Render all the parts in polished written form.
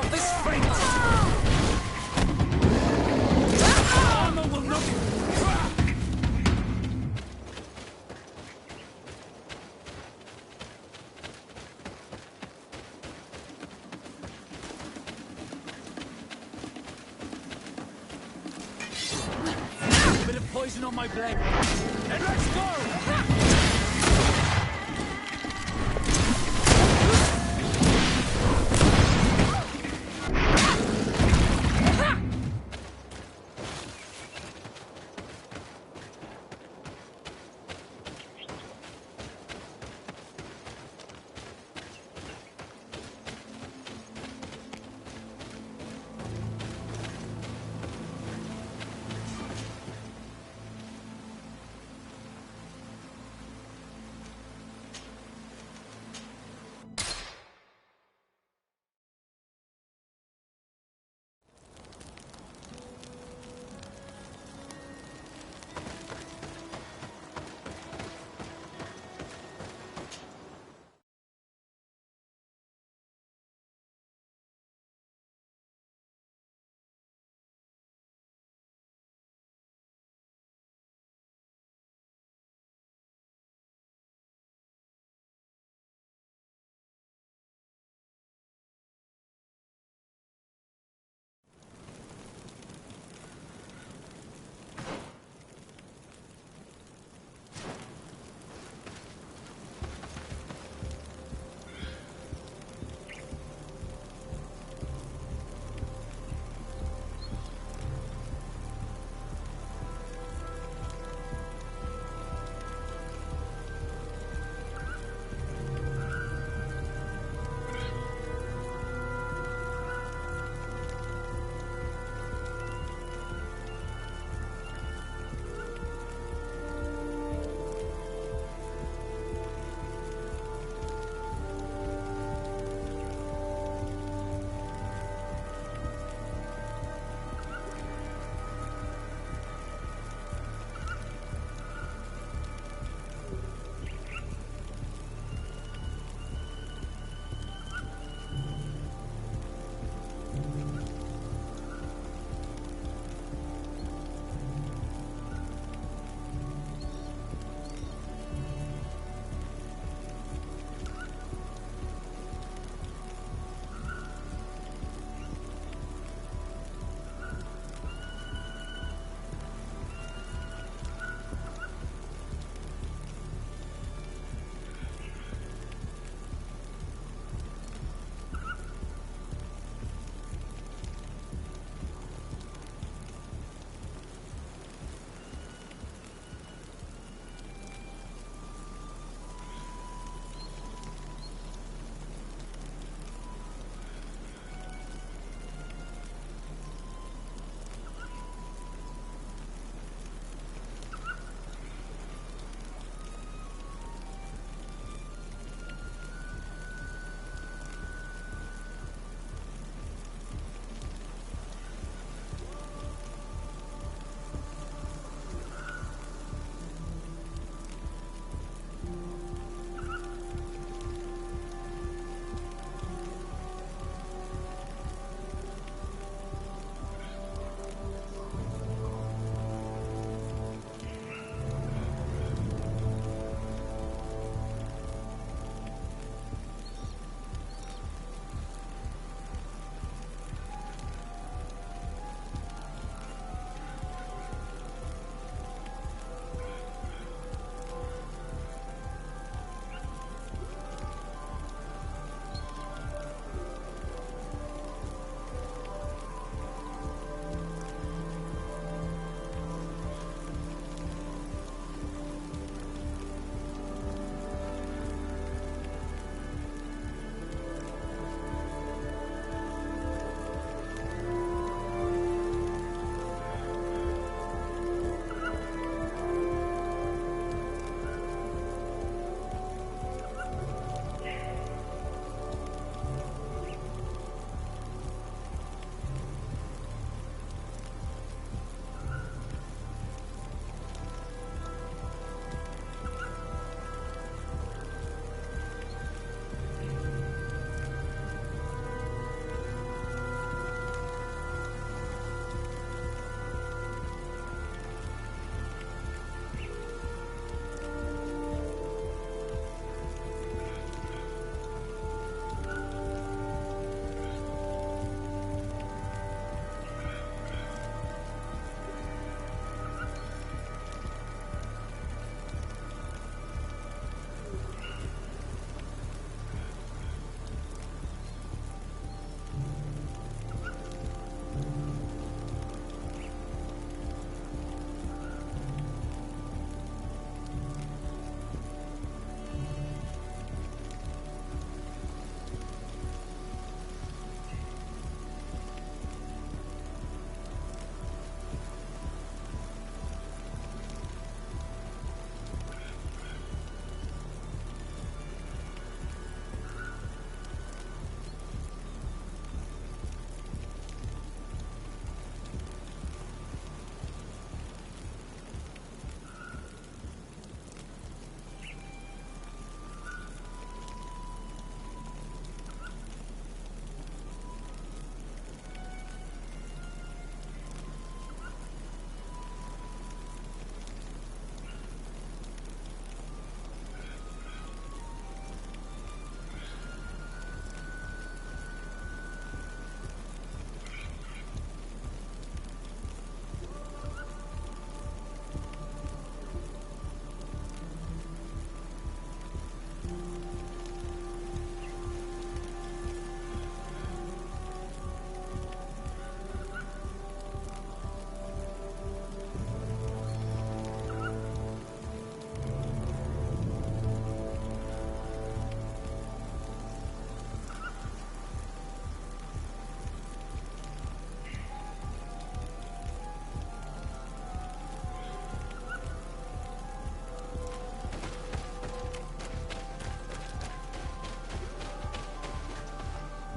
of this fate! Armor will not... A bit of poison on my blade. And let's go!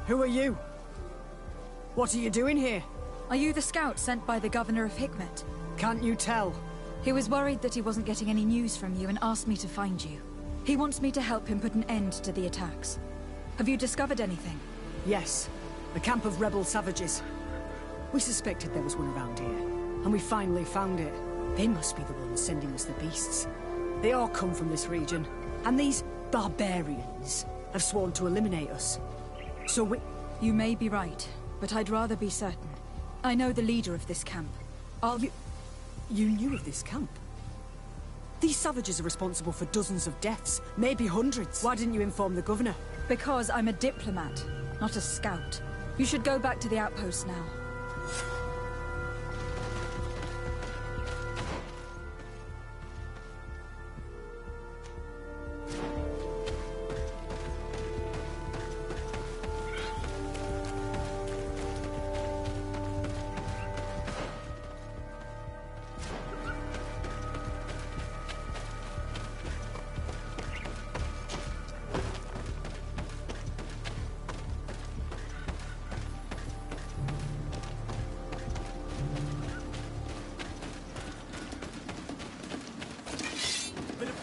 Who are you? What are you doing here? Are you the scout sent by the governor of Hikmet? Can't you tell? He was worried that he wasn't getting any news from you and asked me to find you. He wants me to help him put an end to the attacks. Have you discovered anything? Yes. A camp of rebel savages. We suspected there was one around here, and we finally found it. They must be the ones sending us the beasts. They all come from this region, and these barbarians have sworn to eliminate us. So we... You may be right, but I'd rather be certain. I know the leader of this camp. You knew of this camp? These savages are responsible for dozens of deaths, maybe hundreds. Why didn't you inform the governor? Because I'm a diplomat, not a scout. You should go back to the outpost now.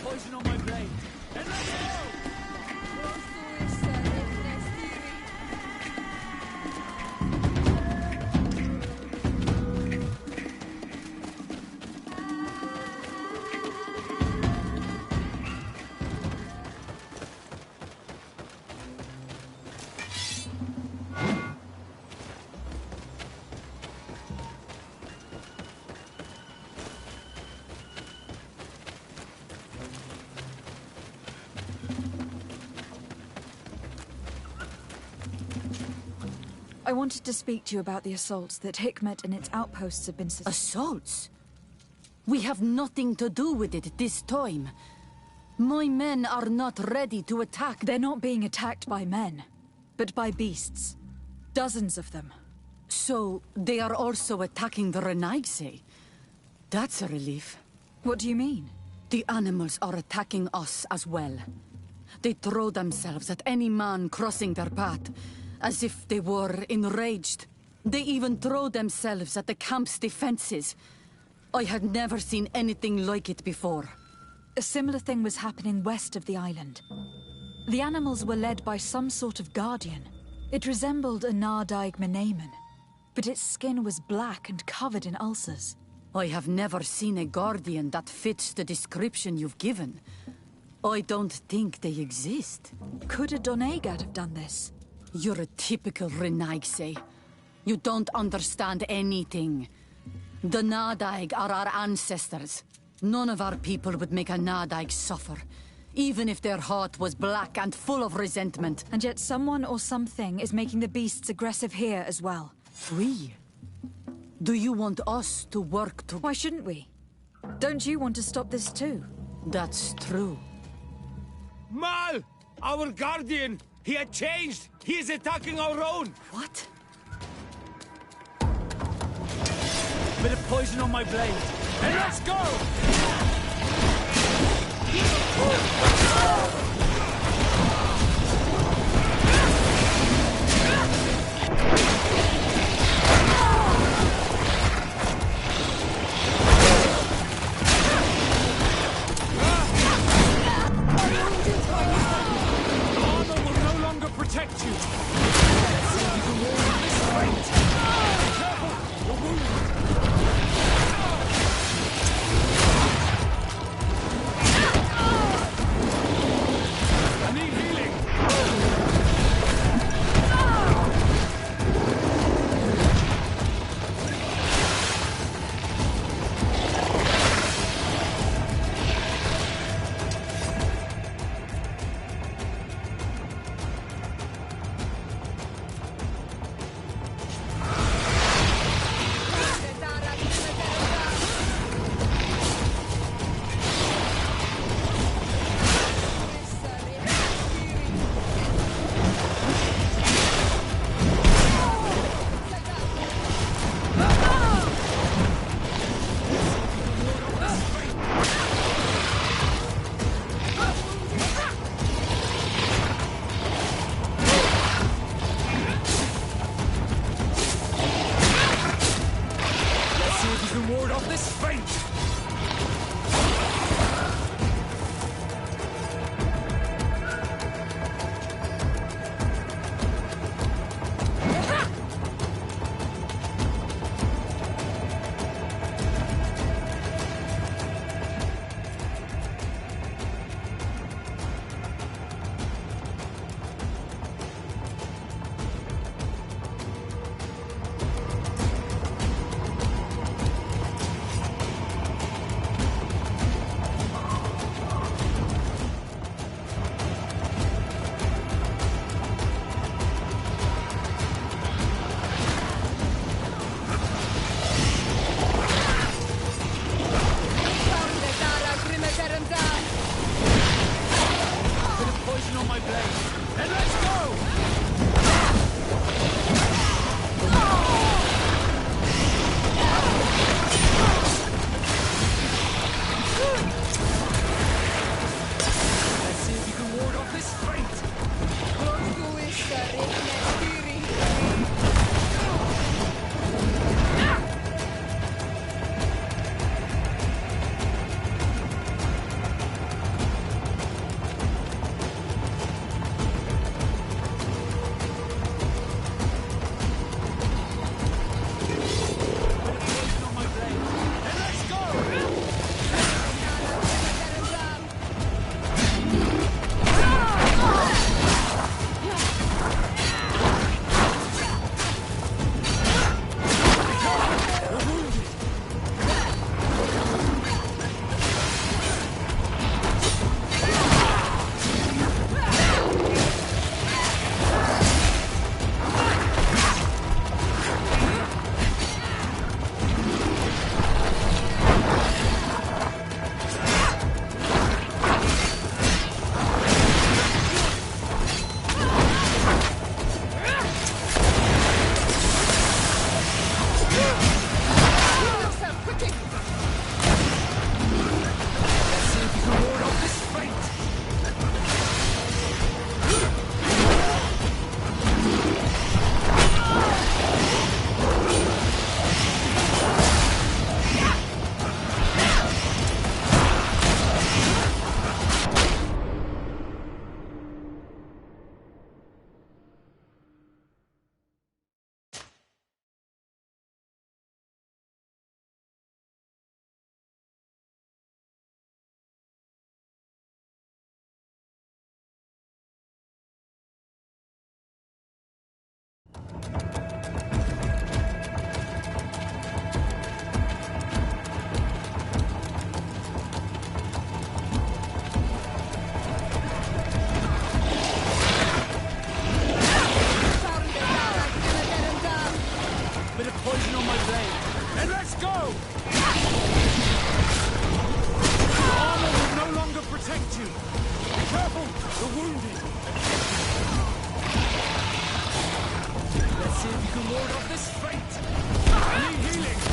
Poison on my blade. And let's go! I wanted to speak to you about the assaults that Hikmet and its outposts have been... Assaults? We have nothing to do with it this time. My men are not ready to attack. They're not being attacked by men, but by beasts. Dozens of them. So, they are also attacking the Renaigse? That's a relief. What do you mean? The animals are attacking us as well. They throw themselves at any man crossing their path, as if they were enraged. They even throw themselves at the camp's defenses. I had never seen anything like it before. A similar thing was happening west of the island. The animals were led by some sort of guardian. It resembled a Nardaig Menemen, but its skin was black and covered in ulcers. I have never seen a guardian that fits the description you've given. I don't think they exist. Could a Doneigad have done this? You're a typical Renaigse. You don't understand anything. The Nardaig are our ancestors. None of our people would make a Nardaig suffer, even if their heart was black and full of resentment. And yet someone or something is making the beasts aggressive here as well. We? Do you want us to work to... Why shouldn't we? Don't you want to stop this too? That's true. Mal! Our guardian! He had changed! He is attacking our own! What? Bit of poison on my blade. And let's go! Armor will no longer protect you. I need healing. can ward off this fate! I need healing!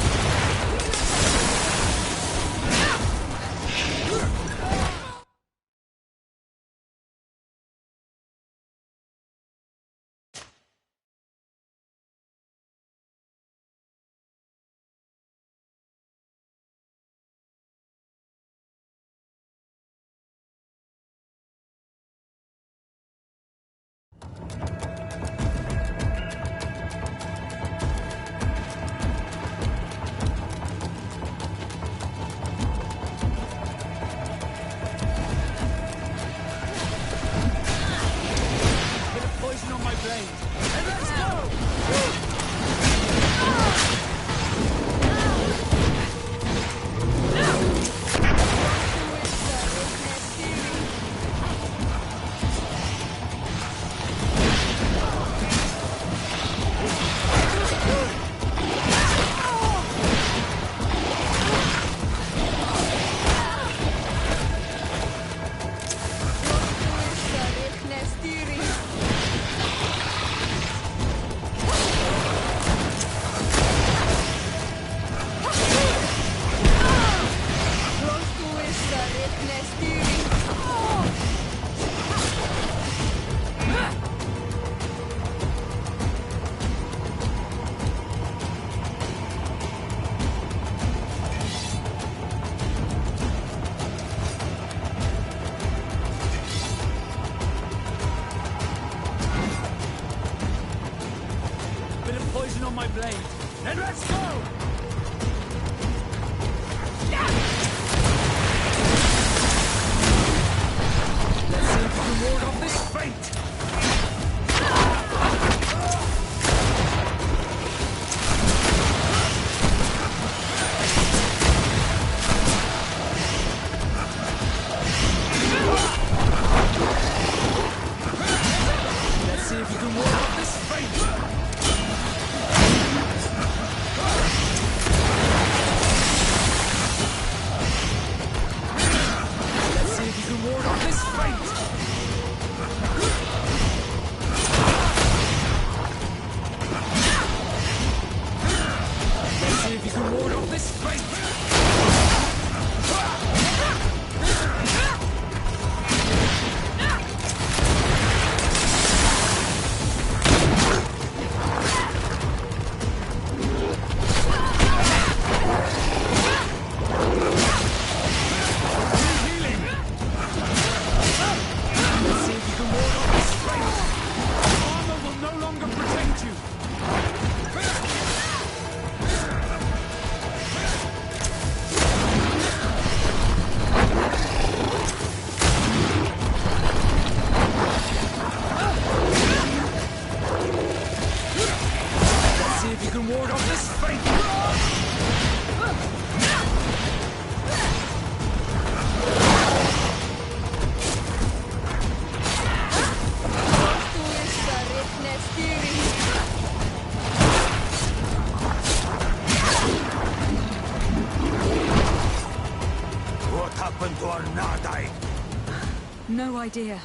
No idea.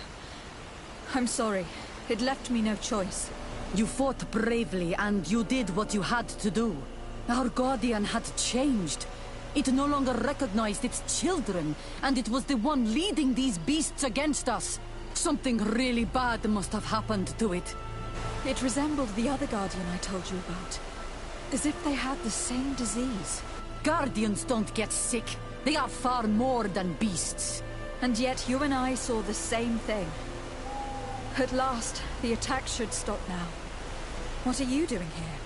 I'm sorry. It left me no choice. You fought bravely, and you did what you had to do. Our Guardian had changed. It no longer recognized its children, and it was the one leading these beasts against us. Something really bad must have happened to it. It resembled the other Guardian I told you about. As if they had the same disease. Guardians don't get sick. They are far more than beasts. And yet you and I saw the same thing. At last, the attack should stop now. What are you doing here?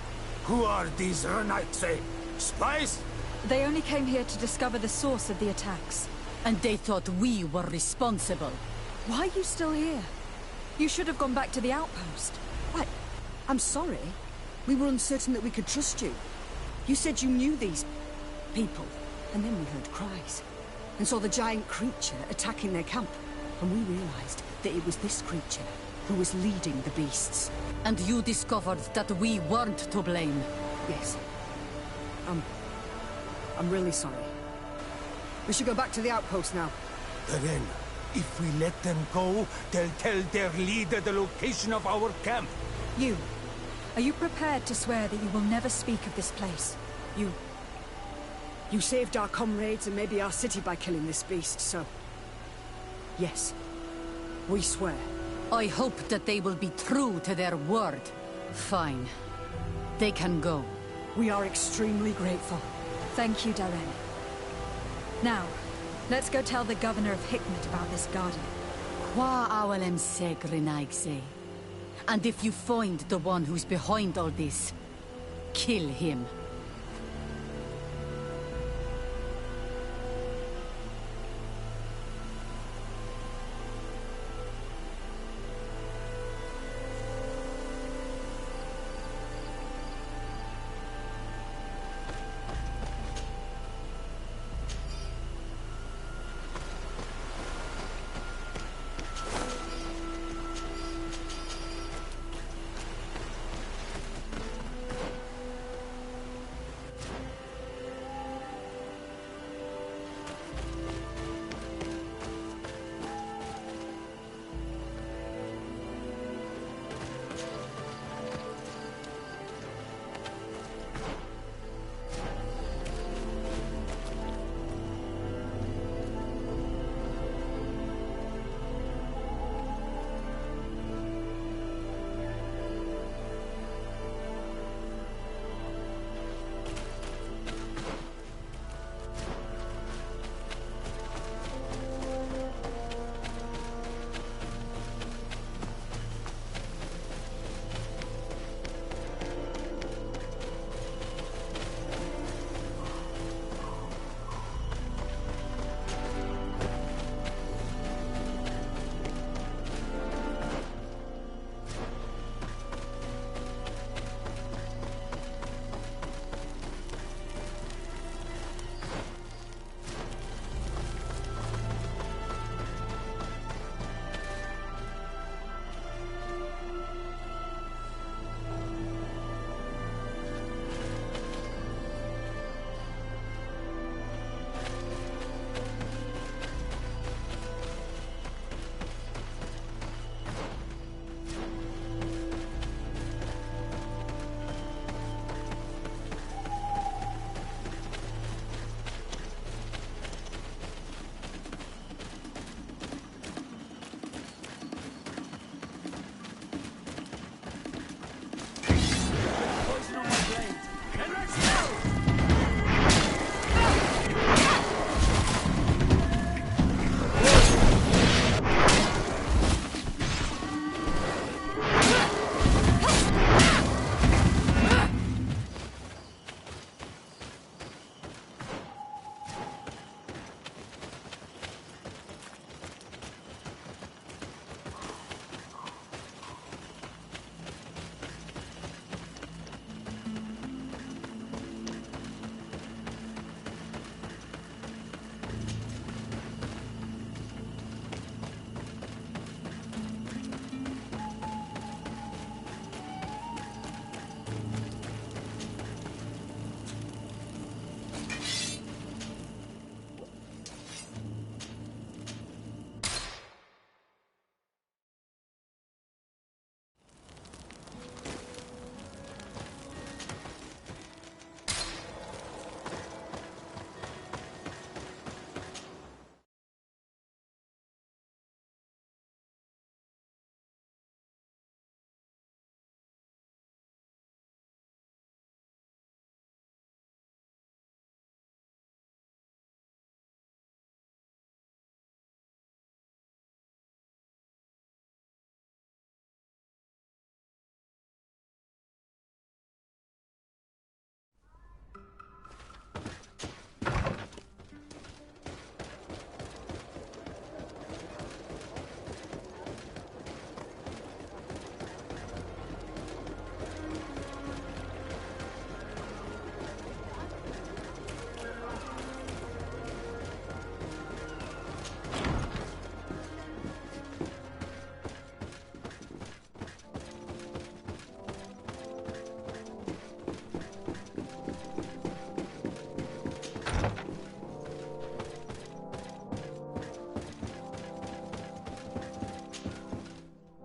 Who are these Renaitse? Spies? They only came here to discover the source of the attacks. And they thought we were responsible. Why are you still here? You should have gone back to the outpost. I'm sorry. We were uncertain that we could trust you. You said you knew these people, and then we heard cries. And saw the giant creature attacking their camp. And we realized that it was this creature who was leading the beasts. And you discovered that we weren't to blame. Yes. I'm really sorry. We should go back to the outpost now. Then, if we let them go, they'll tell their leader the location of our camp. You. Are you prepared to swear that you will never speak of this place? You saved our comrades and maybe our city by killing this beast, so... Yes. We swear. I hope that they will be true to their word. Fine. They can go. We are extremely grateful. Thank you, Darren. Now, let's go tell the governor of Hikmet about this garden. Qua awalem segrenaigse. And if you find the one who's behind all this, kill him.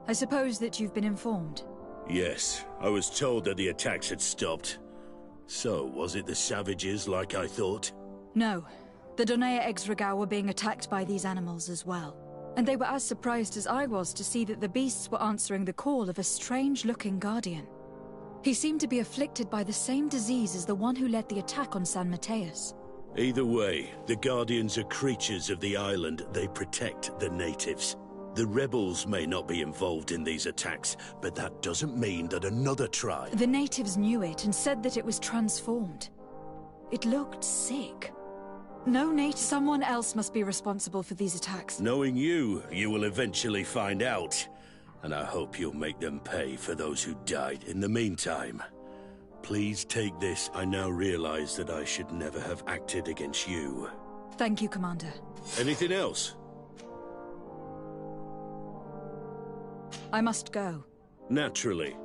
I suppose that you've been informed. Yes, I was told that the attacks had stopped. So, was it the savages like I thought? No. The Donea Exregao were being attacked by these animals as well. And they were as surprised as I was to see that the beasts were answering the call of a strange-looking guardian. He seemed to be afflicted by the same disease as the one who led the attack on San Mateus. Either way, the Guardians are creatures of the island. They protect the natives. The rebels may not be involved in these attacks, but that doesn't mean that another tribe... The natives knew it and said that it was transformed. It looked sick. No, Nate, someone else must be responsible for these attacks. Knowing you, you will eventually find out. And I hope you'll make them pay for those who died in the meantime. Please take this. I now realize that I should never have acted against you. Thank you, Commander. Anything else? I must go. Naturally.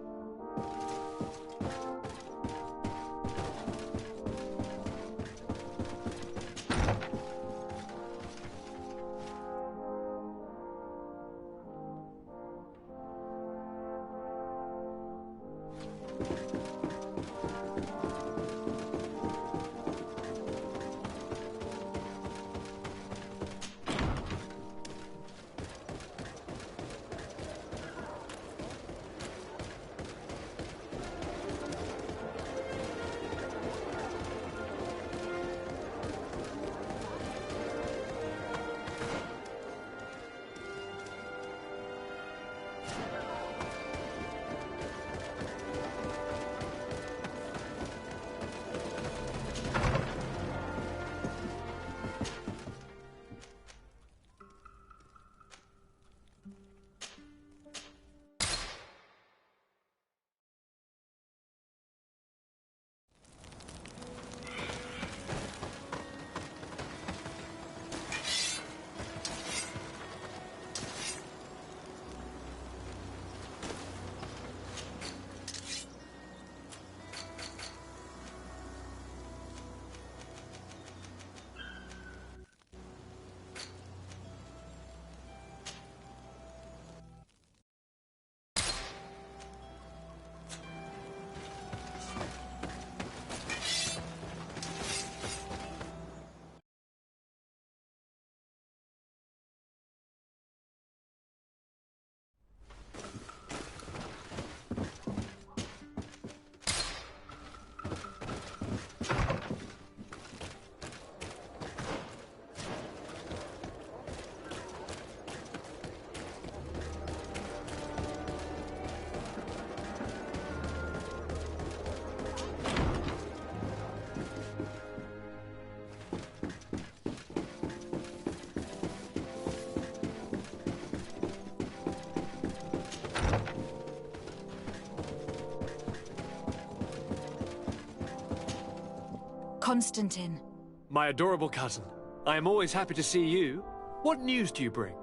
Constantine. My adorable cousin. I am always happy to see you. What news do you bring?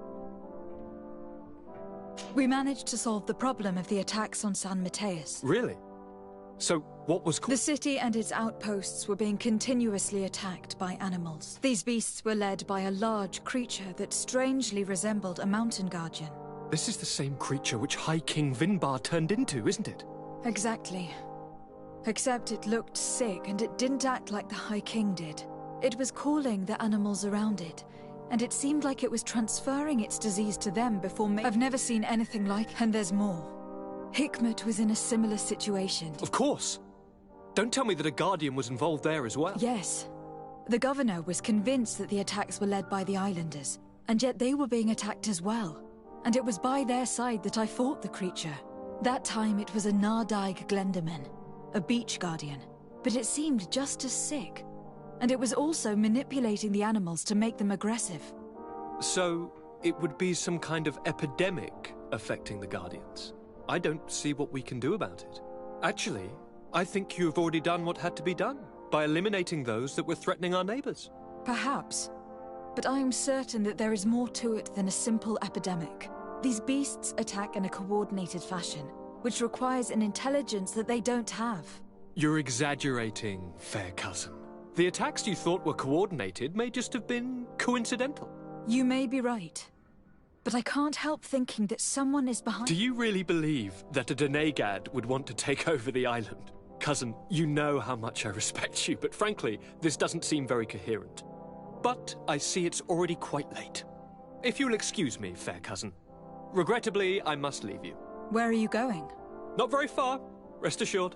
We managed to solve the problem of the attacks on San Mateus. Really? So, what was... The city and its outposts were being continuously attacked by animals. These beasts were led by a large creature that strangely resembled a mountain guardian. This is the same creature which High King Vinbar turned into, isn't it? Exactly. Except it looked sick and it didn't act like the High King did. It was calling the animals around it, and it seemed like it was transferring its disease to them before me. I've never seen anything like, and there's more. Hikmet was in a similar situation. Of course. Don't tell me that a Guardian was involved there as well. Yes. The governor was convinced that the attacks were led by the islanders, and yet they were being attacked as well. And it was by their side that I fought the creature. That time it was a Nardaig Glenderman, a beach guardian, but it seemed just as sick. And it was also manipulating the animals to make them aggressive. So, it would be some kind of epidemic affecting the Guardians. I don't see what we can do about it. Actually, I think you've already done what had to be done, by eliminating those that were threatening our neighbors. Perhaps. But I am certain that there is more to it than a simple epidemic. These beasts attack in a coordinated fashion, which requires an intelligence that they don't have. You're exaggerating, fair cousin. The attacks you thought were coordinated may just have been coincidental. You may be right. but I can't help thinking that someone is behind... Do you really believe that a Denegad would want to take over the island? Cousin, you know how much I respect you, but frankly, this doesn't seem very coherent. But I see it's already quite late. If you'll excuse me, fair cousin. Regrettably, I must leave you. Where are you going? Not very far, rest assured.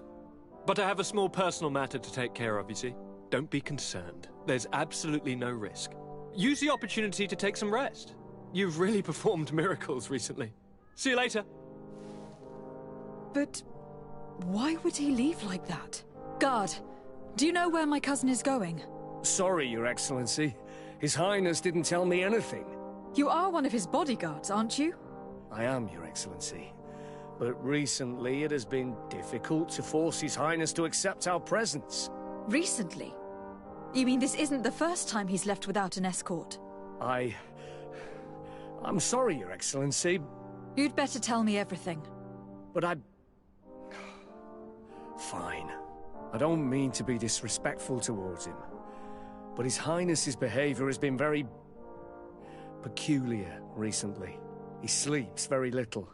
But I have a small personal matter to take care of, you see. Don't be concerned. There's absolutely no risk. Use the opportunity to take some rest. You've really performed miracles recently. See you later. But why would he leave like that? Guard, do you know where my cousin is going? Sorry, Your Excellency. His Highness didn't tell me anything. You are one of his bodyguards, aren't you? I am, Your Excellency. But recently it has been difficult to force His Highness to accept our presence. Recently? You mean this isn't the first time he's left without an escort? I'm sorry, Your Excellency. You'd better tell me everything. But Fine. I don't mean to be disrespectful towards him. But His Highness's behavior has been very... peculiar recently. He sleeps very little,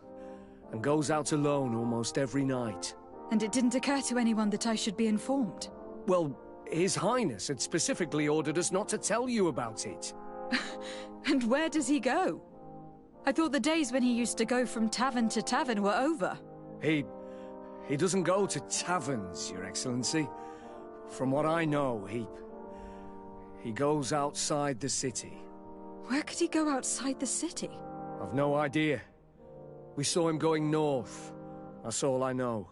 and goes out alone almost every night. And it didn't occur to anyone that I should be informed? Well, His Highness had specifically ordered us not to tell you about it. And where does he go? I thought the days when he used to go from tavern to tavern were over. He doesn't go to taverns, Your Excellency. From what I know, he goes outside the city. Where could he go outside the city? I've no idea. We saw him going north. That's all I know.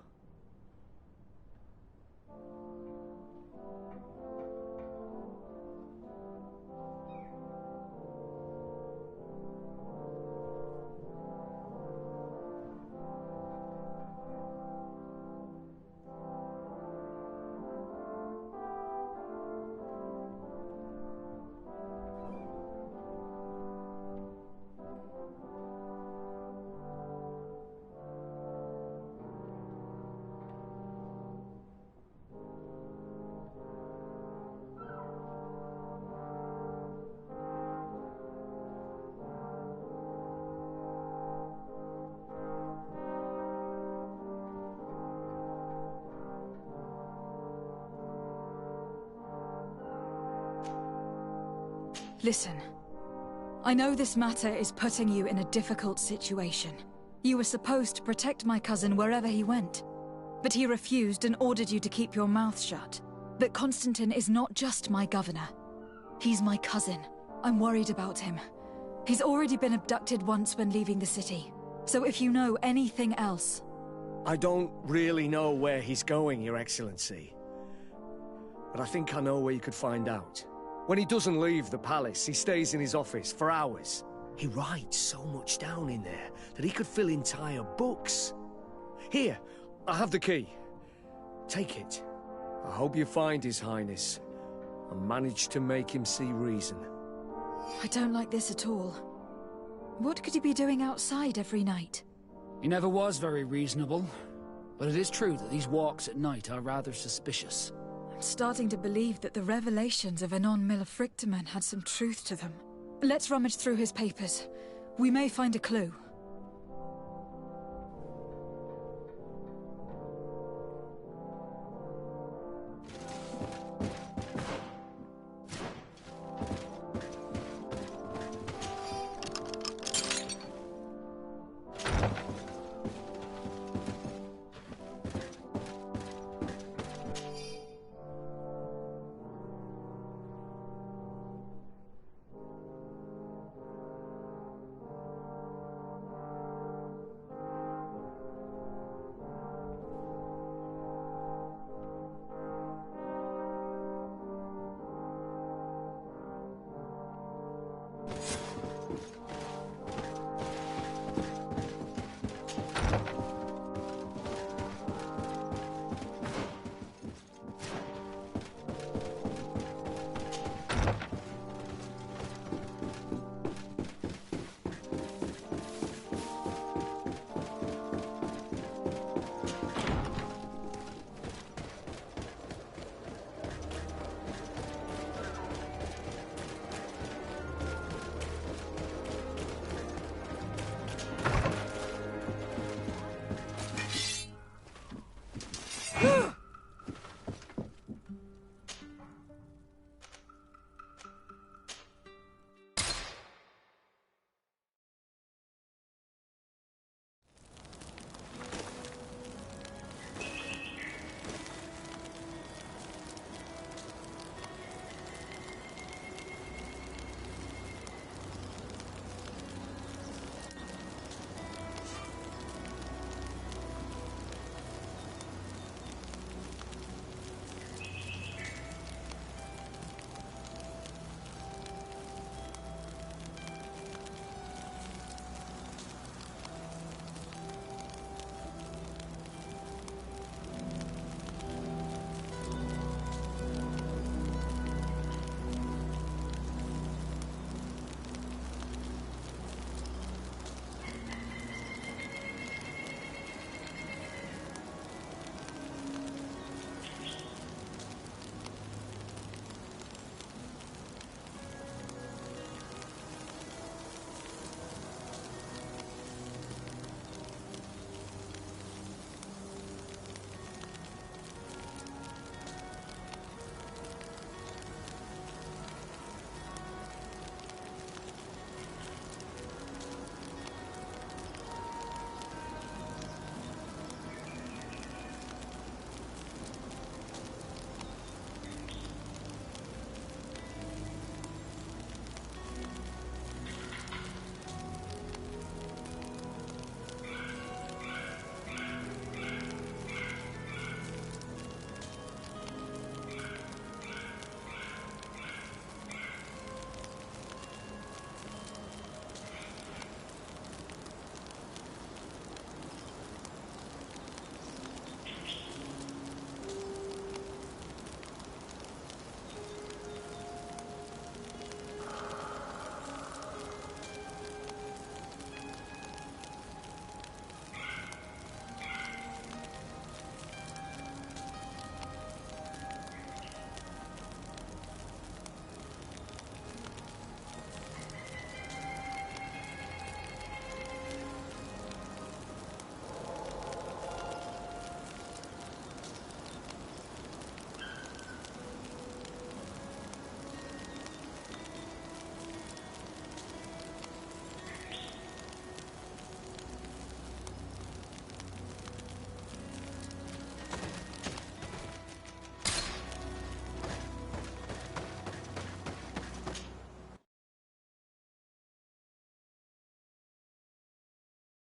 Listen, I know this matter is putting you in a difficult situation. You were supposed to protect my cousin wherever he went, but he refused and ordered you to keep your mouth shut. But Constantine is not just my governor. He's my cousin. I'm worried about him. He's already been abducted once when leaving the city. So if you know anything else... I don't really know where he's going, Your Excellency. But I think I know where you could find out. When he doesn't leave the palace, he stays in his office for hours. He writes so much down in there that he could fill entire books. Here, I have the key. Take it. I hope you find His Highness and manage to make him see reason. I don't like this at all. What could he be doing outside every night? He never was very reasonable, but it is true that these walks at night are rather suspicious. I'm starting to believe that the revelations of Anon Millefrictaman had some truth to them. Let's rummage through his papers. We may find a clue.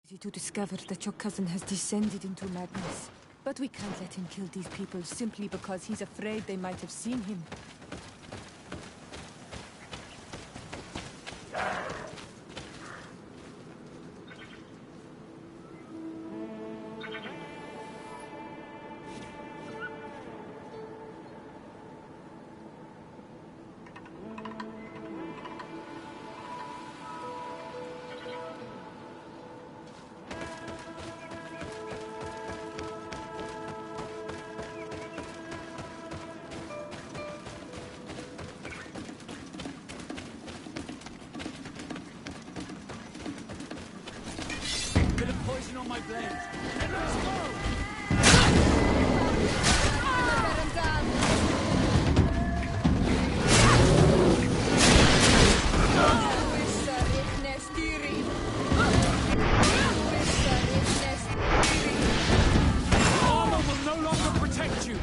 Easy to discover that your cousin has descended into madness. But we can't let him kill these people simply because he's afraid they might have seen him. Bit of poison on my blade. Armor will no longer protect you.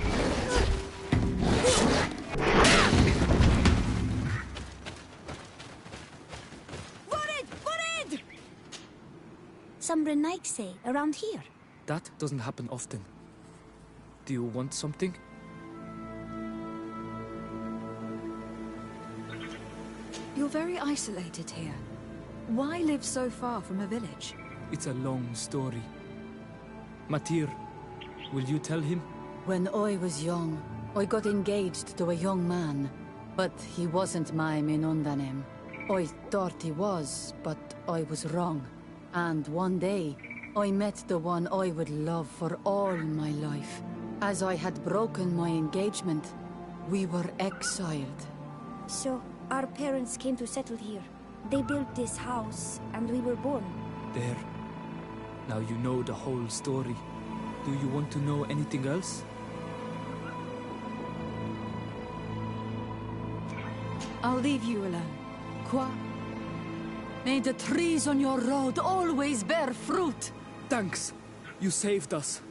Some Renaigse around here. That doesn't happen often. Do you want something? You're very isolated here. Why live so far from a village? It's a long story. Matir, will you tell him? When I was young, I got engaged to a young man. But he wasn't my Minundanem. I thought he was, but I was wrong. And one day, I met the one I would love for all my life. As I had broken my engagement, we were exiled. So, our parents came to settle here. They built this house, and we were born. There. Now you know the whole story. Do you want to know anything else? I'll leave you alone. Quoi? May the trees on your road always bear fruit! Thanks. You saved us.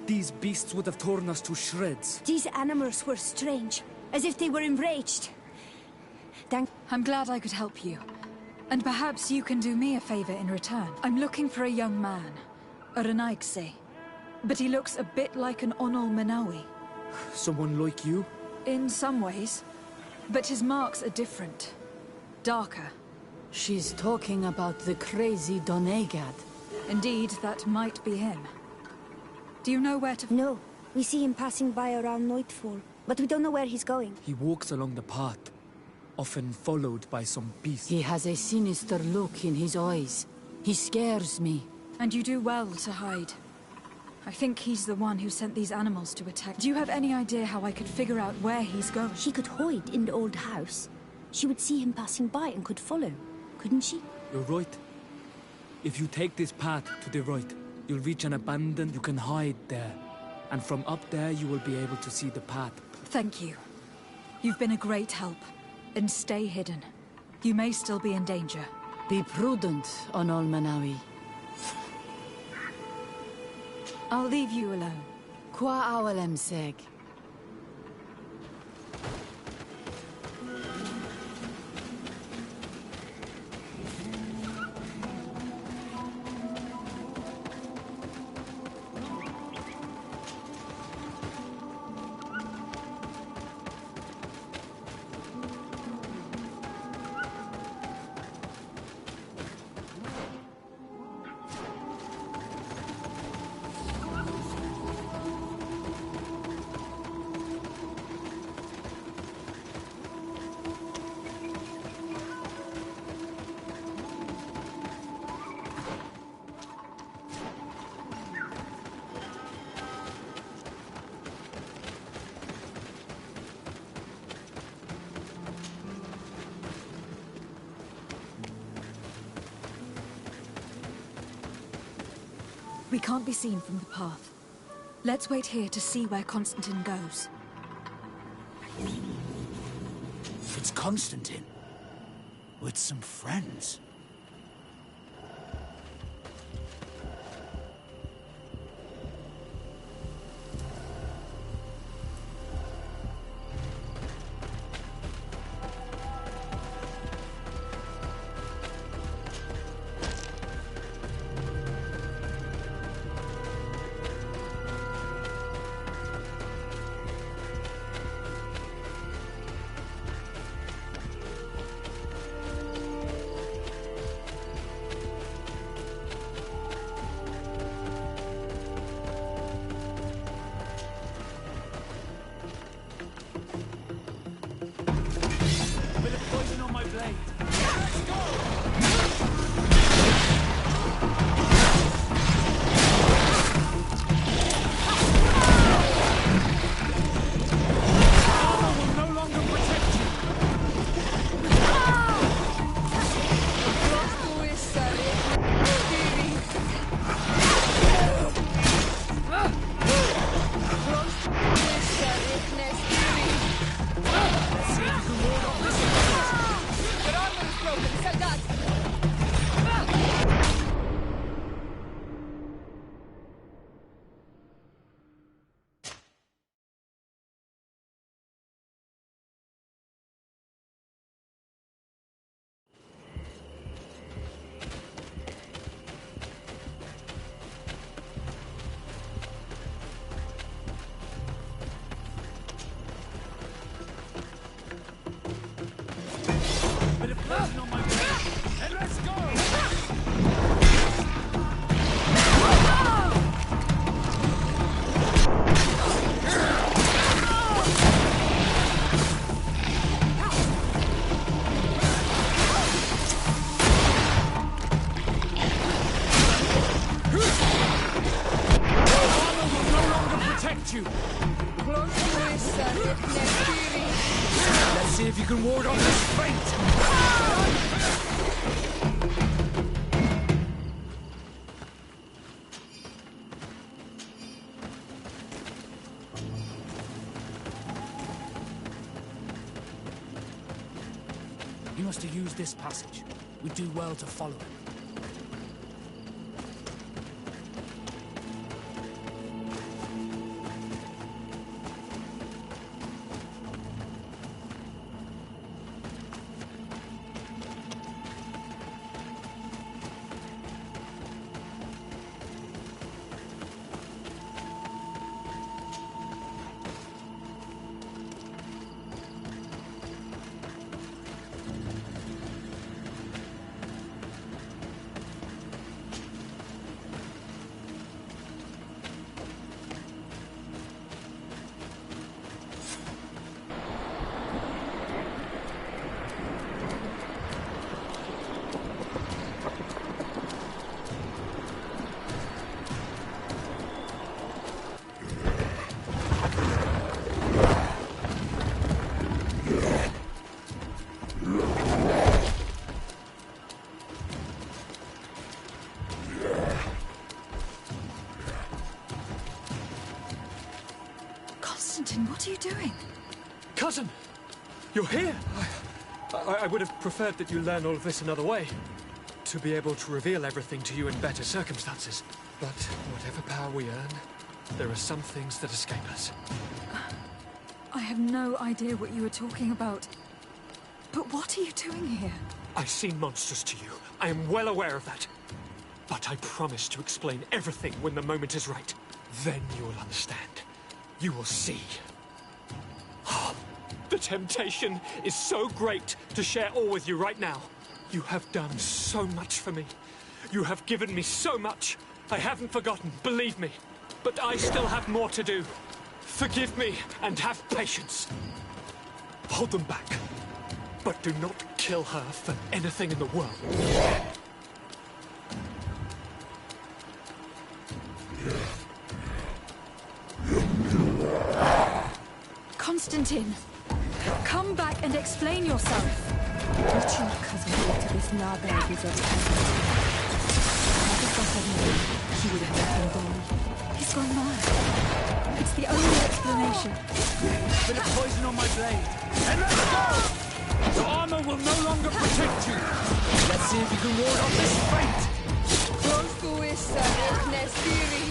These beasts would have torn us to shreds. These animals were strange, as if they were enraged. I'm glad I could help you. And perhaps you can do me a favor in return. I'm looking for a young man, a Renaigse. But he looks a bit like an Onol Manawi. Someone like you? In some ways. But his marks are different. Darker. She's talking about the crazy Donegad. Indeed, that might be him. Do you know where to... No. We see him passing by around nightfall, but we don't know where he's going. He walks along the path, often followed by some beast. He has a sinister look in his eyes. He scares me. And you do well to hide. I think he's the one who sent these animals to attack. Do you have any idea how I could figure out where he's going? She could hide in the old house. She would see him passing by and could follow, couldn't she? You're right. If you take this path to the right, you'll reach an abandoned... You can hide there. And from up there, you will be able to see the path. Thank you. You've been a great help. And stay hidden. You may still be in danger. Be prudent, Onol Manawi. I'll leave you alone. Qua awalem seg. We can't be seen from the path. Let's wait here to see where Constantine goes. It's Constantine. With some friends. Bit of poison on my blade. And let's go! You. Let's see if you can ward off this fate. He must have used this passage. We'd do well to follow him. What are you doing? Cousin! You're here! I would have preferred that you learn all of this another way. To be able to reveal everything to you in better circumstances. But whatever power we earn, there are some things that escape us. I have no idea what you were talking about. But what are you doing here? I seem monstrous to you. I am well aware of that. But I promise to explain everything when the moment is right. Then you will understand. You will see. The temptation is so great to share all with you right now. You have done so much for me. You have given me so much. I haven't forgotten, believe me. But I still have more to do. Forgive me and have patience. Hold them back. But do not kill her for anything in the world. Constantine, come back and explain yourself. What your cousin did to this Narbeg is everything. He would have let him die. He's gone mad. It's the only explanation. Bit of poison on my blade. And let's go! Your armor will no longer protect you. Let's see if you can ward off this fate. Close to Issa, Nestiri.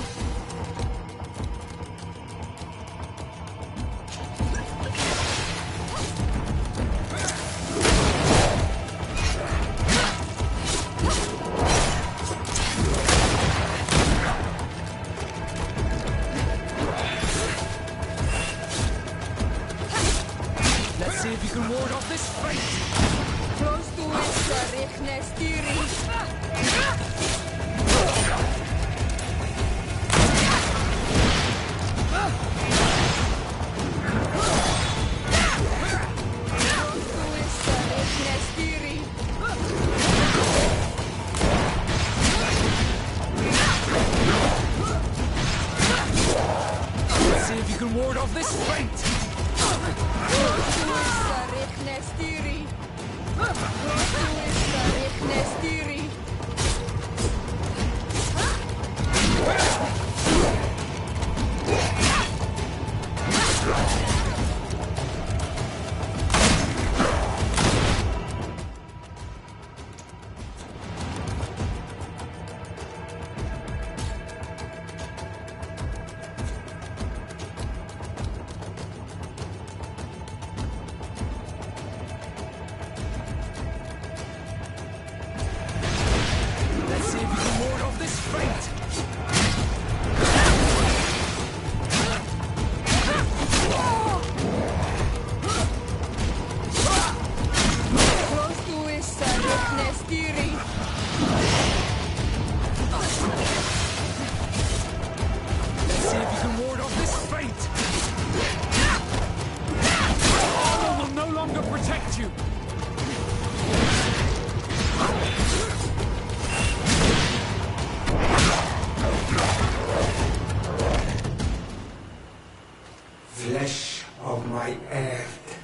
Flesh of my earth,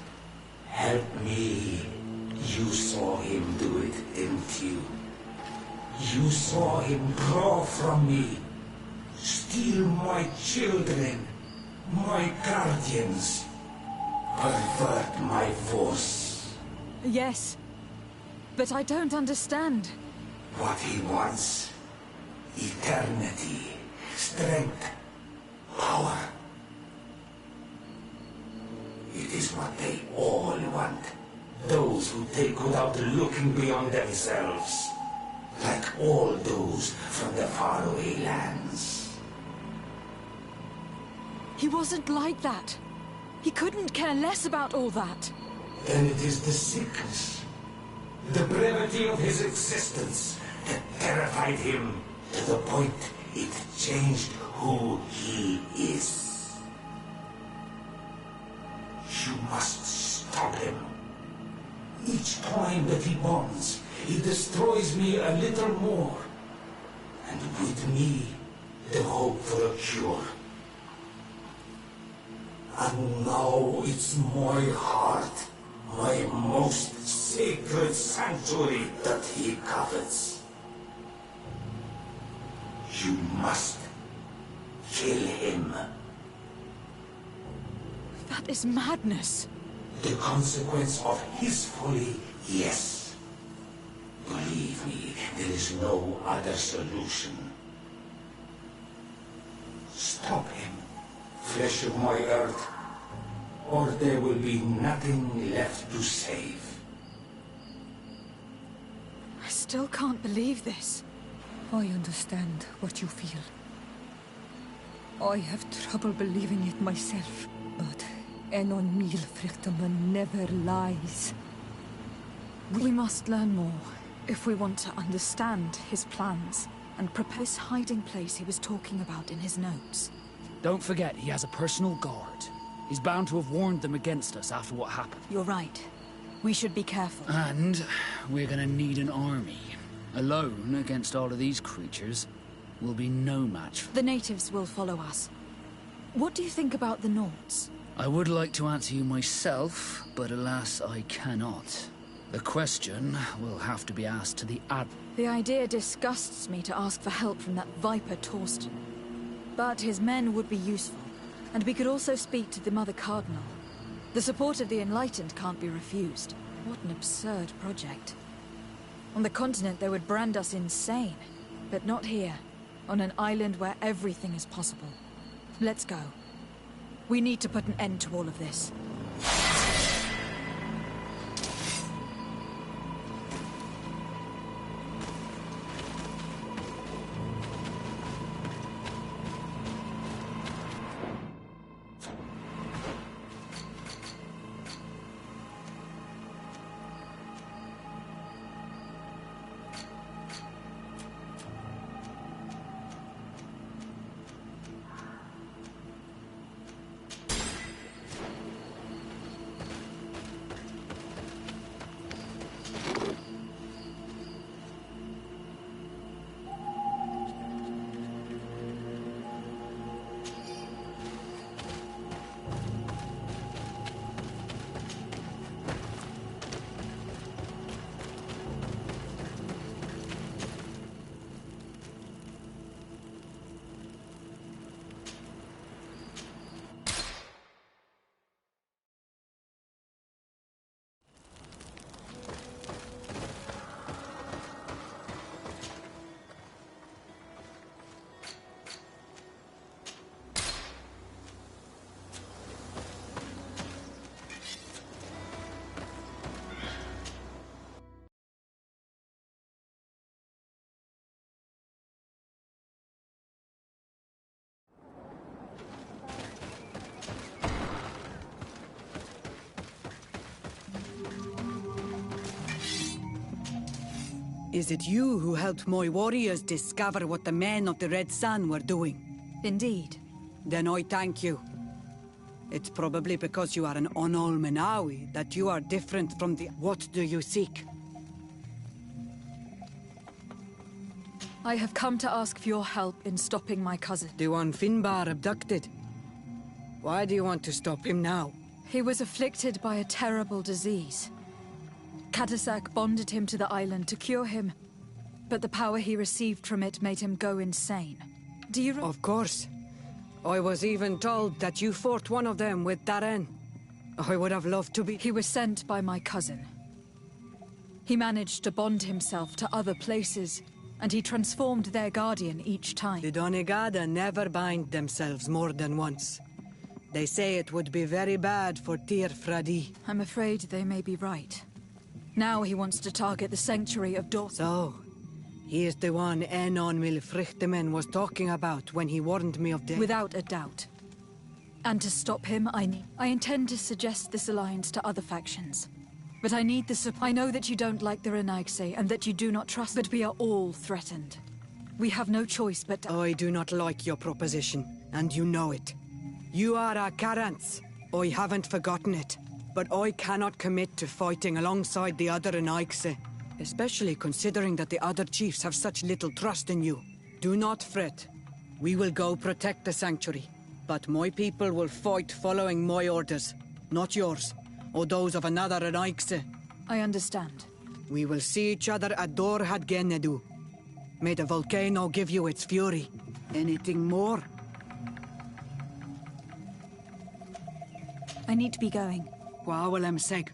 help me. You saw him do it, didn't you? You saw him draw from me, steal my children, my guardians, pervert my force. Yes, but I don't understand. What he wants, eternity, strength, power. It is what they all want. Those who take without looking beyond themselves. Like all those from the faraway lands. He wasn't like that. He couldn't care less about all that. Then it is the sickness, the brevity of his existence that terrified him to the point it changed who he is. You must stop him. Each time that he bonds, he destroys me a little more. And with me, the hope for a cure. And now it's my heart, my most sacred sanctuary that he covets. You must kill him. That is madness. The consequence of his folly, yes. Believe me, there is no other solution. Stop him, flesh of my earth, or there will be nothing left to save. I still can't believe this. I understand what you feel. I have trouble believing it myself, but Enon Milfrichtaman never lies. We must learn more if we want to understand his plans and prepare this hiding place he was talking about in his notes. Don't forget, he has a personal guard. He's bound to have warned them against us after what happened. You're right. We should be careful. And we're gonna need an army. Alone against all of these creatures will be no match. The natives will follow us. What do you think about the Nords? I would like to answer you myself, but alas, I cannot. The question will have to be asked to the Ad. The idea disgusts me to ask for help from that Viper Torsten. But his men would be useful, and we could also speak to the Mother Cardinal. The support of the Enlightened can't be refused. What an absurd project. On the continent, they would brand us insane. But not here, on an island where everything is possible. Let's go. We need to put an end to all of this. Is it you who helped my warriors discover what the men of the Red Sun were doing? Indeed. Then I thank you. It's probably because you are an Onol that you are different from the... What do you seek? I have come to ask for your help in stopping my cousin. The one Finbar abducted. Why do you want to stop him now? He was afflicted by a terrible disease. Katasak bonded him to the island to cure him, but the power he received from it made him go insane. Do you... Of course. I was even told that you fought one of them with Darren. I would have loved to be... He was sent by my cousin. He managed to bond himself to other places, and he transformed their guardian each time. The Donegada never bind themselves more than once. They say it would be very bad for Tir Fradi. I'm afraid they may be right. Now he wants to target the sanctuary of Dor... So, he is the one Enon Milfrichtemen was talking about when he warned me of death? Without a doubt. And to stop him, I intend to suggest this alliance to other factions. But I need the support. I know that you don't like the Renaigse and that you do not trust, but we are all threatened. We have no choice but to... I do not like your proposition, and you know it. You are our Karants. I haven't forgotten it. But I cannot commit to fighting alongside the other Renaigse, especially considering that the other chiefs have such little trust in you. Do not fret. We will go protect the sanctuary. But my people will fight following my orders, not yours, or those of another Renaigse. I understand. We will see each other at Dor Hadgenedu. May the volcano give you its fury. Anything more? I need to be going. Wawalem seg.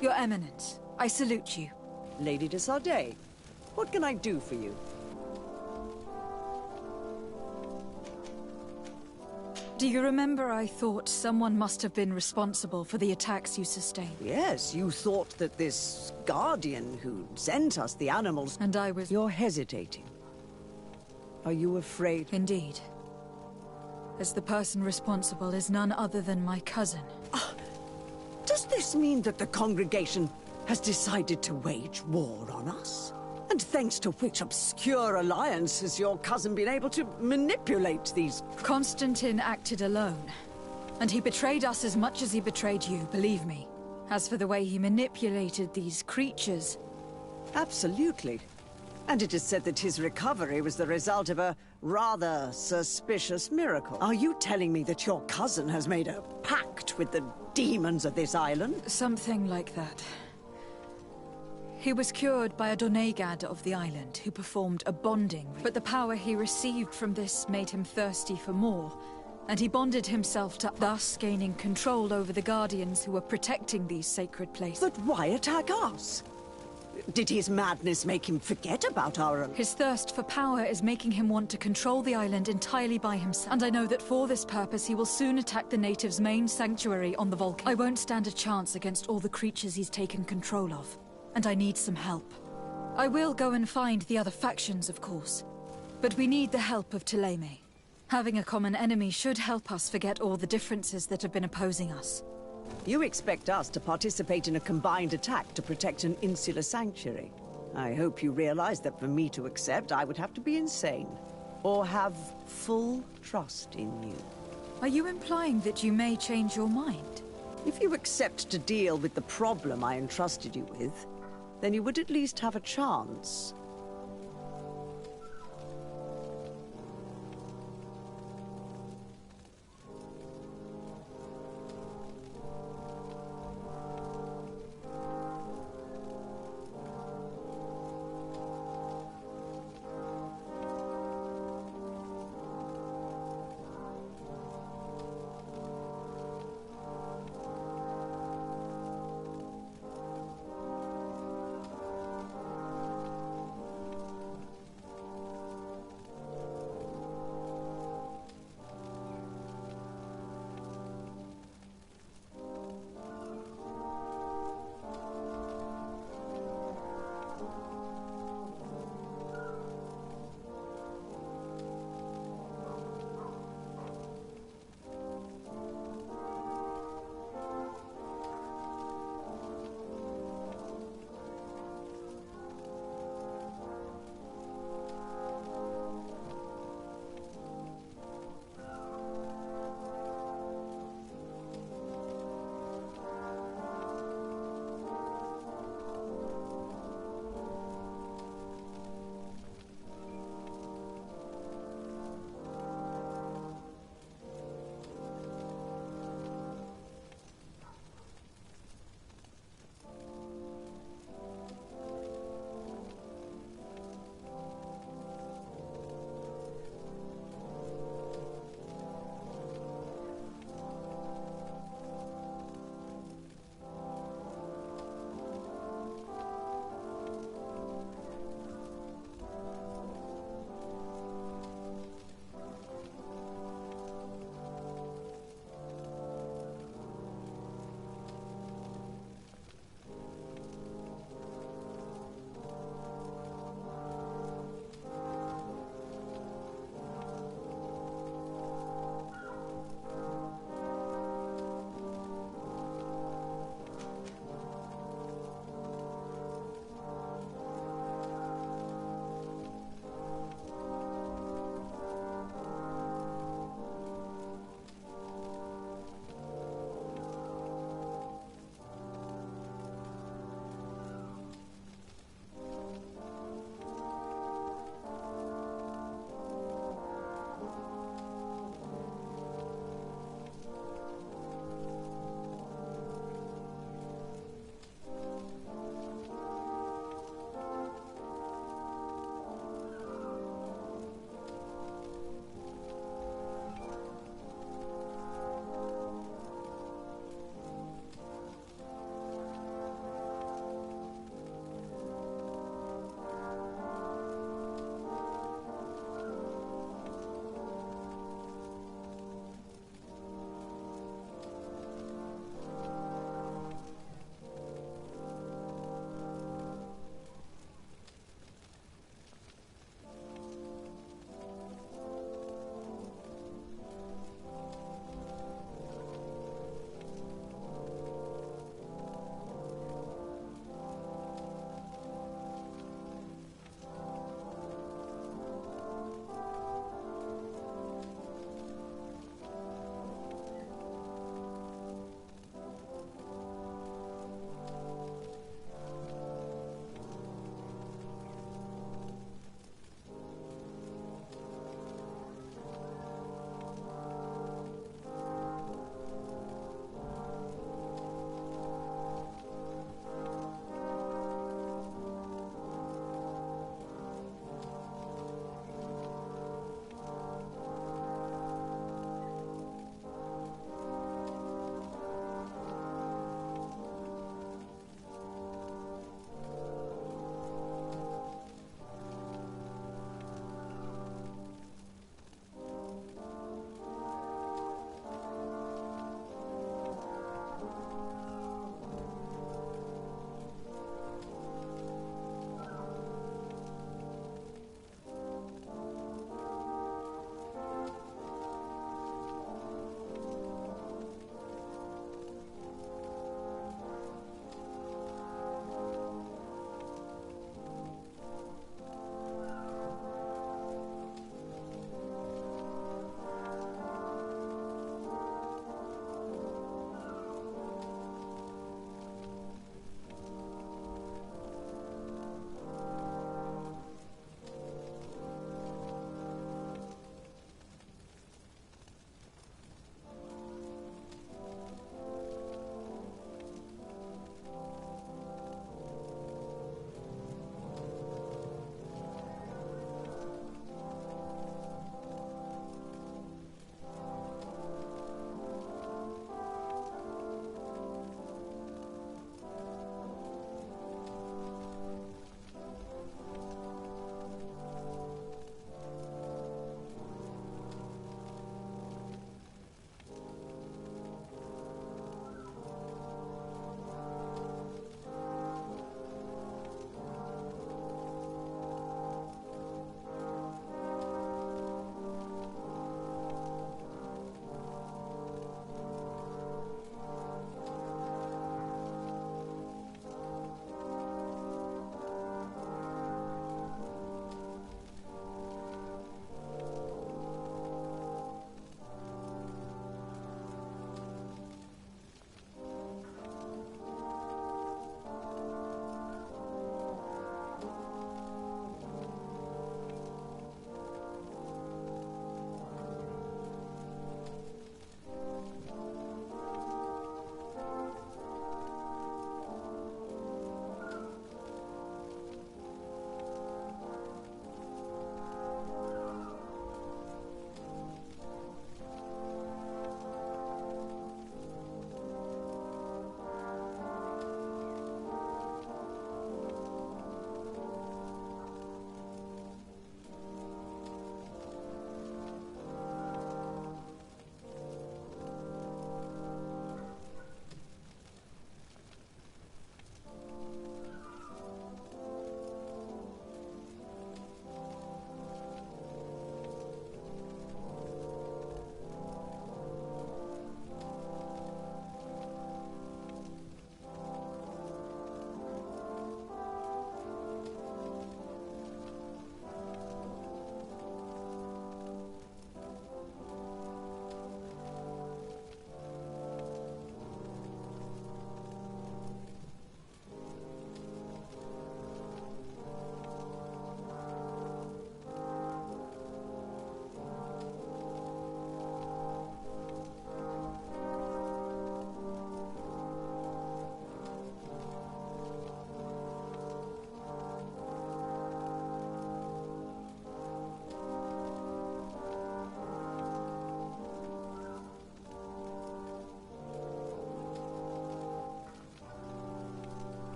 Your Eminence, I salute you. Lady de Sardet, what can I do for you? Do you remember I thought someone must have been responsible for the attacks you sustained? Yes, you thought that this guardian who sent us the animals... And I was... You're hesitating. Are you afraid? Indeed. As the person responsible is none other than my cousin. Does this mean that the congregation has decided to wage war on us? And thanks to which obscure alliance has your cousin been able to manipulate these... Constantine acted alone. And he betrayed us as much as he betrayed you, believe me. As for the way he manipulated these creatures... Absolutely. And it is said that his recovery was the result of a rather suspicious miracle. Are you telling me that your cousin has made a pact with the demons of this island? Something like that. He was cured by a Donegad of the island who performed a bonding, but the power he received from this made him thirsty for more, and he bonded himself to thus gaining control over the Guardians who were protecting these sacred places. But why attack us? Did his madness make him forget about our... His thirst for power is making him want to control the island entirely by himself. And I know that for this purpose, he will soon attack the natives' main sanctuary on the volcano. I won't stand a chance against all the creatures he's taken control of. And I need some help. I will go and find the other factions, of course. But we need the help of Thélème. Having a common enemy should help us forget all the differences that have been opposing us. You expect us to participate in a combined attack to protect an insular sanctuary. I hope you realize that for me to accept, I would have to be insane. Or have full trust in you. Are you implying that you may change your mind? If you accept to deal with the problem I entrusted you with, then you would at least have a chance.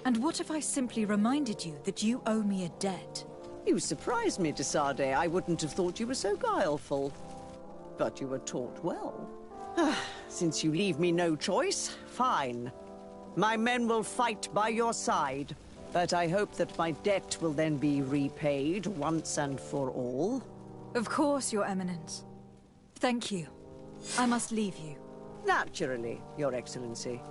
And what if I simply reminded you that you owe me a debt? You surprised me, Desade. I wouldn't have thought you were so guileful. But you were taught well. Since you leave me no choice, fine. My men will fight by your side. But I hope that my debt will then be repaid once and for all. Of course, Your Eminence. Thank you. I must leave you. Naturally, Your Excellency.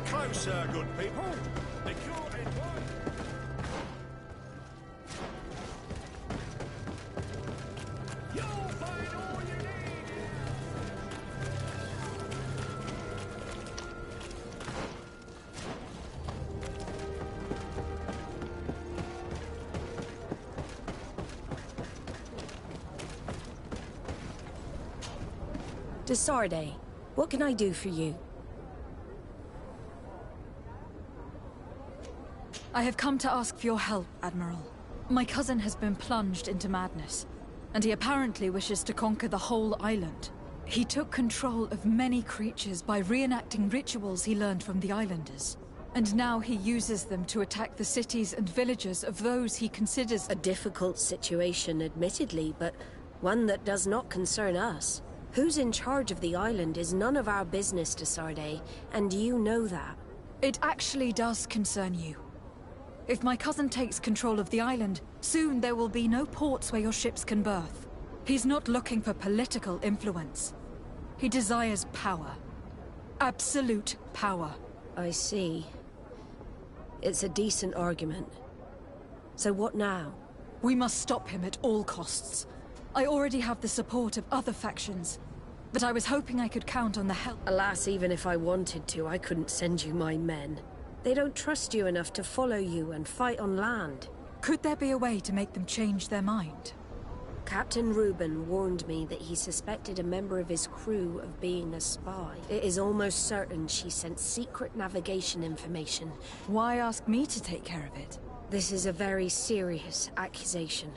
Closer, good people. The cure is one. You'll find all you need. Desarde, what can I do for you? I have come to ask for your help, Admiral. My cousin has been plunged into madness, and he apparently wishes to conquer the whole island. He took control of many creatures by reenacting rituals he learned from the islanders. And now he uses them to attack the cities and villages of those he considers... A difficult situation, admittedly, but one that does not concern us. Who's in charge of the island is none of our business, Desarde, and you know that. It actually does concern you. If my cousin takes control of the island, soon there will be no ports where your ships can berth. He's not looking for political influence. He desires power. Absolute power. I see. It's a decent argument. So what now? We must stop him at all costs. I already have the support of other factions, but I was hoping I could count on the help. Alas, even if I wanted to, I couldn't send you my men. They don't trust you enough to follow you and fight on land. Could there be a way to make them change their mind? Captain Reuben warned me that he suspected a member of his crew of being a spy. It is almost certain she sent secret navigation information. Why ask me to take care of it? This is a very serious accusation.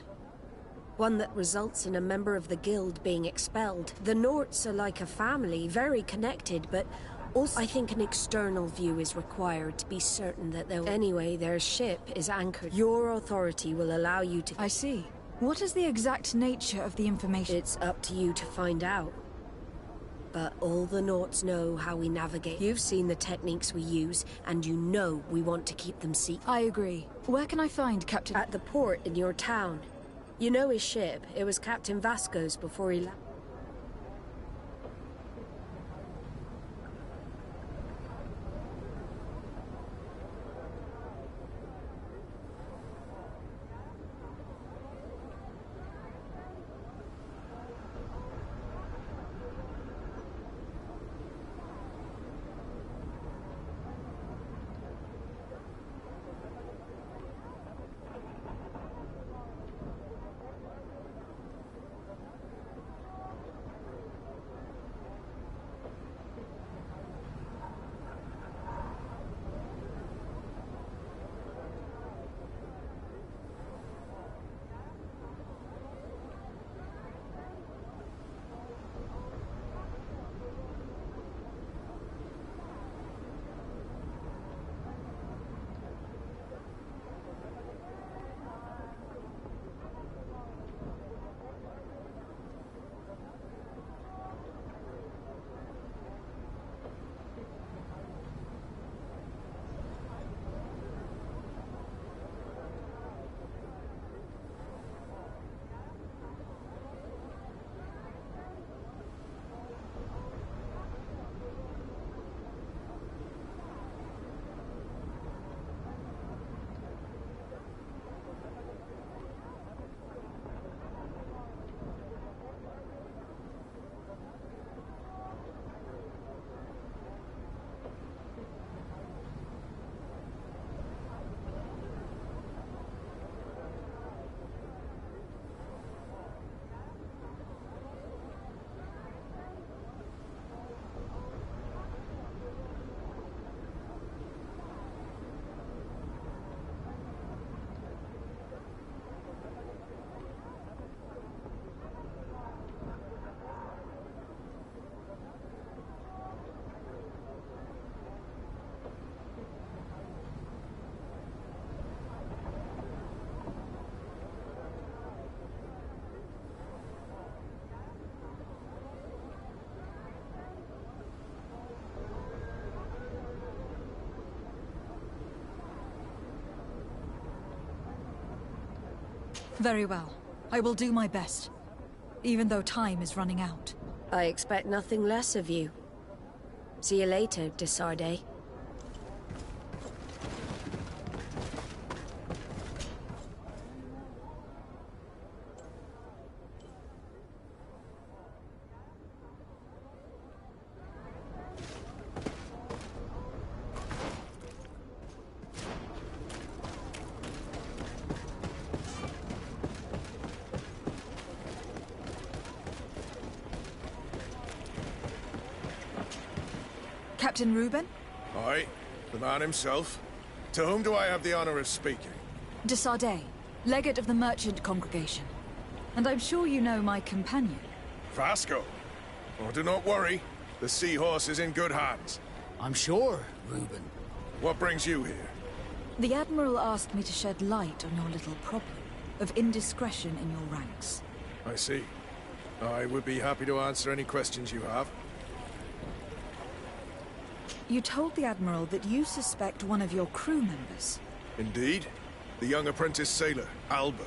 One that results in a member of the guild being expelled. The Norts are like a family, very connected, but also I think an external view is required to be certain that they'll... Anyway, their ship is anchored. Your authority will allow you to... I see. What is the exact nature of the information? It's up to you to find out. But all the Norts know how we navigate. You've seen the techniques we use, and you know we want to keep them secret. I agree. Where can I find Captain... At the port in your town. You know his ship. It was Captain Vasco's before he left. Very well. I will do my best, even though time is running out. I expect nothing less of you. See you later, Desarde. Captain Reuben? Aye, the man himself. To whom do I have the honor of speaking? Desarde. Legate of the Merchant Congregation. And I'm sure you know my companion. Vasco. Oh, do not worry. The Seahorse is in good hands. I'm sure, Reuben. What brings you here? The Admiral asked me to shed light on your little problem of indiscretion in your ranks. I see. I would be happy to answer any questions you have. You told the Admiral that you suspect one of your crew members. Indeed. The young apprentice sailor, Alba.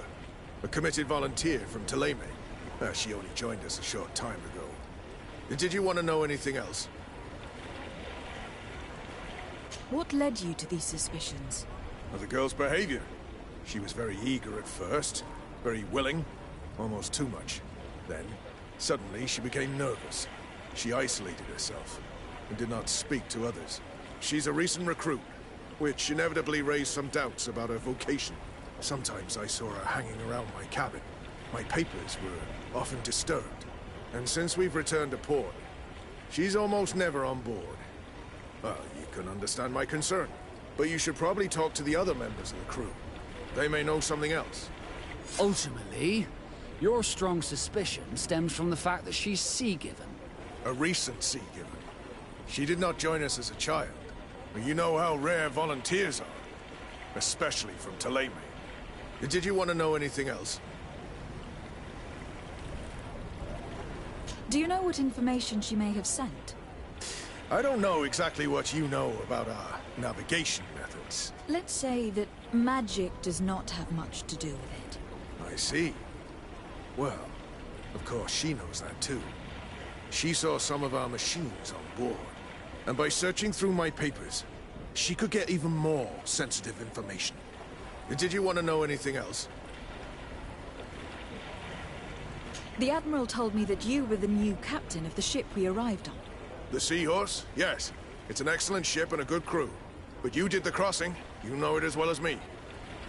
A committed volunteer from Thélème. She only joined us a short time ago. Did you want to know anything else? What led you to these suspicions? The girl's behavior. She was very eager at first, very willing, almost too much. Then, suddenly, she became nervous. She isolated herself, and did not speak to others. She's a recent recruit, which inevitably raised some doubts about her vocation. Sometimes I saw her hanging around my cabin. My papers were often disturbed. And since we've returned to port, she's almost never on board. Well, you can understand my concern. But you should probably talk to the other members of the crew. They may know something else. Ultimately, your strong suspicion stems from the fact that she's sea-given. A recent sea-given. She did not join us as a child. But you know how rare volunteers are. Especially from Thélème. Did you want to know anything else? Do you know what information she may have sent? I don't know exactly what you know about our navigation methods. Let's say that magic does not have much to do with it. I see. Well, of course she knows that too. She saw some of our machines on board. And by searching through my papers, she could get even more sensitive information. Did you want to know anything else? The Admiral told me that you were the new captain of the ship we arrived on. The Seahorse? Yes. It's an excellent ship and a good crew. But you did the crossing. You know it as well as me.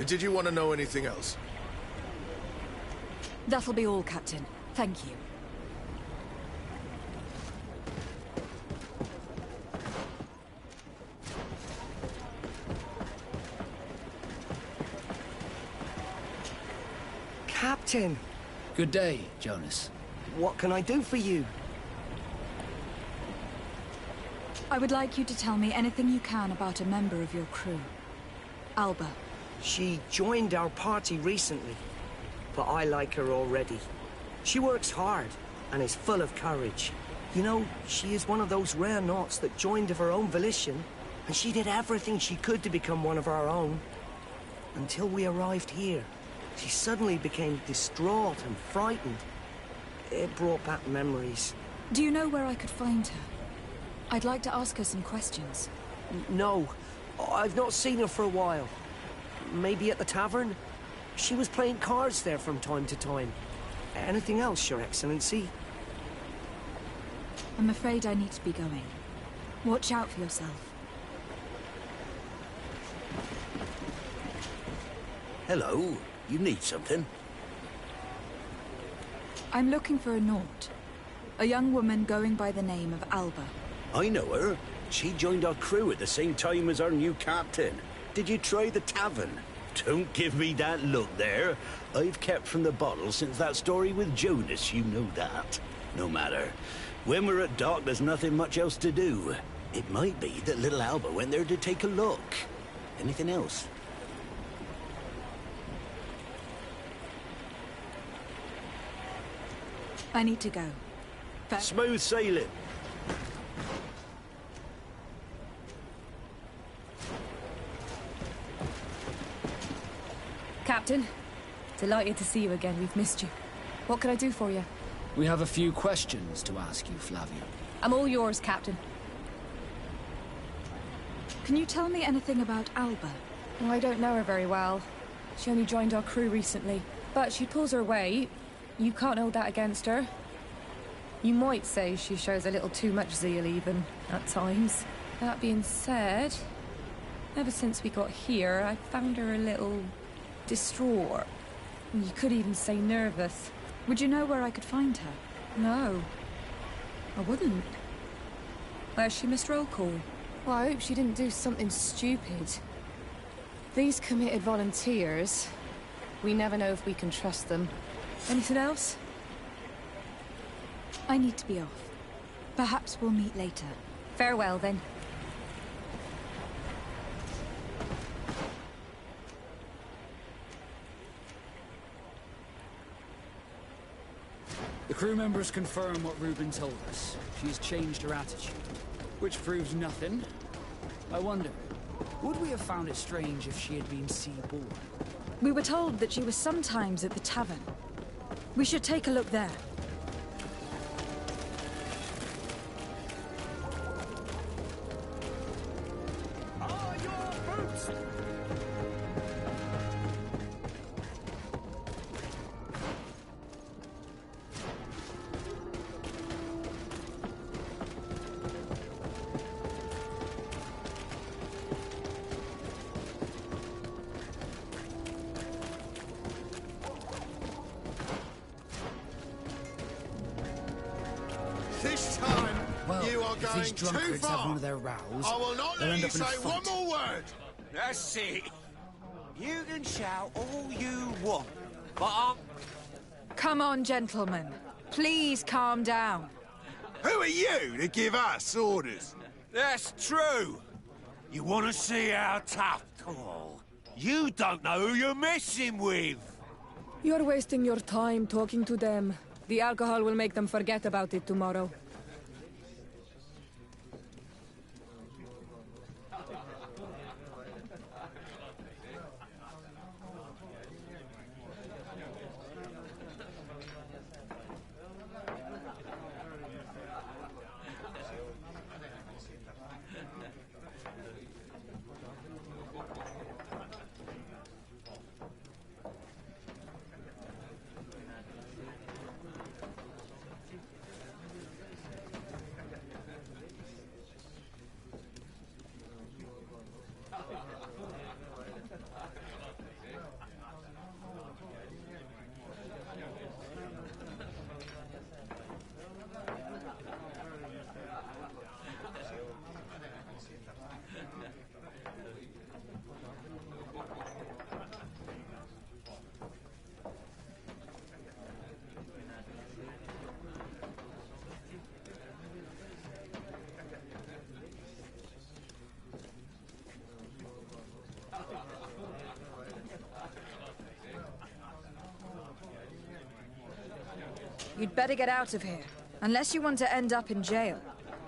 Did you want to know anything else? That'll be all, Captain. Thank you. Captain! Good day, Jonas. What can I do for you? I would like you to tell me anything you can about a member of your crew. Alba. She joined our party recently, but I like her already. She works hard and is full of courage. You know, she is one of those rare naughts that joined of her own volition, and she did everything she could to become one of our own. Until we arrived here, she suddenly became distraught and frightened. It brought back memories. Do you know where I could find her? I'd like to ask her some questions. No, I've not seen her for a while. Maybe at the tavern? She was playing cards there from time to time. Anything else, Your Excellency? I'm afraid I need to be going. Watch out for yourself. Hello. You need something? I'm looking for a Naut. A young woman going by the name of Alba. I know her. She joined our crew at the same time as our new captain. Did you try the tavern? Don't give me that look there. I've kept from the bottle since that story with Jonas, you know that. No matter. When we're at dock, there's nothing much else to do. It might be that little Alba went there to take a look. Anything else? I need to go. Smooth sailing. Captain, delighted to see you again. We've missed you. What can I do for you? We have a few questions to ask you, Flavia. I'm all yours, Captain. Can you tell me anything about Alba? Well, I don't know her very well. She only joined our crew recently. But she pulls her weight. You can't hold that against her. You might say she shows a little too much zeal even, at times. That being said, ever since we got here, I found her a little distraught. You could even say nervous. Would you know where I could find her? No. I wouldn't. Where's she missed roll call? Well, I hope she didn't do something stupid. These committed volunteers, We never know if we can trust them. Anything else? I need to be off. Perhaps we'll meet later. Farewell, then. The crew members confirm what Reuben told us. She's changed her attitude, which proves nothing. I wonder, would we have found it strange if she had been sea-born? We were told that she was sometimes at the tavern. We should take a look there. This time, Well, you are if going these too drunkards have one far. of their rows, I will not they'll let end you up in a say one fight. more word. That's it. You can shout all you want, but I'm... Come on, gentlemen. Please calm down. Who are you to give us orders? That's true. You want to see how tough... Oh, you don't know who you're messing with. You're wasting your time talking to them. The alcohol will make them forget about it tomorrow. You'd better get out of here, unless you want to end up in jail.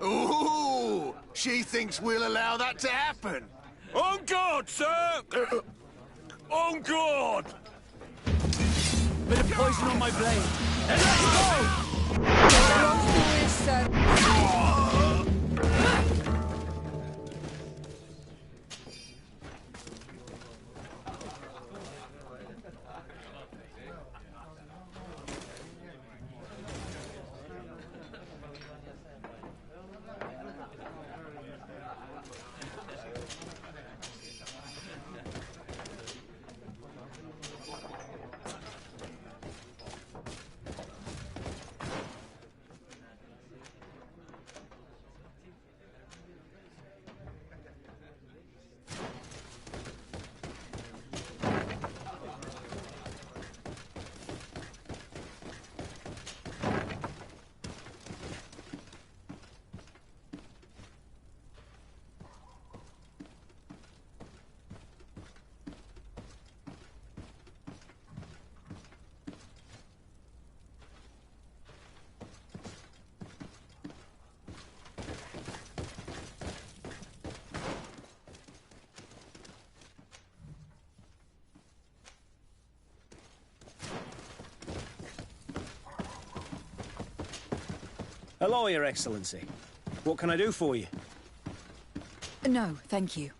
Ooh, she thinks we'll allow that to happen. On guard, sir! On guard! Bit of poison on my blade. Hello, Your Excellency. What can I do for you? No, thank you.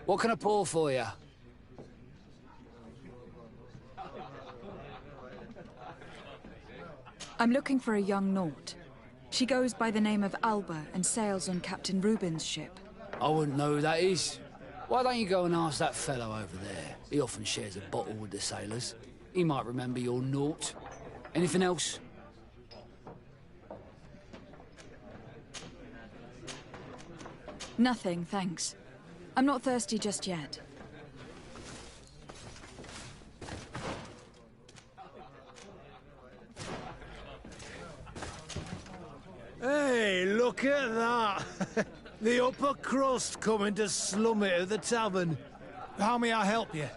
What can I pour for you? I'm looking for a young Naut. She goes by the name of Alba and sails on Captain Reuben's ship. I wouldn't know who that is. Why don't you go and ask that fellow over there? He often shares a bottle with the sailors. He might remember your Naut. Anything else? Nothing, thanks. I'm not thirsty just yet. Hey, look at that! The upper crust coming to slum it at the tavern. How may I help you?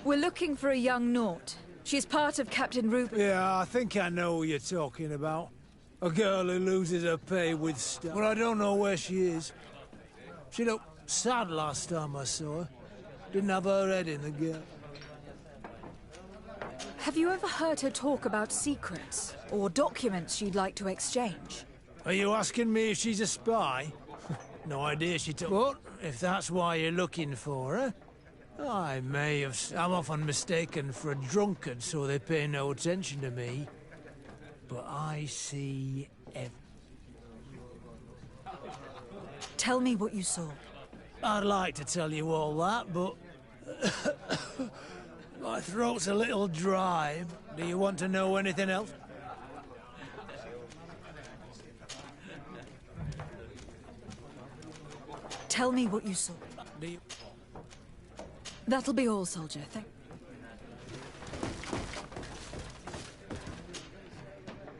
We're looking for a young Naut. She's part of Captain Reuben. Yeah, I think I know what you're talking about. A girl who loses her pay with stuff. But I don't know where she is. She looked sad last time I saw her. Didn't have her head in the girl. Have you ever heard her talk about secrets or documents she'd like to exchange? Are you asking me if she's a spy? No idea she took. But if that's why you're looking for her, I may have. I'm often mistaken for a drunkard, so they pay no attention to me. But I see Tell me what you saw. I'd like to tell you all that, but my throat's a little dry. Do you want to know anything else? Tell me what you saw. Do you... That'll be all, soldier.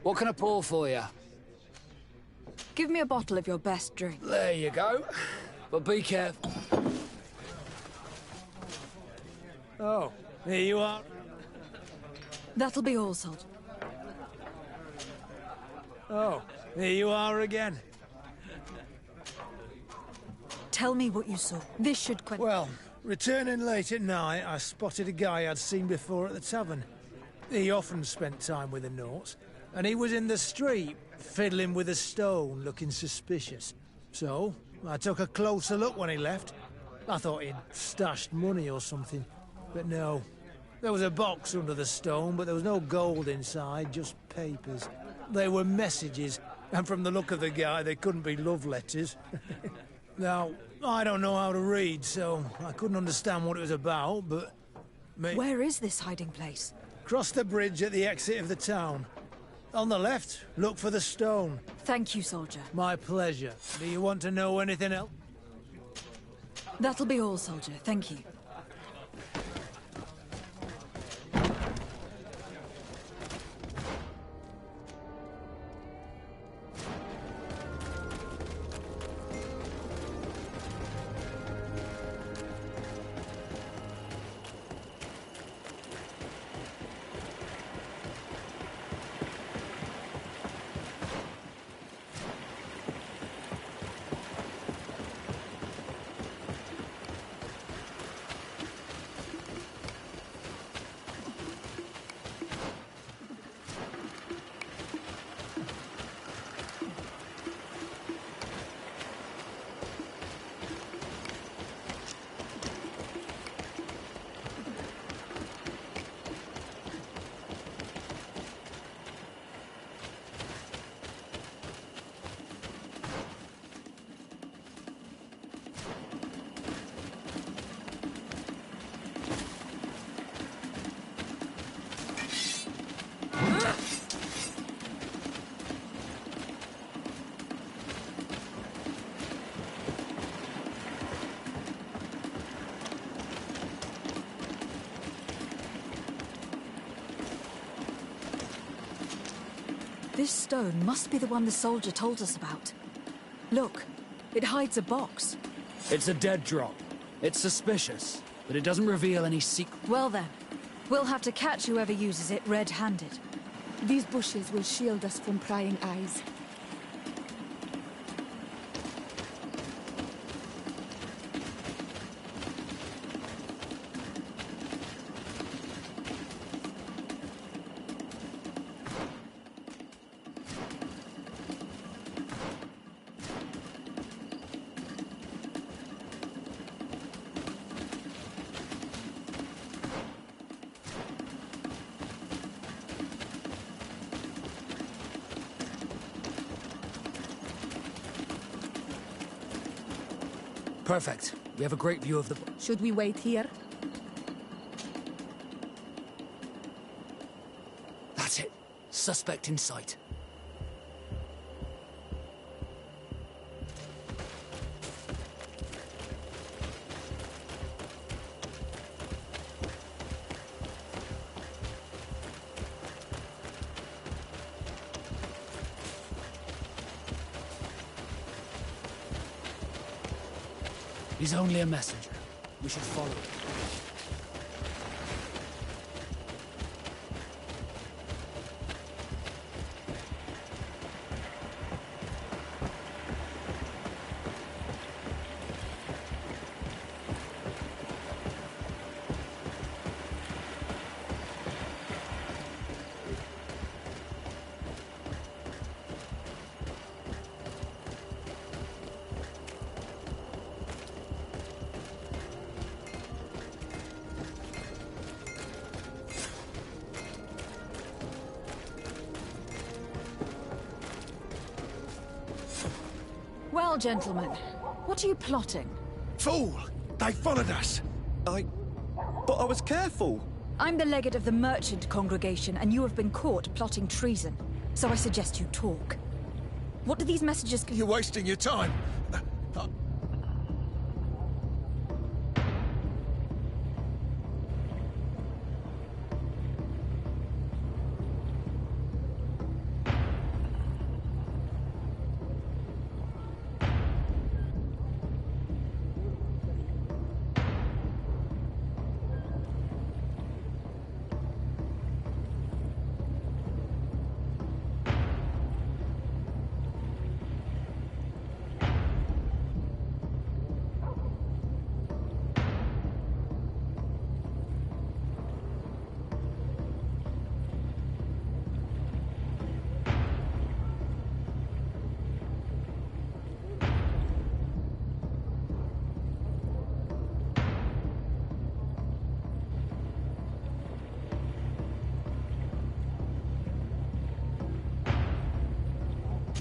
What can I pour for you? Give me a bottle of your best drink. There you go. But be careful. Oh, here you are. That'll be all, soldier. Oh, here you are again. Tell me what you saw. This should quit. Well, returning late at night, I spotted a guy I'd seen before at the tavern. He often spent time with the Nauts, and he was in the street, fiddling with a stone, looking suspicious. So, I took a closer look when he left. I thought he'd stashed money or something, but no. There was a box under the stone, but there was no gold inside, just papers. They were messages, and from the look of the guy, they couldn't be love letters. Now, I don't know how to read, so I couldn't understand what it was about, but... Where is this hiding place? Cross the bridge at the exit of the town. On the left, look for the stone. Thank you, soldier. My pleasure. Do you want to know anything else? That'll be all, soldier. Thank you. This stone must be the one the soldier told us about. Look, it hides a box. It's a dead drop. It's suspicious, but it doesn't reveal any secret. Well then, we'll have to catch whoever uses it red-handed. These bushes will shield us from prying eyes. Perfect. We have a great view of the... Should we wait here? That's it. Suspect in sight. He's only a messenger. We should follow him. Well, gentlemen, what are you plotting? Fool! They followed us! But I was careful! I'm the legate of the merchant congregation, and you have been caught plotting treason. So I suggest you talk. What do these messages... You're wasting your time.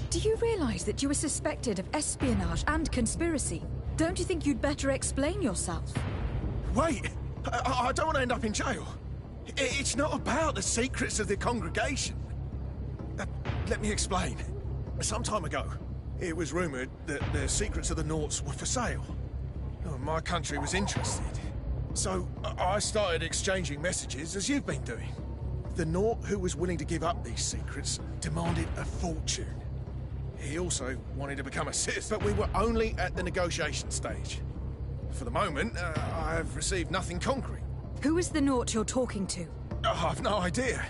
Do you realize that you were suspected of espionage and conspiracy? Don't you think you'd better explain yourself? Wait! I don't want to end up in jail. It's not about the secrets of the congregation. Let me explain. Some time ago, it was rumoured that the secrets of the Naughts were for sale. My country was interested. So I started exchanging messages as you've been doing. The Naught who was willing to give up these secrets demanded a fortune. He also wanted to become a citizen, but we were only at the negotiation stage. For the moment, I've received nothing concrete. Who is the Naught you're talking to? I've no idea.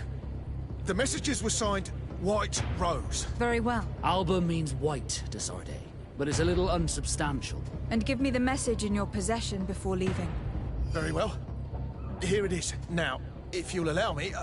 The messages were signed White Rose. Very well. Alba means white, Desarde, but it's a little unsubstantial. And give me the message in your possession before leaving. Very well. Here it is. Now, if you'll allow me...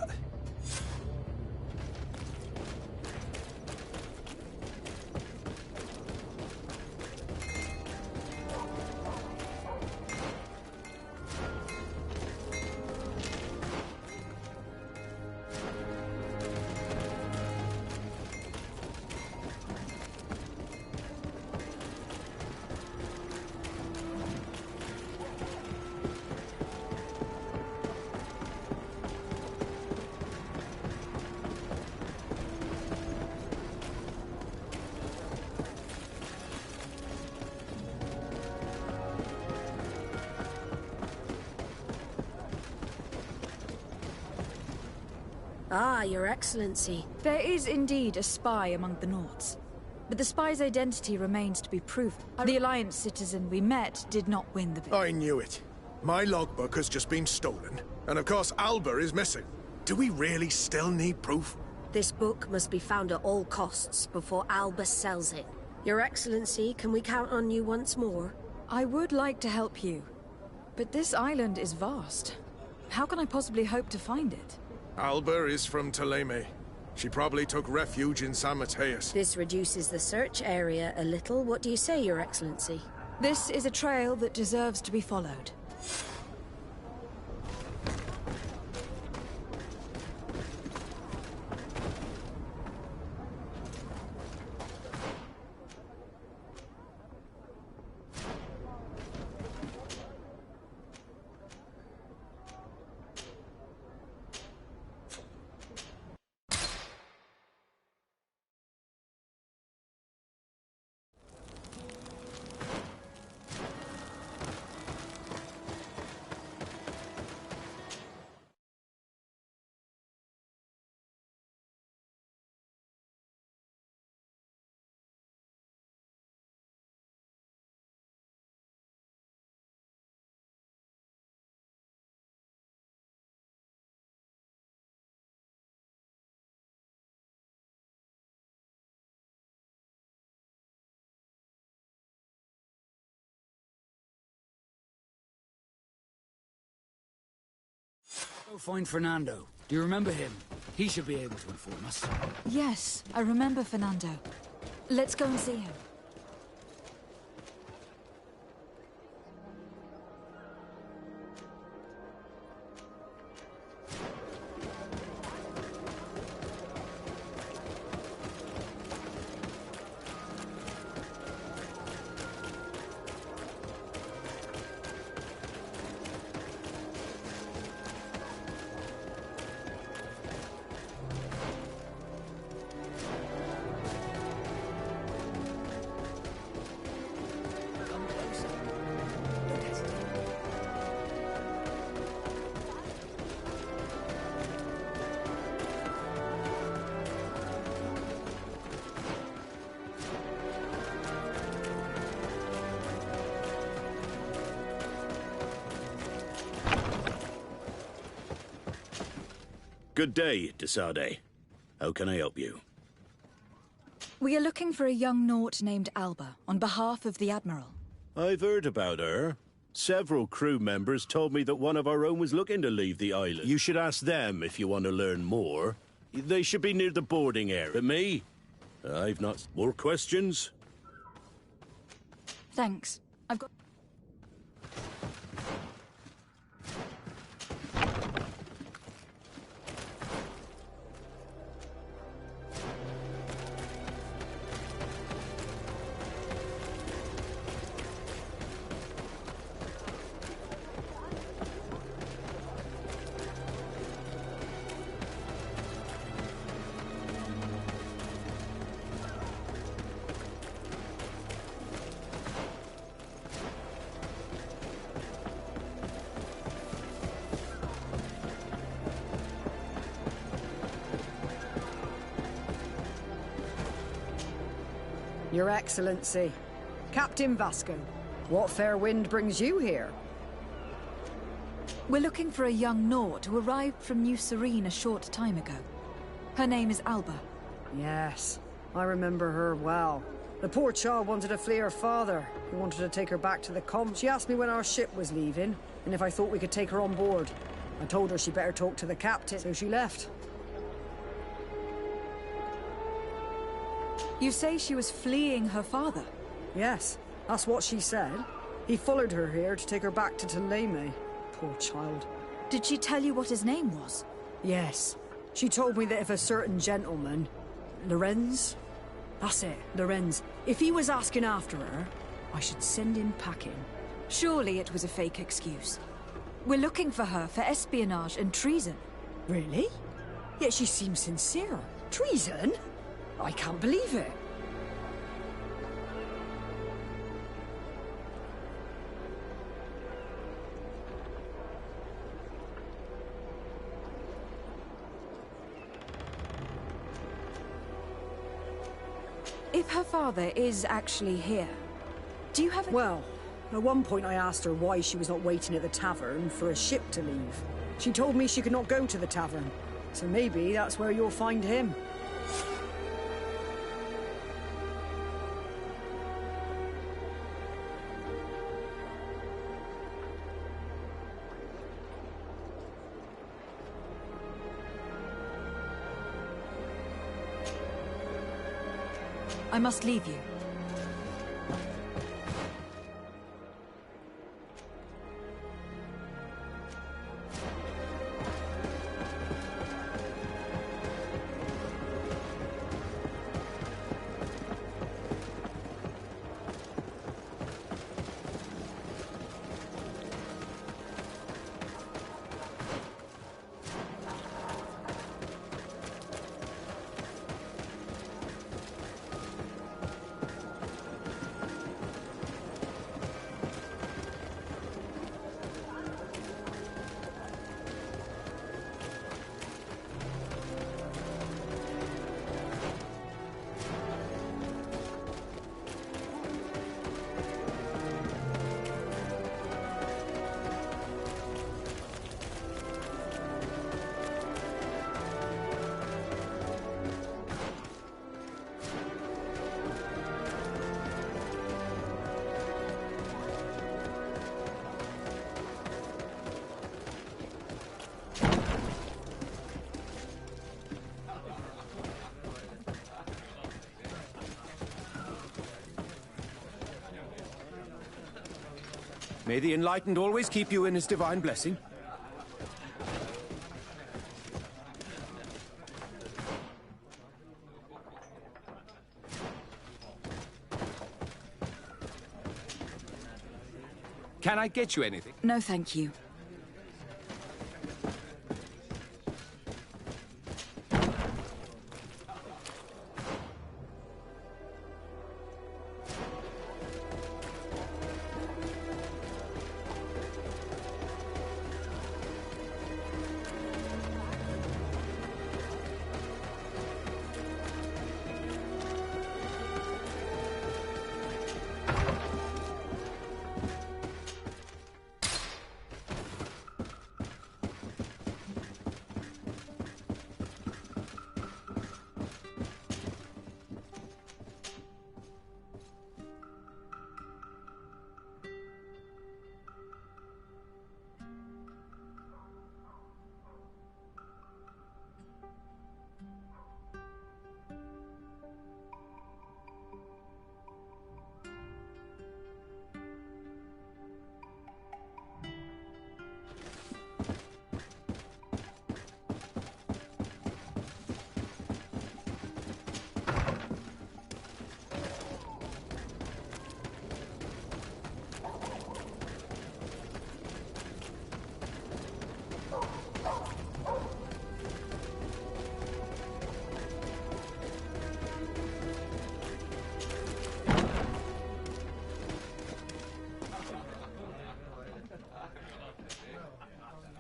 Ah, Your Excellency. There is indeed a spy among the Naughts. But the spy's identity remains to be proven. The Alliance citizen we met did not win the bid. I knew it. My logbook has just been stolen. And of course, Alba is missing. Do we really still need proof? This book must be found at all costs before Alba sells it. Your Excellency, can we count on you once more? I would like to help you. But this island is vast. How can I possibly hope to find it? Alba is from Teleme. She probably took refuge in San Mateus. This reduces the search area a little. What do you say, Your Excellency? This is a trail that deserves to be followed. Go find Fernando. Do you remember him? He should be able to inform us. Yes, I remember Fernando. Let's go and see him. Good day, Desade. How can I help you? We are looking for a young Naut named Alba, on behalf of the Admiral. I've heard about her. Several crew members told me that one of our own was looking to leave the island. You should ask them if you want to learn more. They should be near the boarding area. But me? I've not... More questions? Thanks. I've got... Your Excellency, Captain Vasco, what fair wind brings you here? We're looking for a young Naut who arrived from New Serene a short time ago. Her name is Alba. Yes, I remember her well. The poor child wanted to flee her father, who wanted to take her back to the comp. She asked me when our ship was leaving, and if I thought we could take her on board. I told her she better talk to the captain, so she left. You say she was fleeing her father? Yes, that's what she said. He followed her here to take her back to Teleme. Poor child. Did she tell you what his name was? Yes. She told me that if a certain gentleman... Lorenz? That's it, Lorenz. If he was asking after her, I should send him packing. Surely it was a fake excuse. We're looking for her for espionage and treason. Really? Yet she seems sincere. Treason? I can't believe it. If her father is actually here, do you have a... Well, at one point I asked her why she was not waiting at the tavern for a ship to leave. She told me she could not go to the tavern, so maybe that's where you'll find him. I must leave you. May the Enlightened always keep you in his divine blessing. Can I get you anything? No, thank you.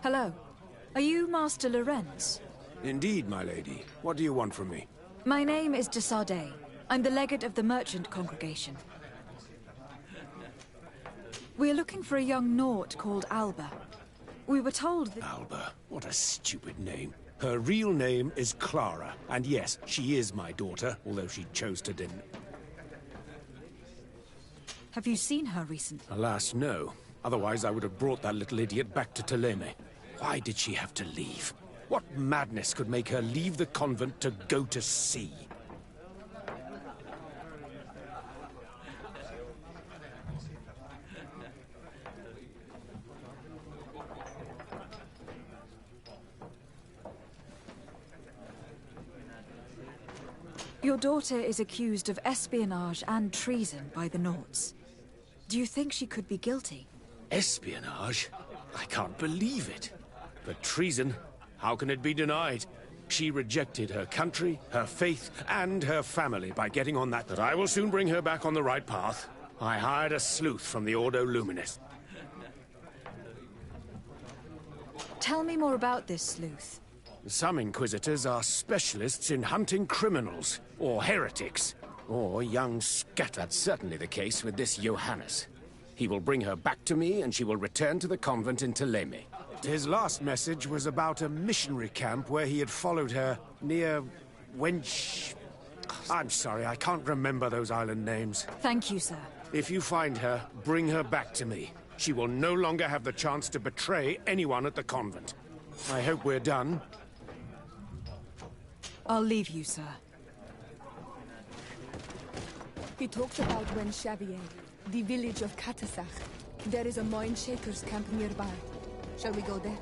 Hello. Are you Master Lorenz? Indeed, my lady. What do you want from me? My name is de Sardet. I'm the legate of the merchant congregation. We're looking for a young Naut called Alba. We were told that... Alba. What a stupid name. Her real name is Clara. And yes, she is my daughter, although she chose to didn't. Have you seen her recently? Alas, no. Otherwise, I would have brought that little idiot back to Theleme. Why did she have to leave? What madness could make her leave the convent to go to sea? Your daughter is accused of espionage and treason by the Nauts. Do you think she could be guilty? Espionage? I can't believe it. But treason? How can it be denied? She rejected her country, her faith, and her family by getting on that. But I will soon bring her back on the right path. I hired a sleuth from the Ordo Luminis. Tell me more about this sleuth. Some Inquisitors are specialists in hunting criminals, or heretics, or young scatter. That's certainly the case with this Johannes. He will bring her back to me, and she will return to the convent in Theleme. His last message was about a missionary camp where he had followed her near Wench... I'm sorry, I can't remember those island names. Thank you, sir. If you find her, bring her back to me. She will no longer have the chance to betray anyone at the convent. I hope we're done. I'll leave you, sir. He talks about Wen Xavier, the village of Katasach. There is a Moin Shakers camp nearby. Shall we go there?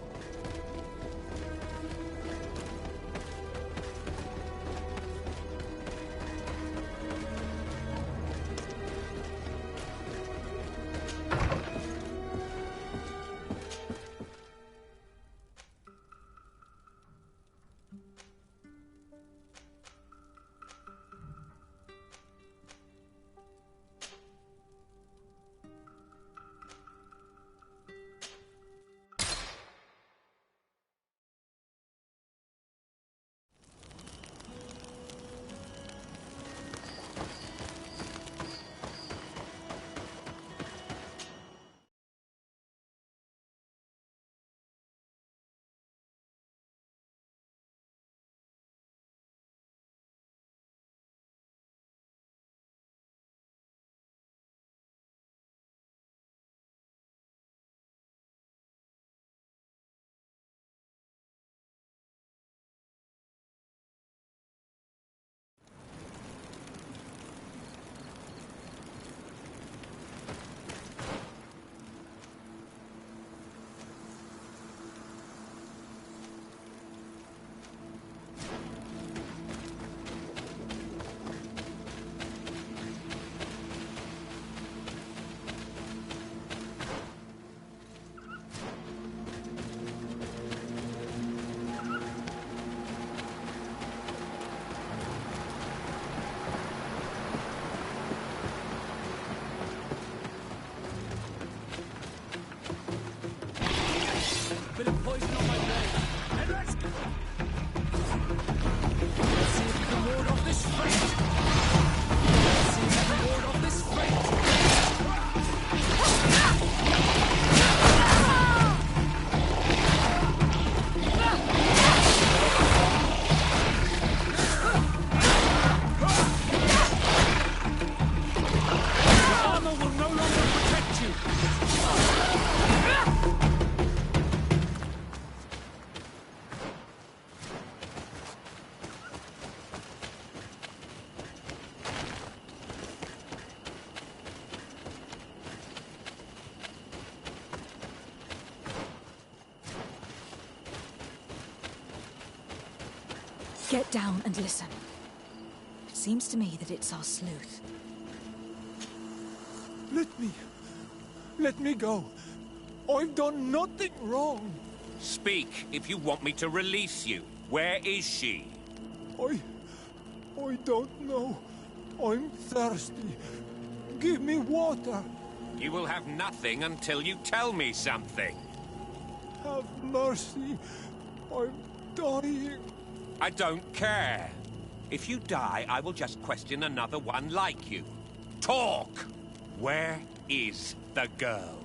Get down and listen. It seems to me that it's our sleuth. Let me go. I've done nothing wrong. Speak if you want me to release you. Where is she? I don't know. I'm thirsty. Give me water. You will have nothing until you tell me something. Have mercy. I'm dying. I don't care. If you die, I will just question another one like you. Talk! Where is the girl?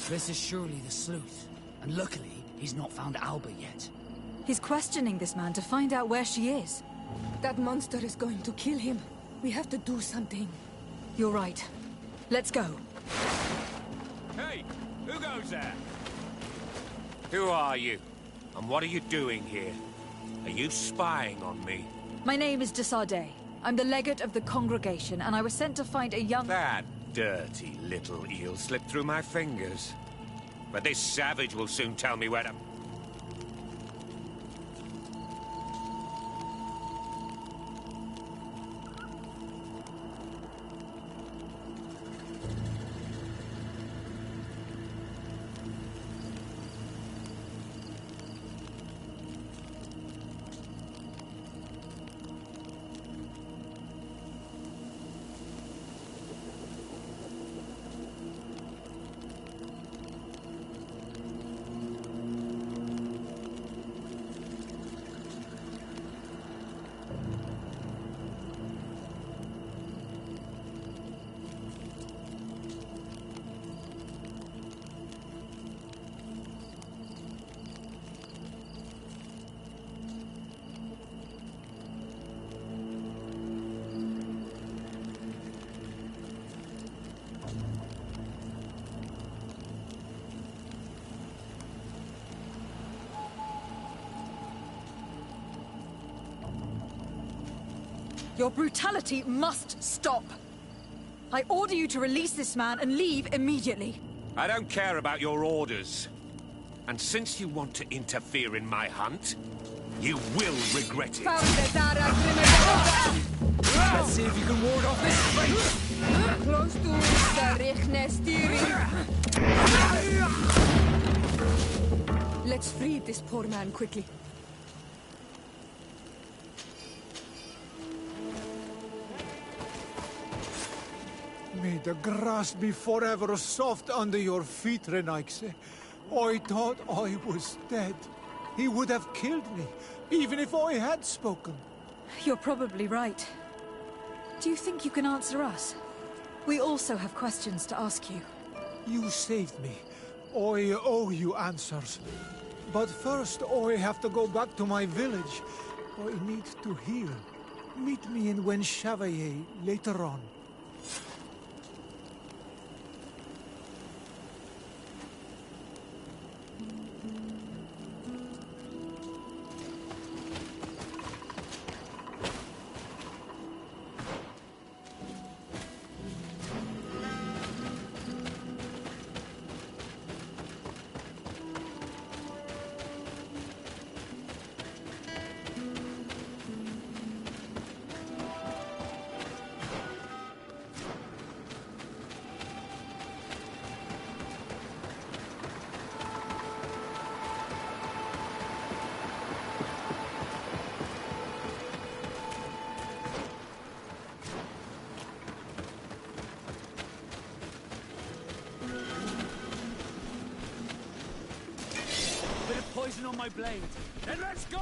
This is surely the sleuth. And luckily, he's not found Alba yet. He's questioning this man to find out where she is. That monster is going to kill him. We have to do something. You're right. Let's go. Hey, who goes there? Who are you? And what are you doing here? Are you spying on me? My name is de Sardet. I'm the legate of the congregation, and I was sent to find a young... That dirty little eel slipped through my fingers. But this savage will soon tell me where to... Your brutality must stop. I order you to release this man and leave immediately. I don't care about your orders. And since you want to interfere in my hunt, you will regret it. Let's see if you can ward off this fight. Close to the Let's free this poor man quickly. May the grass be forever soft under your feet, Renaikse. I thought I was dead. He would have killed me, even if I had spoken. You're probably right. Do you think you can answer us? We also have questions to ask you. You saved me. I owe you answers. But first, I have to go back to my village. I need to heal. Meet me in Wen Chevalier later on. Poison on my blade. Then let's go!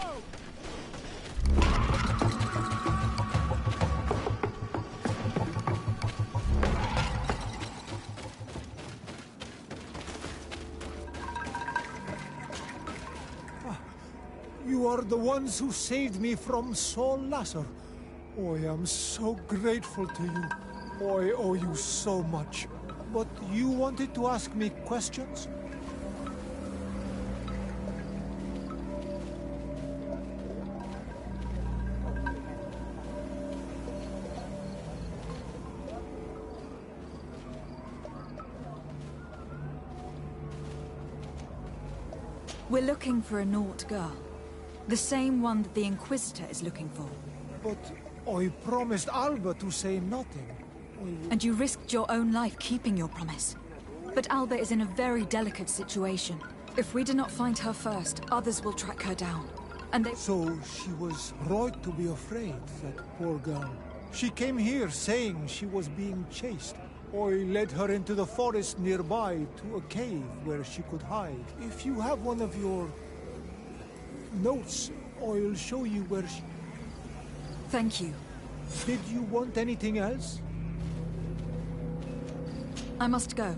You are the ones who saved me from Saul Lasser. I am so grateful to you. I owe you so much. But you wanted to ask me questions? We're looking for a Naut girl. The same one that the Inquisitor is looking for. But I promised Alba to say nothing. And you risked your own life keeping your promise. But Alba is in a very delicate situation. If we do not find her first, others will track her down. And they... So she was right to be afraid, that poor girl. She came here saying she was being chased. I led her into the forest nearby to a cave where she could hide. If you have one of your notes, I'll show you where she... Thank you. Did you want anything else? I must go.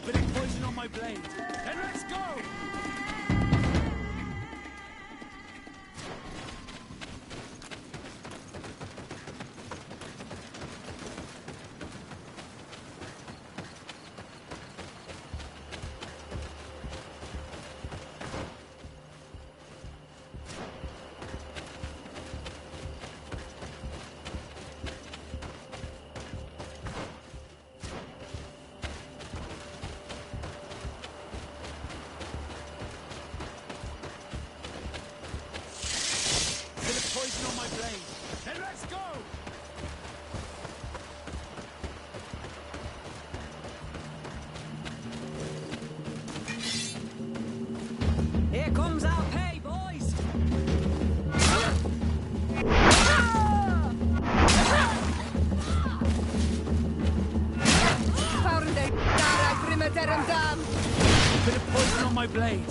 Bit of poison on my blade. Then let's go! Poison on my blade. Then let's go! Here comes our pay, boys! Bit of poison on my blade.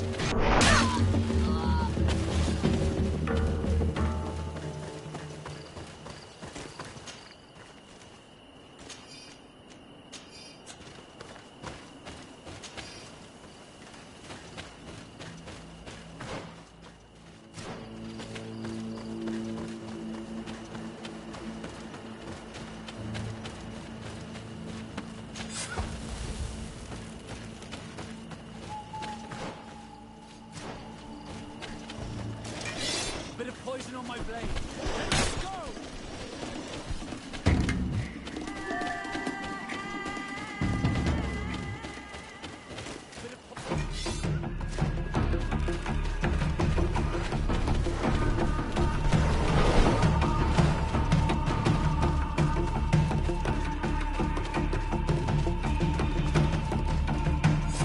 Bit of poison on my blade. Then let's go!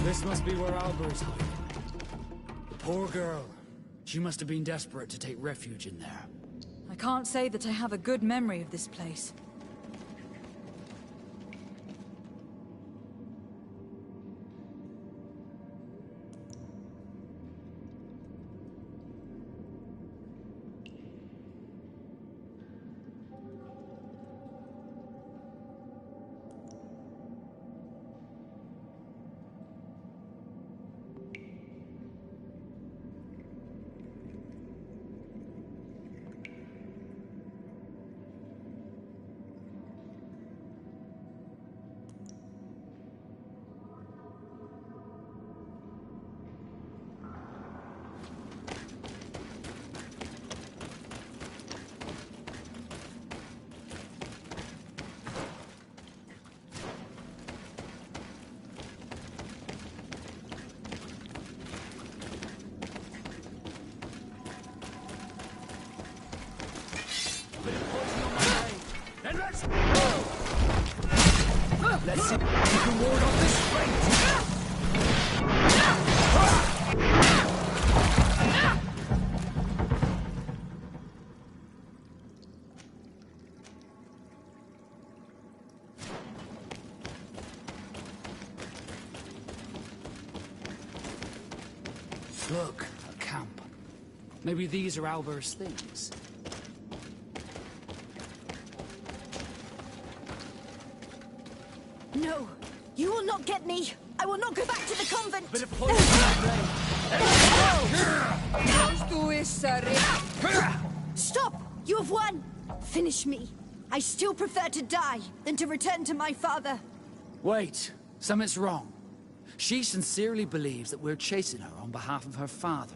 This must be where Alba is hiding. The poor girl. She must have been desperate to take refuge in there. I can't say that I have a good memory of this place. Then let's go! Let's see if you can ward off this strength. Look, a Maybe these are Albert's things. No! You will not get me! I will not go back to the convent! Bit of poison. Stop! You have won! Finish me. I still prefer to die than to return to my father. Wait, something's wrong. She sincerely believes that we're chasing her on behalf of her father.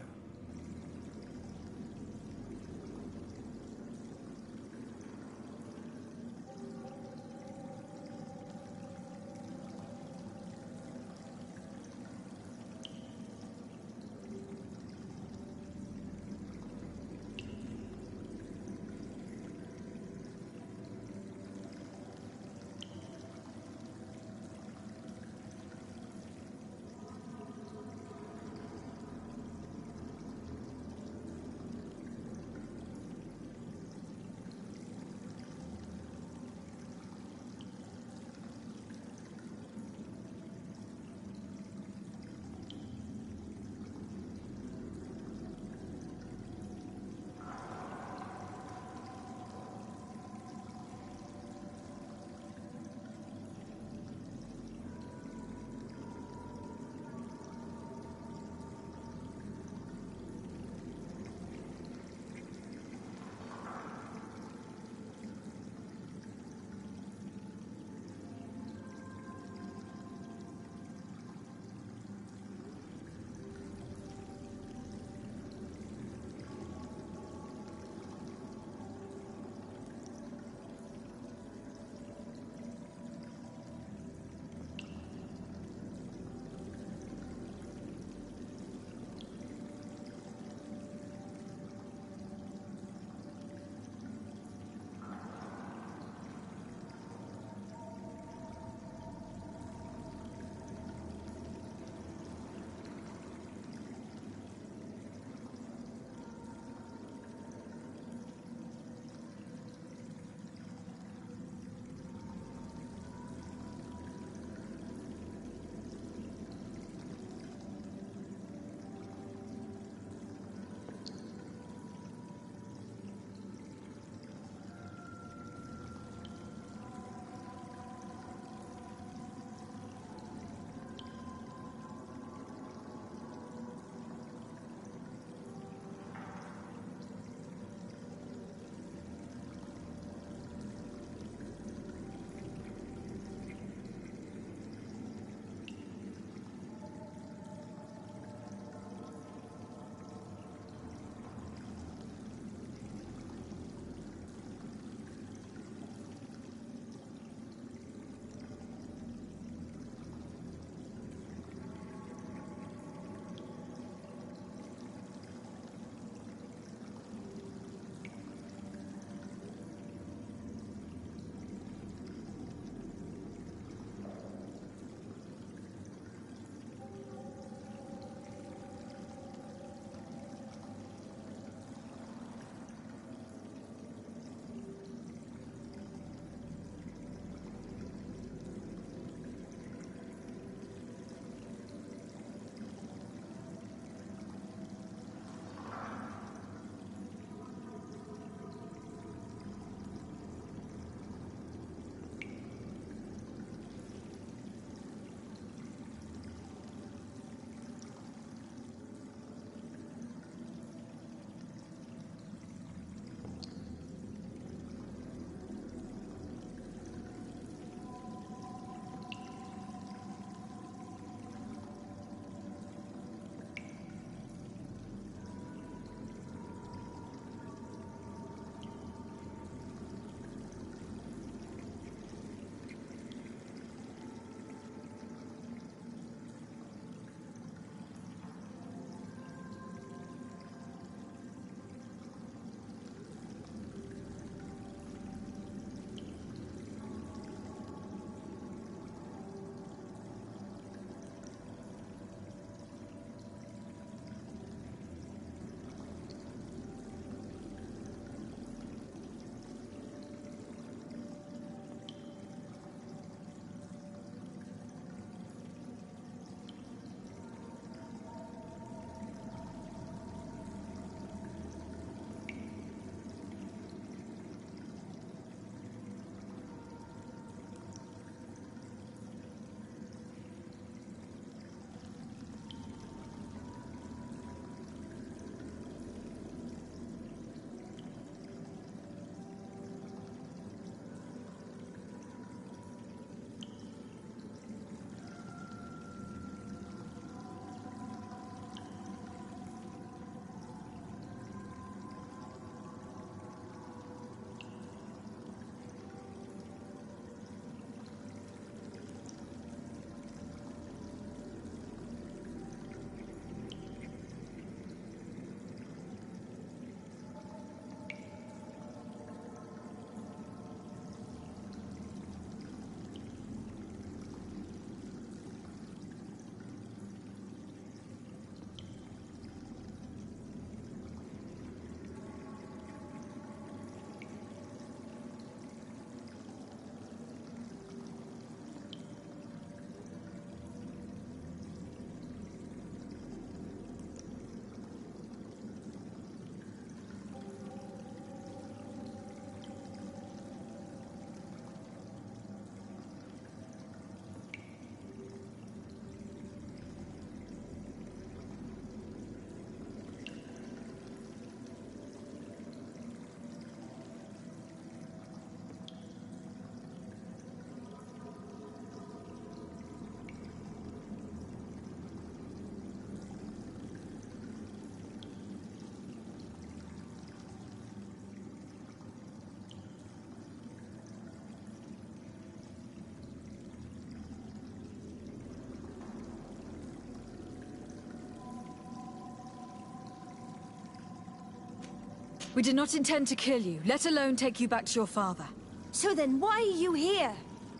We did not intend to kill you, let alone take you back to your father. So then why are you here?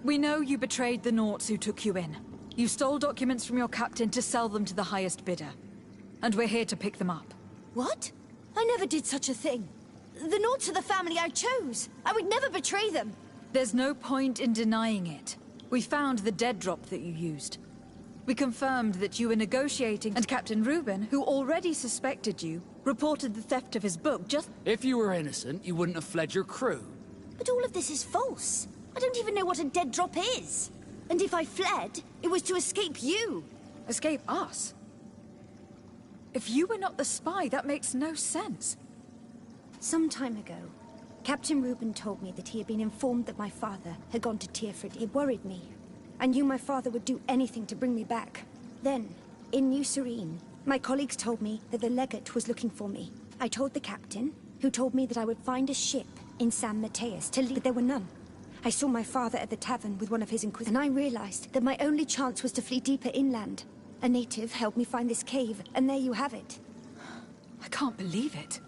We know you betrayed the Nauts who took you in. You stole documents from your captain to sell them to the highest bidder. And we're here to pick them up. What? I never did such a thing. The Nauts are the family I chose. I would never betray them. There's no point in denying it. We found the dead drop that you used. We confirmed that you were negotiating, and Captain Reuben, who already suspected you, reported the theft of his book just— If you were innocent, you wouldn't have fled your crew. But all of this is false. I don't even know what a dead drop is. And if I fled, it was to escape you. Escape us? If you were not the spy, that makes no sense. Some time ago, Captain Reuben told me that he had been informed that my father had gone to Tearford. It worried me. I knew my father would do anything to bring me back. Then, in New Serene, my colleagues told me that the legate was looking for me. I told the captain, who told me that I would find a ship in San Mateus to leave, but there were none. I saw my father at the tavern with one of his inquisitors, and I realized that my only chance was to flee deeper inland. A native helped me find this cave, and there you have it. I can't believe it.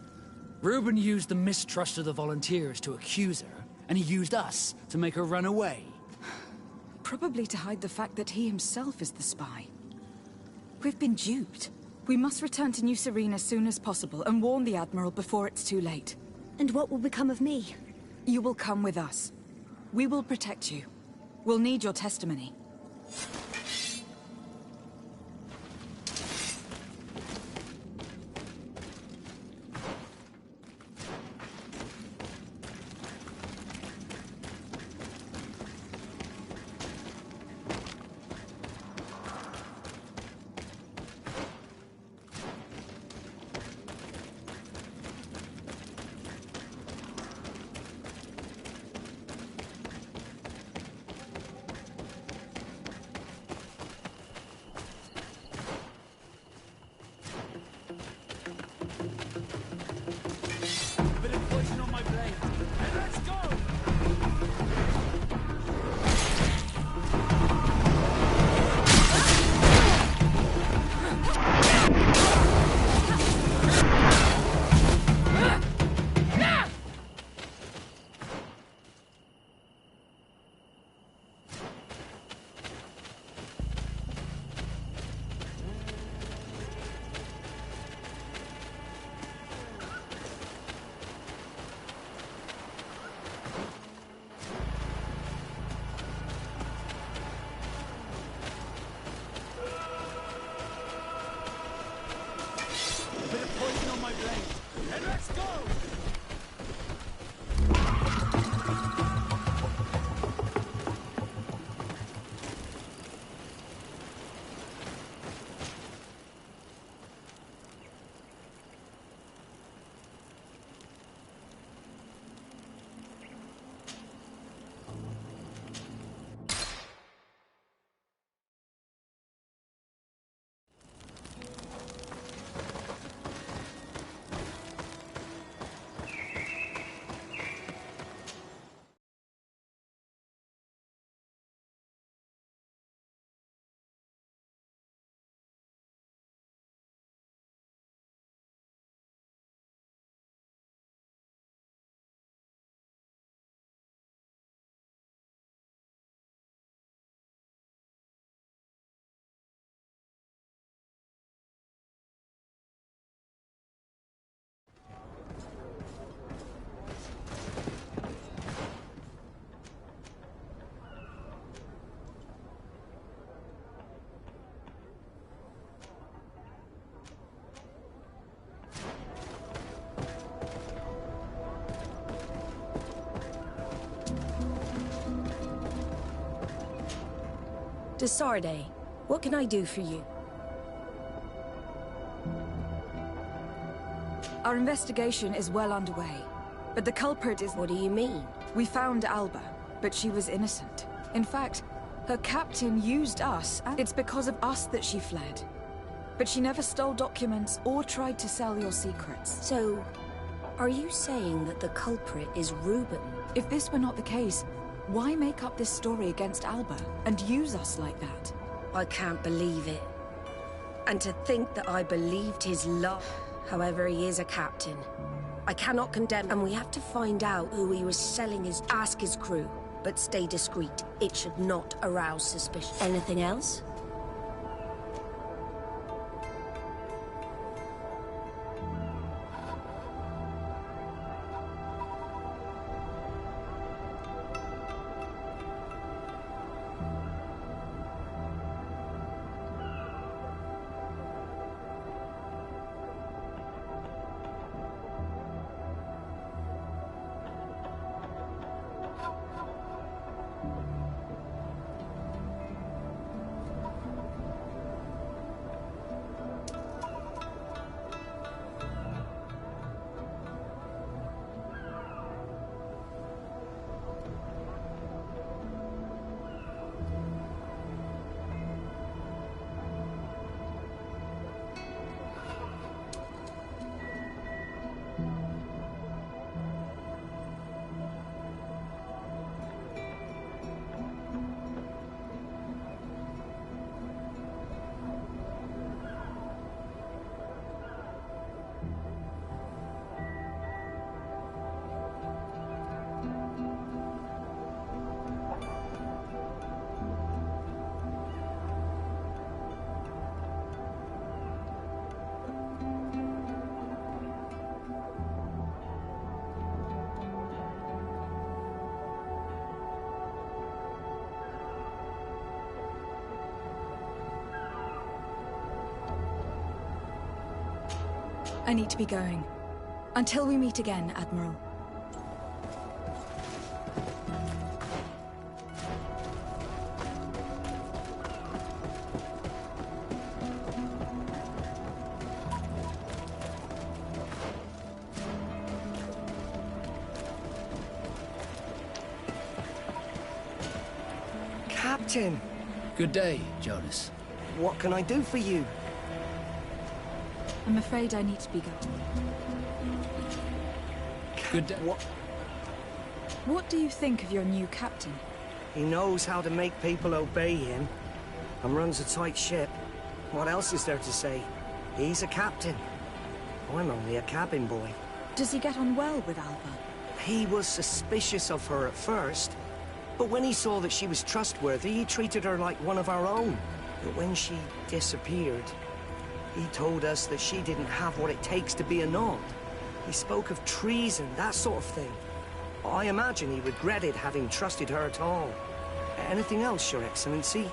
Reuben used the mistrust of the volunteers to accuse her, and he used us to make her run away. Probably to hide the fact that he himself is the spy. We've been duped. We must return to New Serene as soon as possible and warn the Admiral before it's too late. And what will become of me? You will come with us. We will protect you. We'll need your testimony. Desarde, what can I do for you? Our investigation is well underway, but the culprit is— What do you mean? We found Alba, but she was innocent. In fact, her captain used us, and it's because of us that she fled. But she never stole documents or tried to sell your secrets. So, are you saying that the culprit is Reuben? If this were not the case, why make up this story against Alba and use us like that? I can't believe it. And to think that I believed his love. However, he is a captain. I cannot condemn, and we have to find out who he was selling his... Ask his crew, but stay discreet. It should not arouse suspicion. Anything else? I need to be going. Until we meet again, Admiral. Captain! Good day, Jonas. What can I do for you? I'm afraid I need to be going. Good day. What do you think of your new captain? He knows how to make people obey him, and runs a tight ship. What else is there to say? He's a captain. I'm only a cabin boy. Does he get on well with Alva? He was suspicious of her at first, but when he saw that she was trustworthy, he treated her like one of our own. But when she disappeared, he told us that she didn't have what it takes to be a Nord. He spoke of treason, that sort of thing. I imagine he regretted having trusted her at all. Anything else, Your Excellency?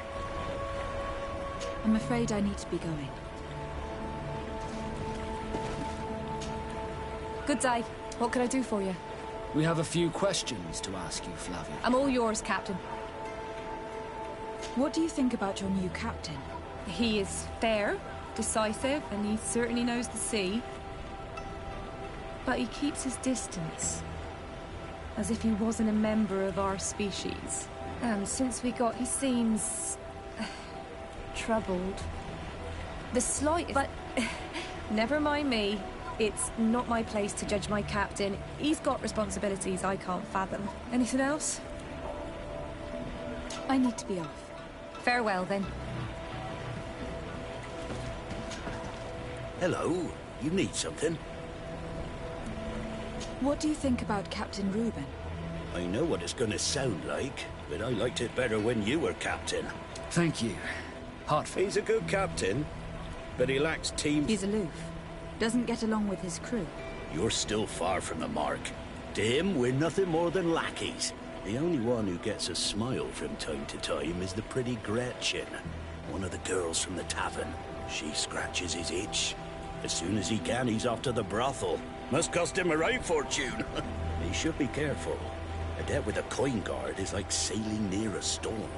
I'm afraid I need to be going. Good day. What can I do for you? We have a few questions to ask you, Flavia. I'm all yours, Captain. What do you think about your new captain? He is fair, decisive, and he certainly knows the sea. But he keeps his distance. As if he wasn't a member of our species. And since we got... he seems... troubled. The slightest... But... never mind me. It's not my place to judge my captain. He's got responsibilities I can't fathom. Anything else? I need to be off. Farewell, then. Hello. You need something? What do you think about Captain Reuben? I know what it's gonna sound like, but I liked it better when you were captain. Thank you. Heartfelt. He's a good captain, but he lacks team... He's aloof. Doesn't get along with his crew. You're still far from the mark. To him, we're nothing more than lackeys. The only one who gets a smile from time to time is the pretty Gretchen, one of the girls from the tavern. She scratches his itch. As soon as he can, he's off to the brothel. Must cost him a right fortune. He should be careful. A debt with a coin guard is like sailing near a storm.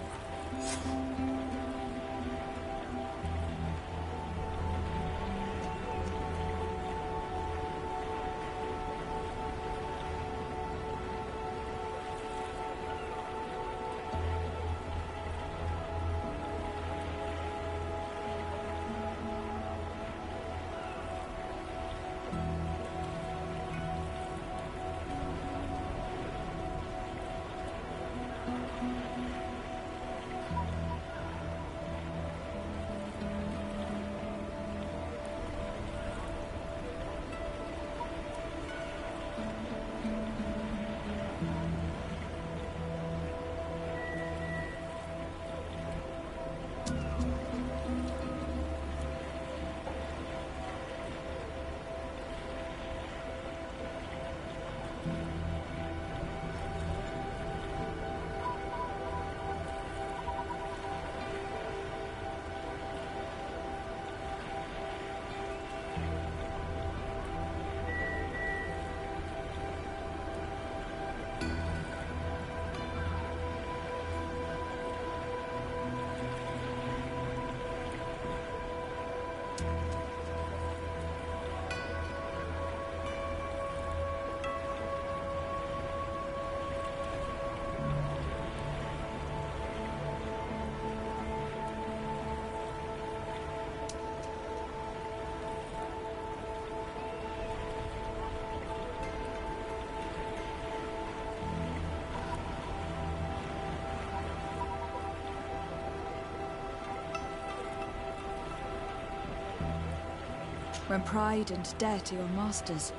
When pride and debt are your masters,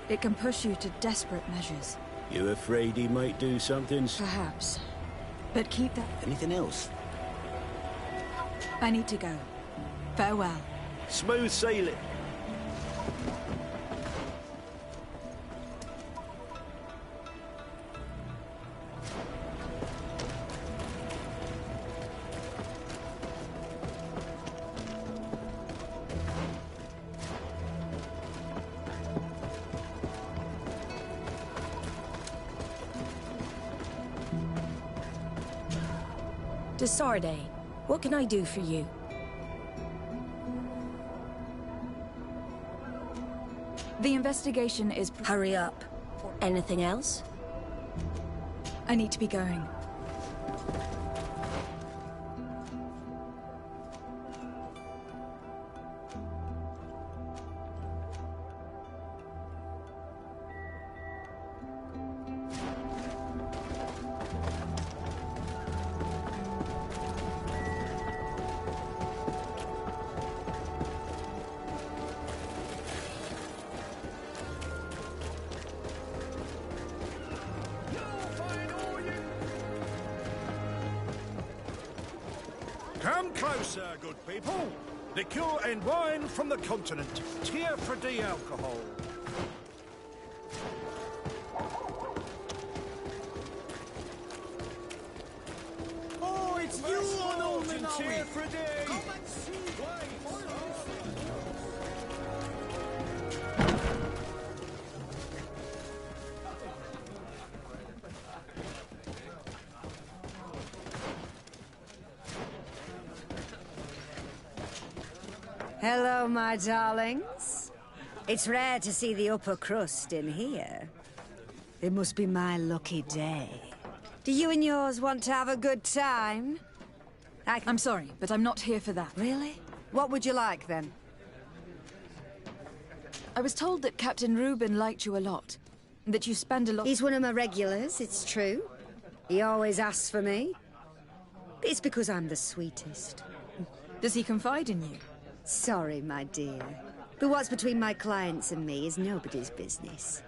it can push you to desperate measures. You afraid he might do something? Perhaps. But keep that... Anything else? I need to go. Farewell. Smooth sailing. Desarde, what can I do for you? The investigation is... Hurry up. Anything else? I need to be going. Come closer, good people. Liquor and wine from the continent. Tier for D alcohol. Oh, it's you on all the Tier for D. Come and see. Hello, my darlings. It's rare to see the upper crust in here. It must be my lucky day. Do you and yours want to have a good time? I'm sorry, but I'm not here for that. Really? What would you like, then? I was told that Captain Reuben liked you a lot. That you spend a lot... He's one of my regulars, it's true. He always asks for me. It's because I'm the sweetest. Does he confide in you? Sorry, my dear. But what's between my clients and me is nobody's business.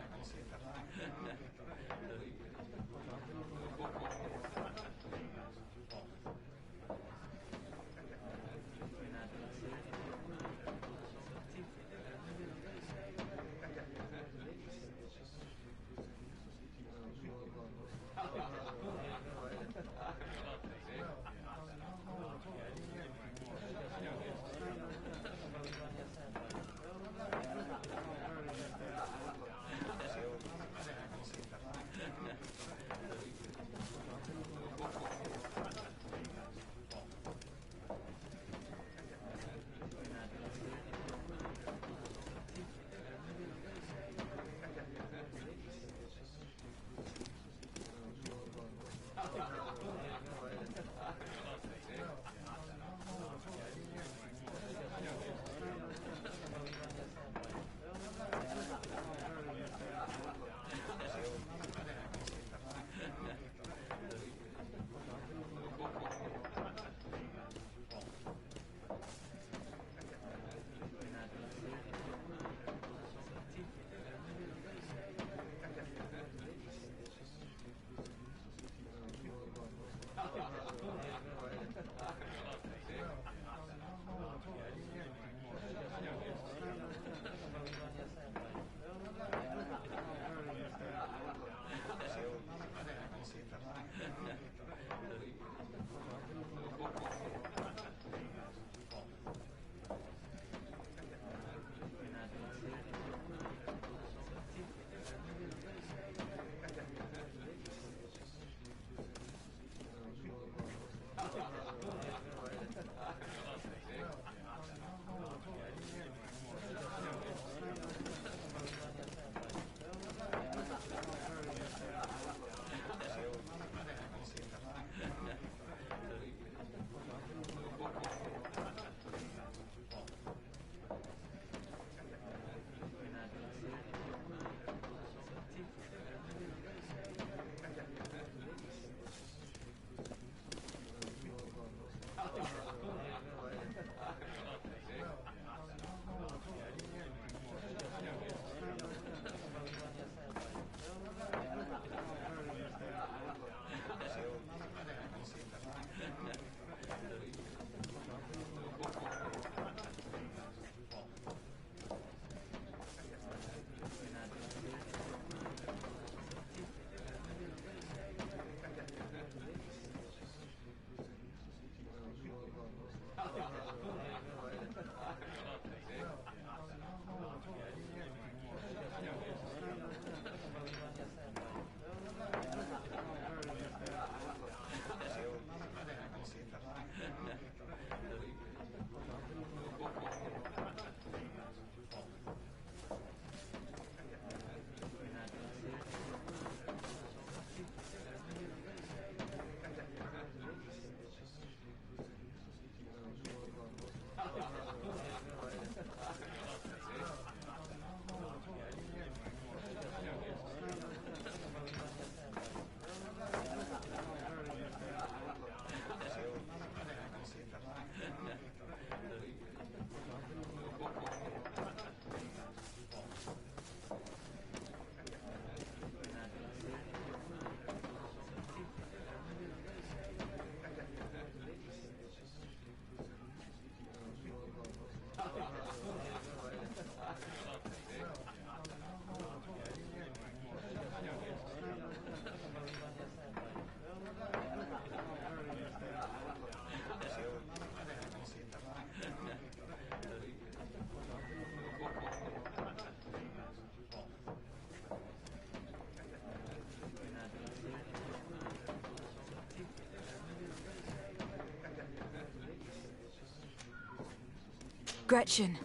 Gretchen,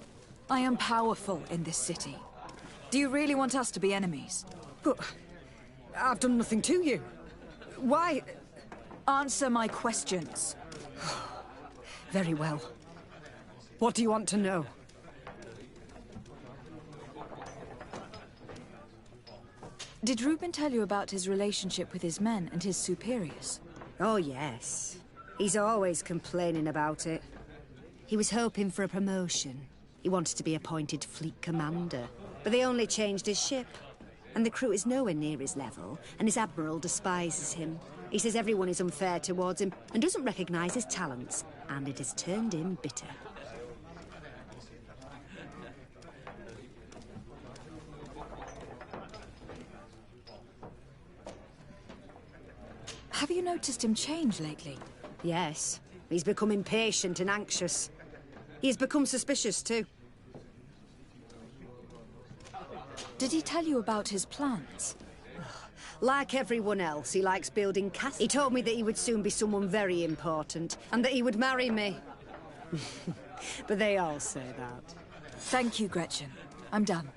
I am powerful in this city. Do you really want us to be enemies? But I've done nothing to you. Why? Answer my questions. Very well. What do you want to know? Did Reuben tell you about his relationship with his men and his superiors? Oh, yes. He's always complaining about it. He was hoping for a promotion. He wanted to be appointed fleet commander. But they only changed his ship. And the crew is nowhere near his level, and his admiral despises him. He says everyone is unfair towards him and doesn't recognize his talents. And it has turned him bitter. Have you noticed him change lately? Yes. He's become impatient and anxious. He has become suspicious, too. Did he tell you about his plans? Like everyone else, he likes building castles. He told me that he would soon be someone very important, and that he would marry me. But they all say that. Thank you, Gretchen. I'm done.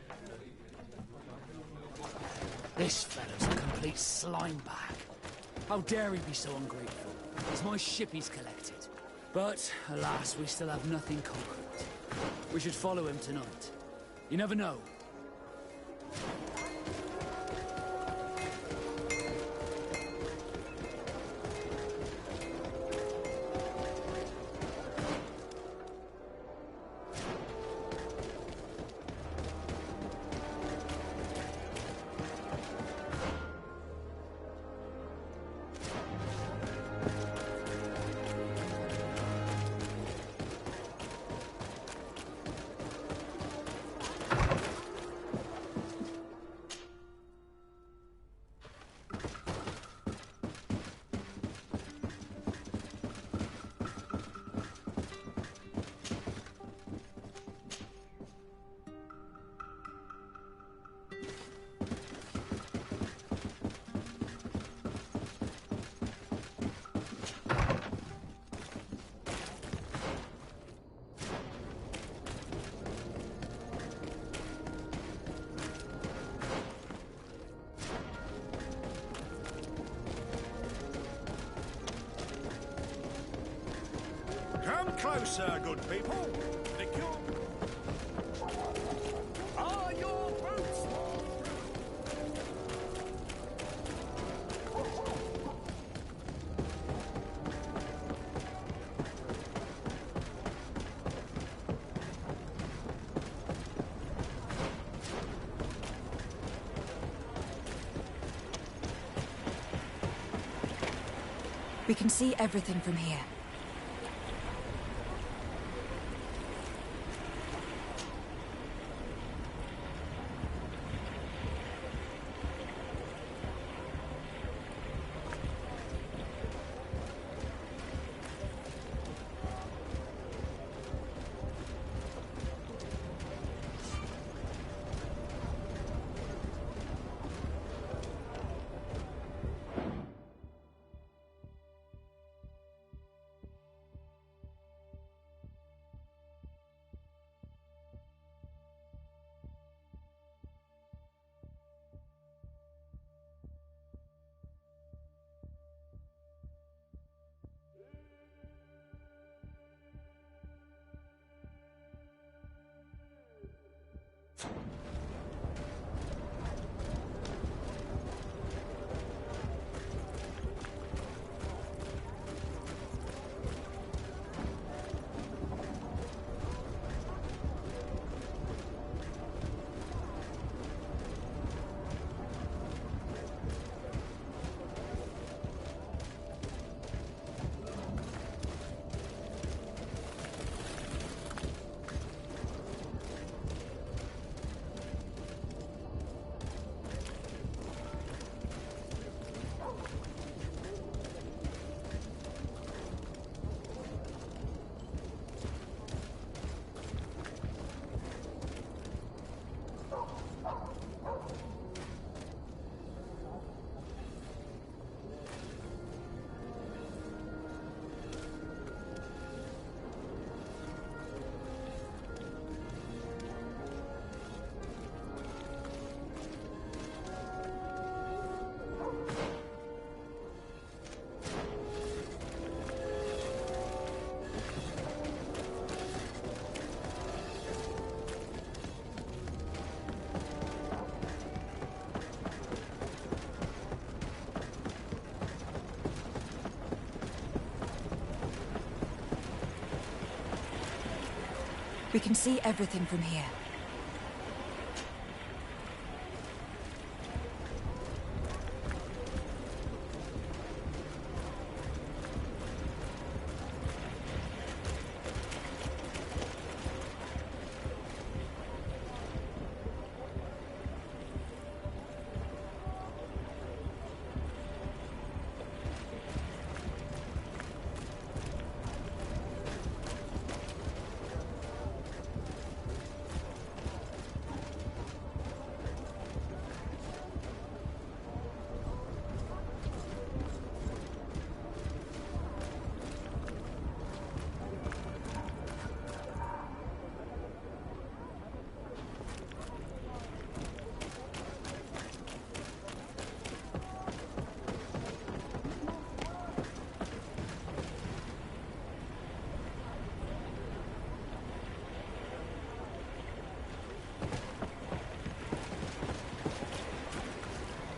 This fellow's a complete slime bag. How dare he be so ungrateful? It's my ship he's collected. But, alas, we still have nothing concrete. We should follow him tonight. You never know. Come closer, good people. The cure... Are your boots? We can see everything from here. We can see everything from here.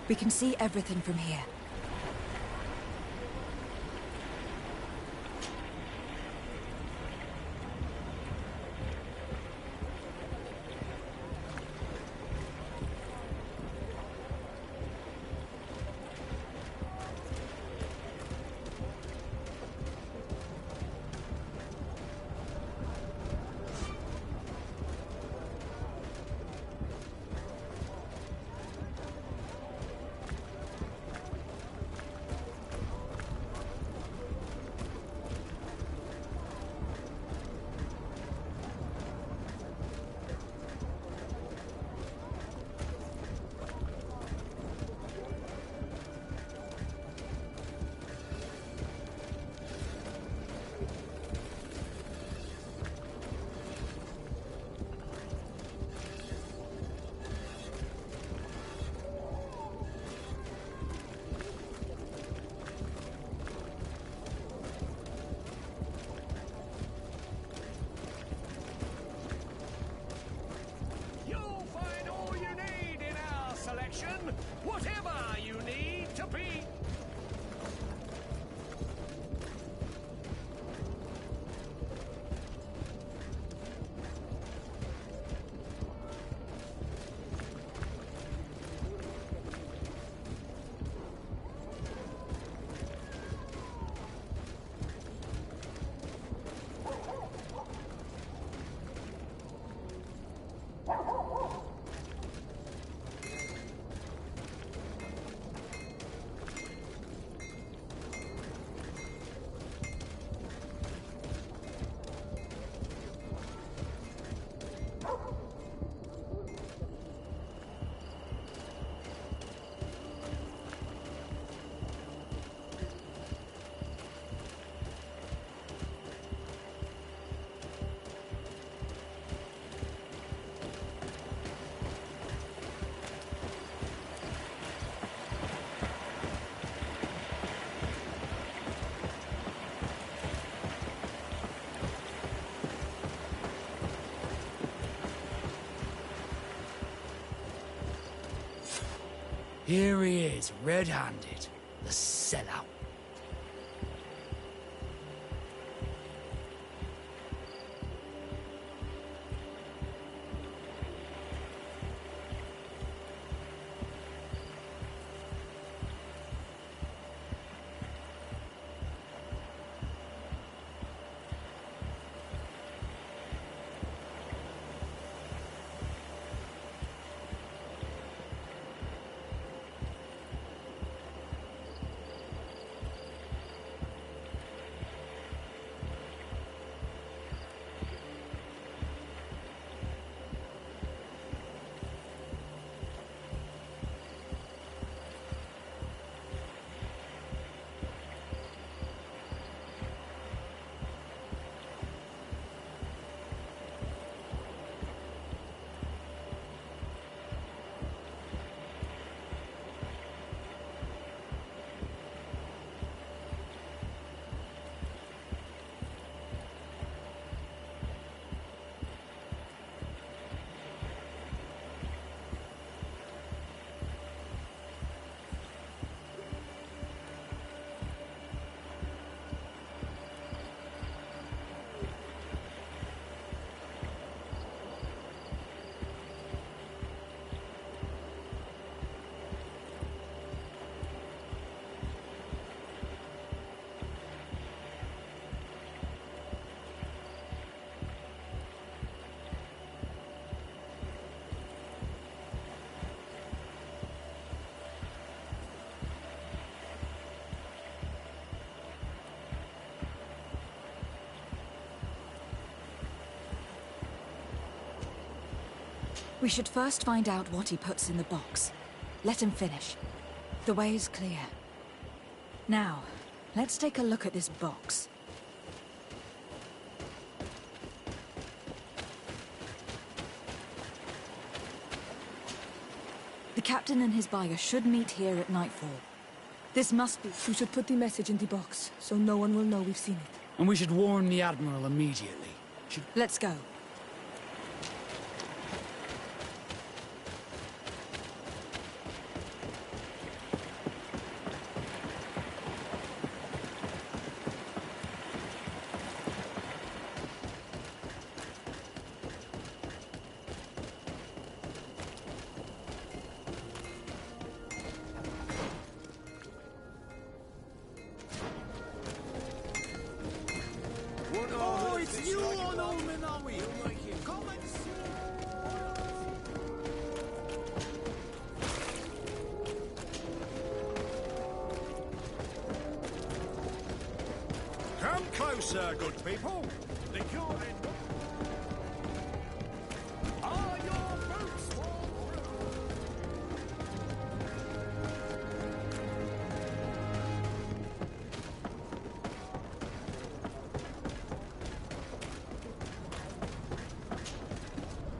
We can see everything from here. Whatever you need to be. Here he is, red-handed. The sellout. We should first find out what he puts in the box. Let him finish. The way is clear. Now, let's take a look at this box. The captain and his buyer should meet here at nightfall. This must be... We should put the message in the box, so no one will know we've seen it. And we should warn the Admiral immediately. Let's go. Oh, it's you on Olmenawi! Come and see! Come closer, good people. The cure and... Are your boots worn through?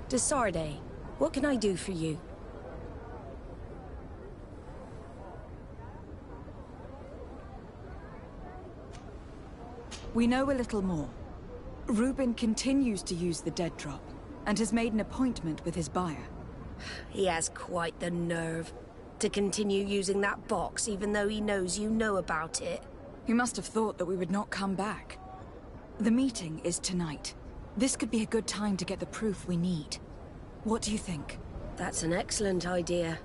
Desarde, what can I do for you? We know a little more. Reuben continues to use the dead drop, and has made an appointment with his buyer. He has quite the nerve to continue using that box even though he knows you know about it. He must have thought that we would not come back. The meeting is tonight. This could be a good time to get the proof we need. What do you think? That's an excellent idea.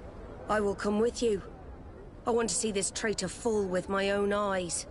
I will come with you. I want to see this traitor fall with my own eyes.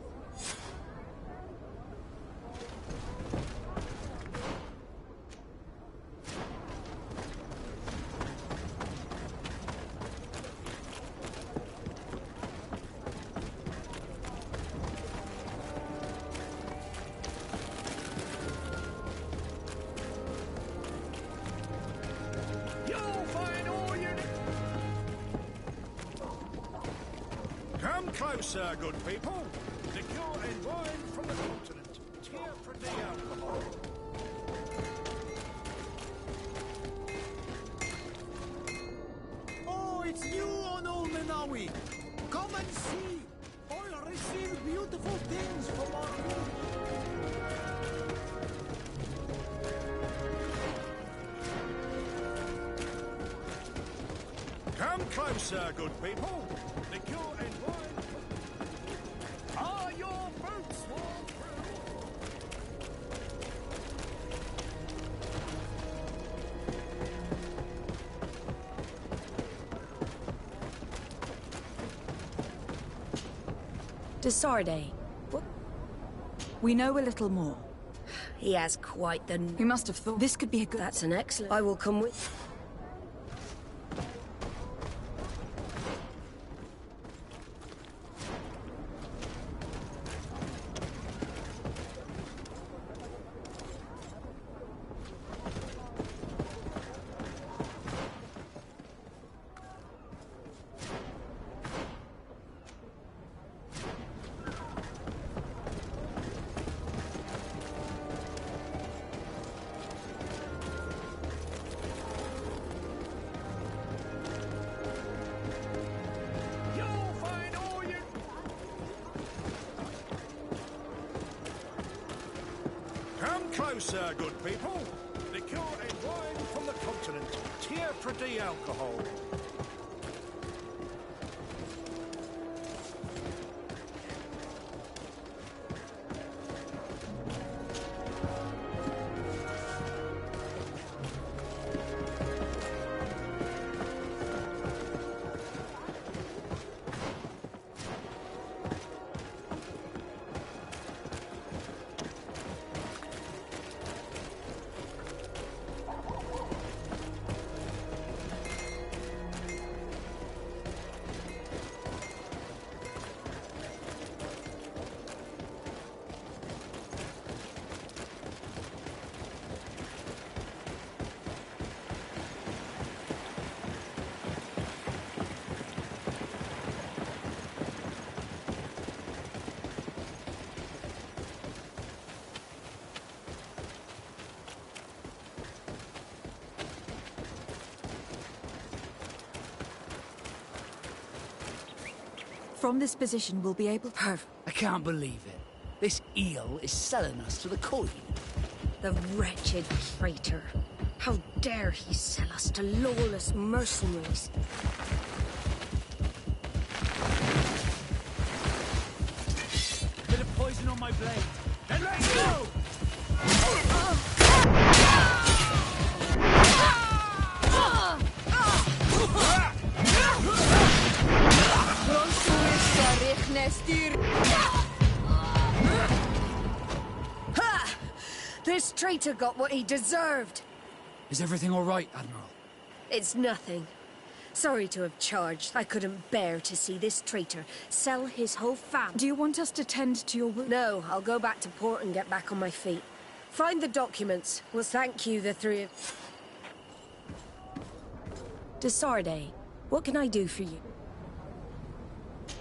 Come closer, good people. Liqueur and wine from the continent. Tear for the alcohol. Oh, it's you on Olmenawi. Come and see. I'll receive beautiful things from our food. Come closer, good people. Liqueur and wine from... Are your boots worn Desarde, what? We know a little more. He has quite the... He must have thought this could be a good... That's an excellent... I will come with... Come closer, good people. Liqueur and wine from the continent. Tear for the alcohol. From this position, we'll be able to... I can't believe it. This eel is selling us to the Queen. The wretched traitor. How dare he sell us to lawless mercenaries? Bit of poison on my blade. Then let's go! Ha! This traitor got what he deserved. Is everything all right, Admiral? It's nothing. Sorry to have charged. I couldn't bear to see this traitor sell his whole family. Do you want us to tend to your wound? No, I'll go back to port and get back on my feet. Find the documents. We'll thank you, the three of... Desarde, what can I do for you?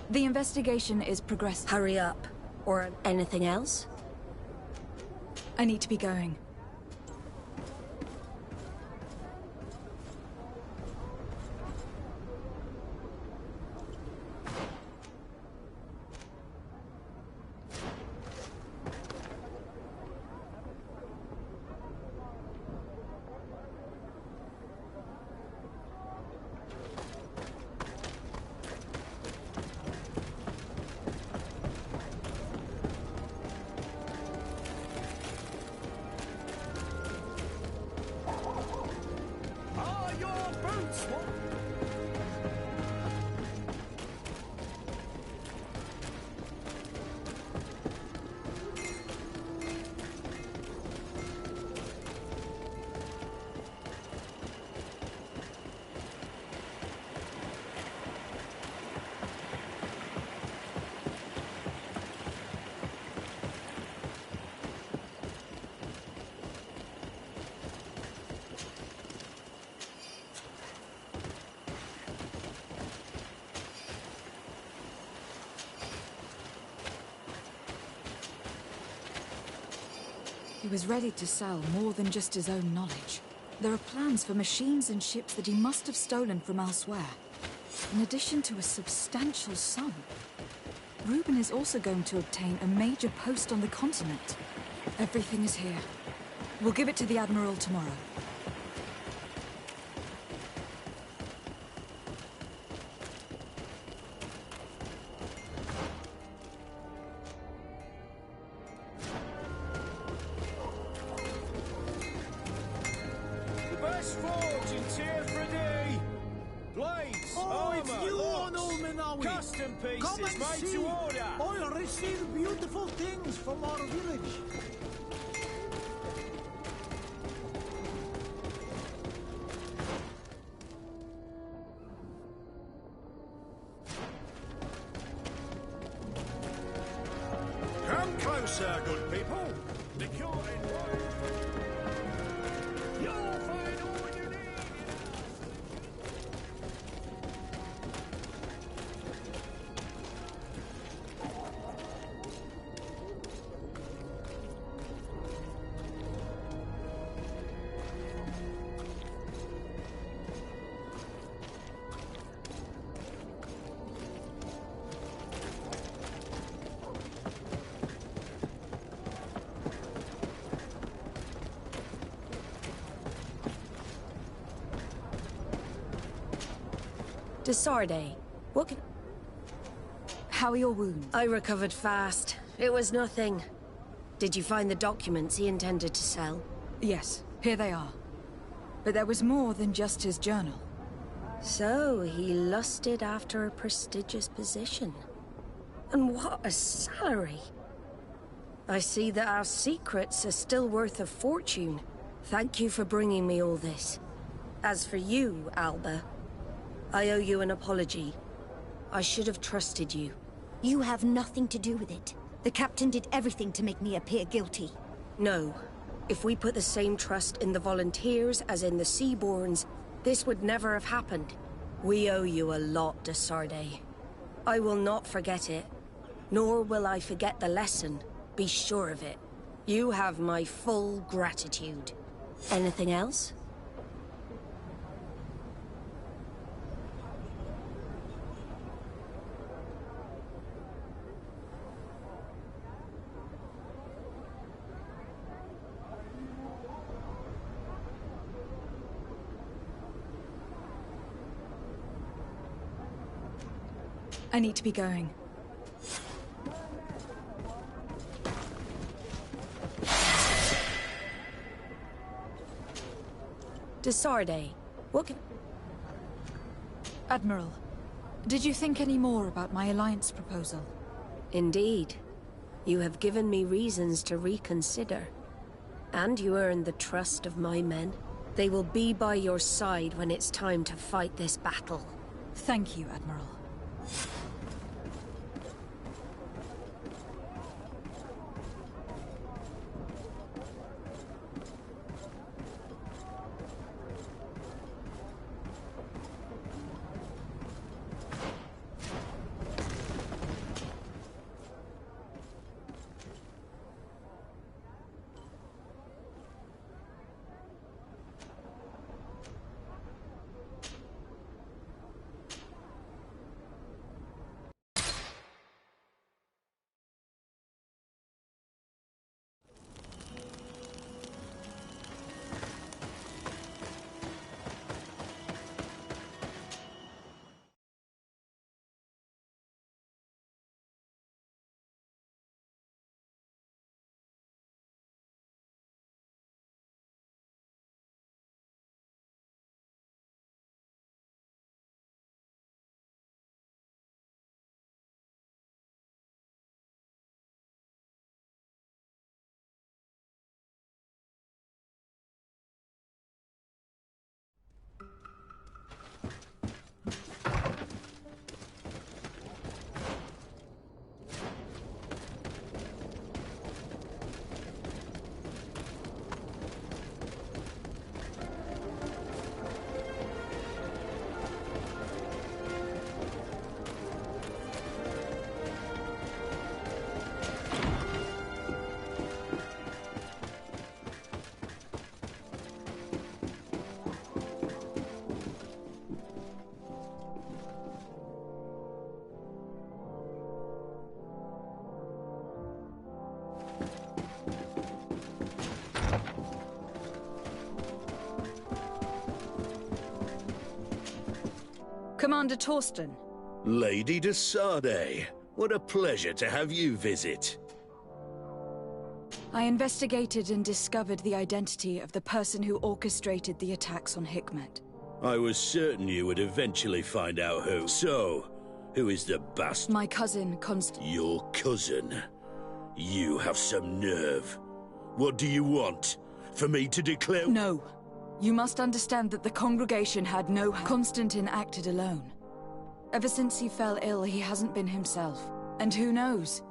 The investigation is progressing. Hurry up. Or anything else? I need to be going. He was ready to sell more than just his own knowledge. There are plans for machines and ships that he must have stolen from elsewhere, in addition to a substantial sum. Reuben is also going to obtain a major post on the continent. Everything is here. We'll give it to the Admiral tomorrow. Beautiful things from our village. Come closer, good people. The cure and wine. You'll find all you need. Desarde, what can... How are your wounds? I recovered fast. It was nothing. Did you find the documents he intended to sell? Yes, here they are. But there was more than just his journal. So, he lusted after a prestigious position. And what a salary! I see that our secrets are still worth a fortune. Thank you for bringing me all this. As for you, Alba, I owe you an apology. I should have trusted you. You have nothing to do with it. The captain did everything to make me appear guilty. No. If we put the same trust in the volunteers as in the Seaborns, this would never have happened. We owe you a lot, Desarde. I will not forget it. Nor will I forget the lesson. Be sure of it. You have my full gratitude. Anything else? I need to be going. Desarde, what can... Admiral, did you think any more about my alliance proposal? Indeed. You have given me reasons to reconsider. And you earned the trust of my men. They will be by your side when it's time to fight this battle. Thank you, Admiral. Commander Torsten. Lady Desarde, what a pleasure to have you visit. I investigated and discovered the identity of the person who orchestrated the attacks on Hikmet. I was certain you would eventually find out who. So, who is the bastard? My cousin, Your cousin? You have some nerve. What do you want? For me to declare— No. You must understand that the congregation had no— Constantine acted alone. Ever since he fell ill, he hasn't been himself. And who knows?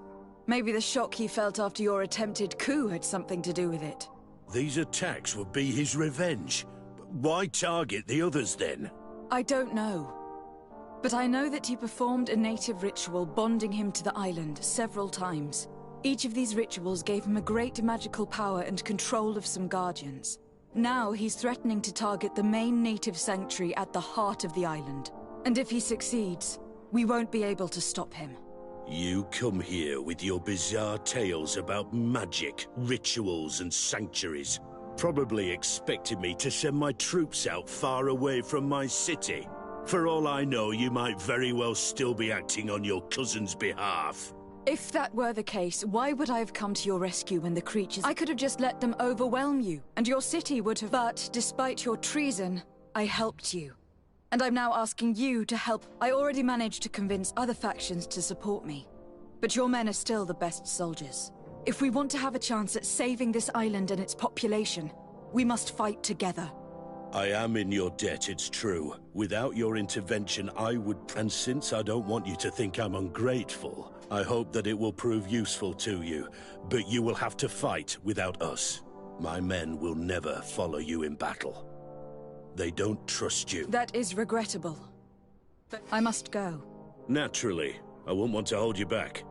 Maybe the shock he felt after your attempted coup had something to do with it. These attacks would be his revenge. Why target the others then? I don't know. But I know that he performed a native ritual bonding him to the island several times. Each of these rituals gave him a great magical power and control of some guardians. Now he's threatening to target the main native sanctuary at the heart of the island. And if he succeeds, we won't be able to stop him. You come here with your bizarre tales about magic, rituals and sanctuaries. Probably expected me to send my troops out far away from my city. For all I know, you might very well still be acting on your cousin's behalf. If that were the case, why would I have come to your rescue when the creatures— I could have just let them overwhelm you, and your city would have— But despite your treason, I helped you. And I'm now asking you to help. I already managed to convince other factions to support me. But your men are still the best soldiers. If we want to have a chance at saving this island and its population, we must fight together. I am in your debt, it's true. Without your intervention, I would— And since I don't want you to think I'm ungrateful, I hope that it will prove useful to you. But you will have to fight without us. My men will never follow you in battle. They don't trust you. That is regrettable. But I must go. Naturally. I wouldn't want to hold you back.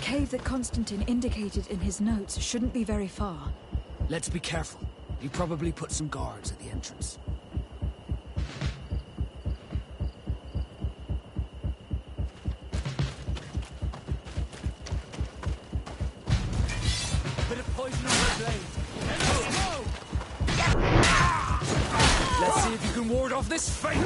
cave that Constantine indicated in his notes shouldn't be very far. Let's be careful. He probably put some guards at the entrance. Bit of poison on my blade. Let's see if you can ward off this fate!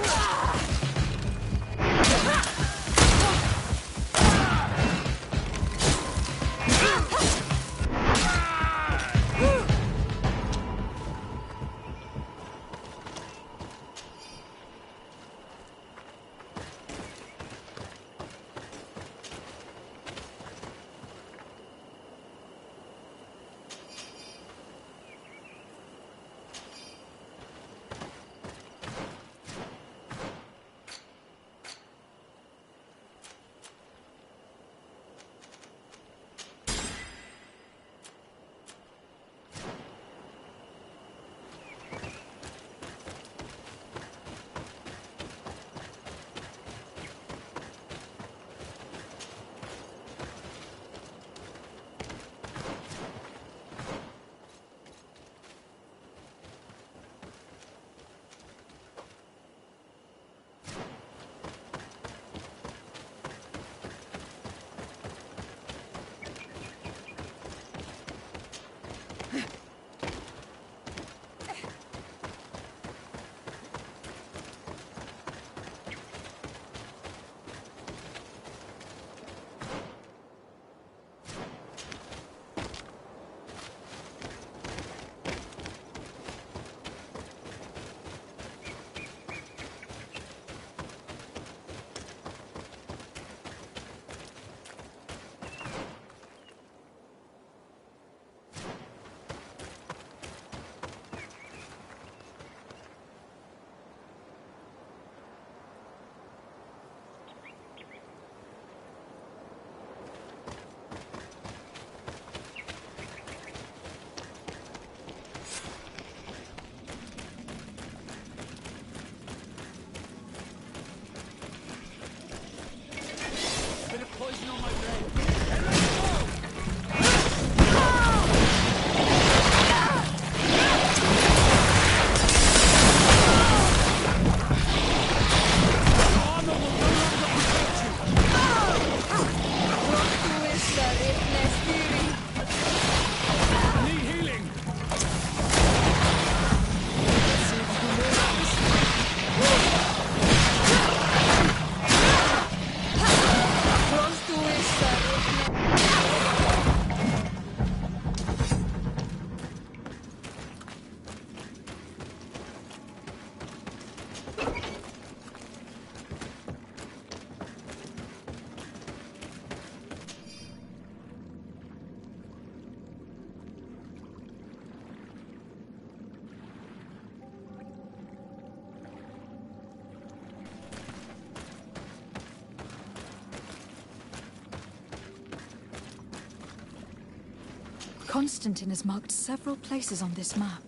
Constantine has marked several places on this map.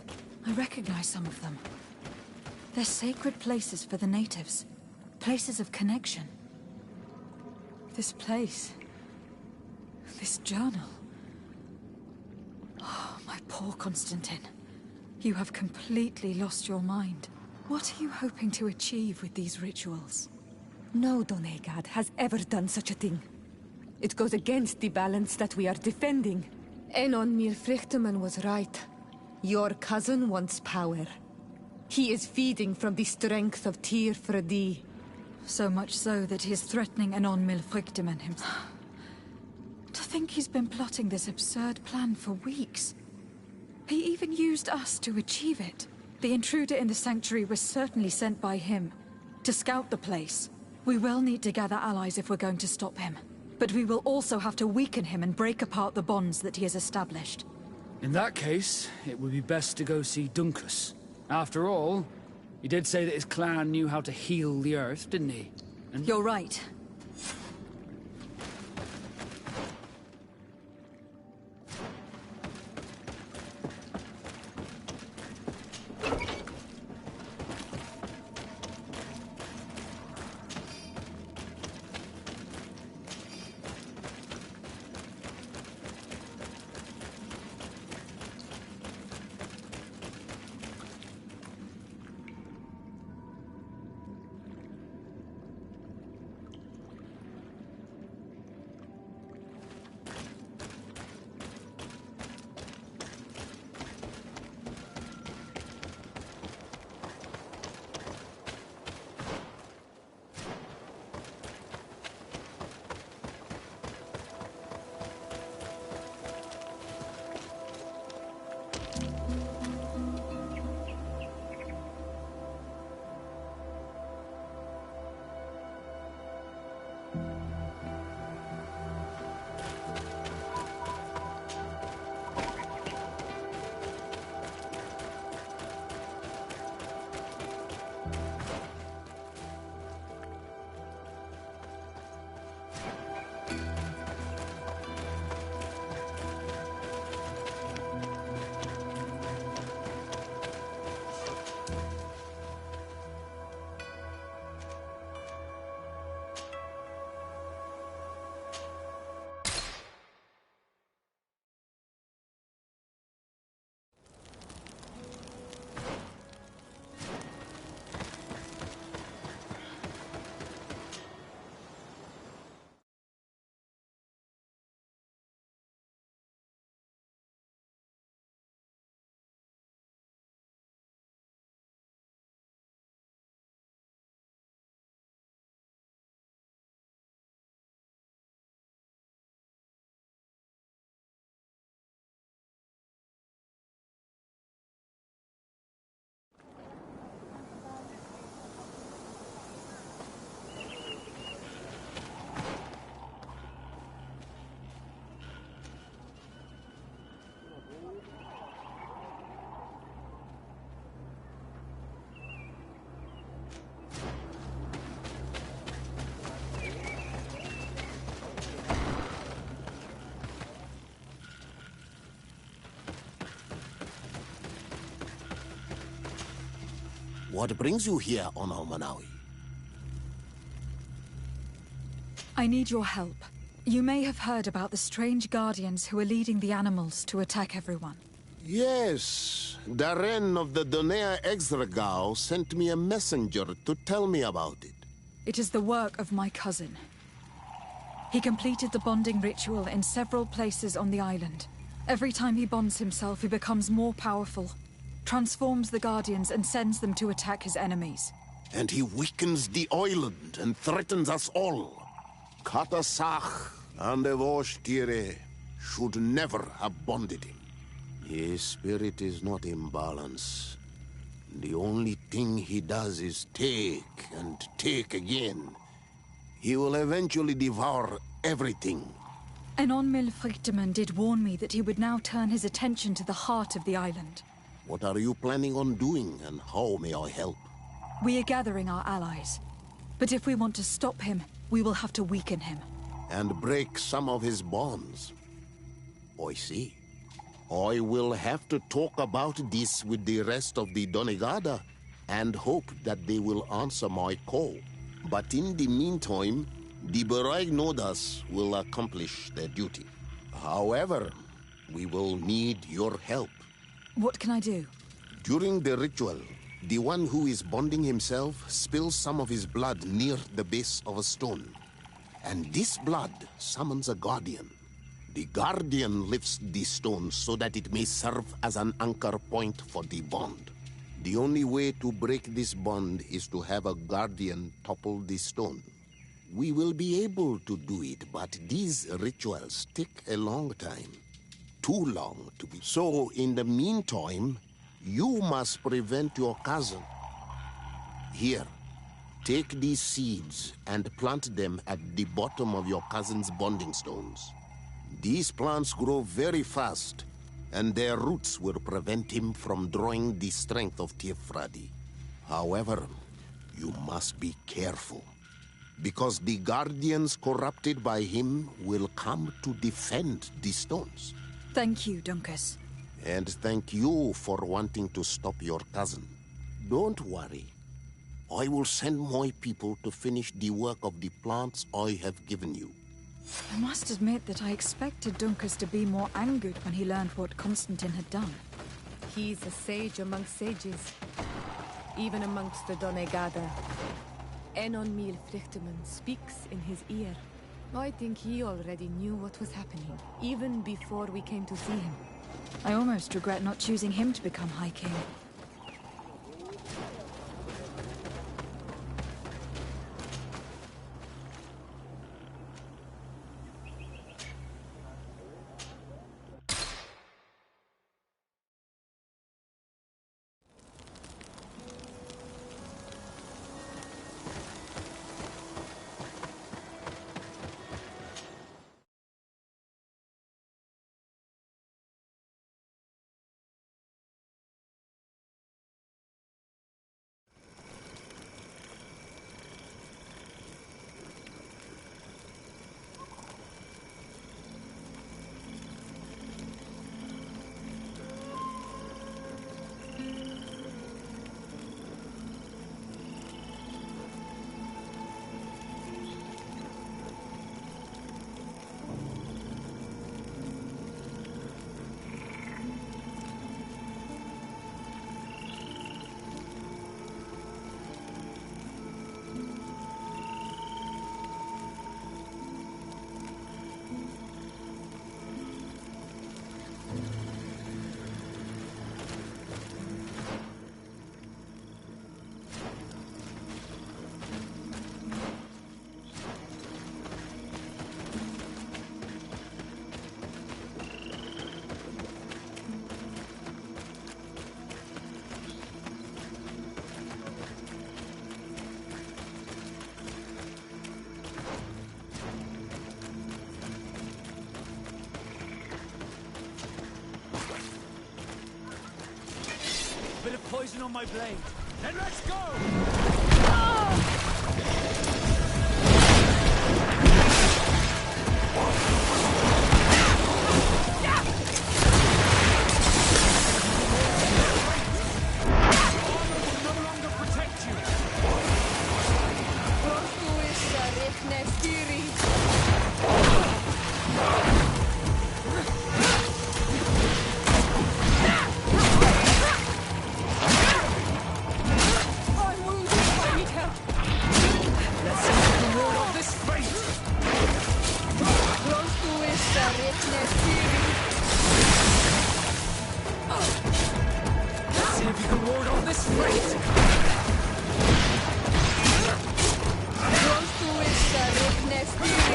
I recognize some of them. They're sacred places for the natives. Places of connection. This place. This journal. Oh, my poor Constantine. You have completely lost your mind. What are you hoping to achieve with these rituals? No Donegad has ever done such a thing. It goes against the balance that we are defending. Enon Mir Frichterman was right. Your cousin wants power. He is feeding from the strength of Tyr Fredi. So much so that he is threatening Enon Mir Frichterman himself. To think he's been plotting this absurd plan for weeks. He even used us to achieve it. The intruder in the sanctuary was certainly sent by him to scout the place. We will need to gather allies if we're going to stop him. But we will also have to weaken him and break apart the bonds that he has established. In that case, it would be best to go see Duncus. After all, he did say that his clan knew how to heal the earth, didn't he? And you're right. What brings you here on Almanawi? I need your help. You may have heard about the strange guardians who are leading the animals to attack everyone. Yes, Darren of the Donea Exregao sent me a messenger to tell me about it. It is the work of my cousin. He completed the bonding ritual in several places on the island. Every time he bonds himself, he becomes more powerful, transforms the Guardians and sends them to attack his enemies. And he weakens the island and threatens us all. Katasach and Evosh should never have bonded him. His spirit is not in balance. The only thing he does is take and take again. He will eventually devour everything. Enonmil Frichtemann did warn me that he would now turn his attention to the heart of the island. What are you planning on doing, and how may I help? We are gathering our allies. But if we want to stop him, we will have to weaken him. And break some of his bonds. I see. I will have to talk about this with the rest of the Donegada, and hope that they will answer my call. But in the meantime, the Beraignodas will accomplish their duty. However, we will need your help. What can I do? During the ritual, the one who is bonding himself spills some of his blood near the base of a stone. And this blood summons a guardian. The guardian lifts the stone so that it may serve as an anchor point for the bond. The only way to break this bond is to have a guardian topple the stone. We will be able to do it, but these rituals take a long time. Too long to be. So, in the meantime, you must prevent your cousin. Here, take these seeds and plant them at the bottom of your cousin's bonding stones. These plants grow very fast, and their roots will prevent him from drawing the strength of Tiefradi. However, you must be careful, because the guardians corrupted by him will come to defend the stones. Thank you, Dunkus. And thank you for wanting to stop your cousin. Don't worry. I will send my people to finish the work of the plants I have given you. I must admit that I expected Dunkus to be more angered when he learned what Constantine had done. He's a sage amongst sages, even amongst the Donegada. Enonmil Frichtemann speaks in his ear. I think he already knew what was happening, even before we came to see him. I almost regret not choosing him to become High King. Bit of poison on my blade. Then let's go! No longer protect Nestiri. I'm wounded. I need help. Let's see if we can ward off this fate! Close to it, Nestiri. Let's see if you can ward off this fate! Close to it, Nestiri.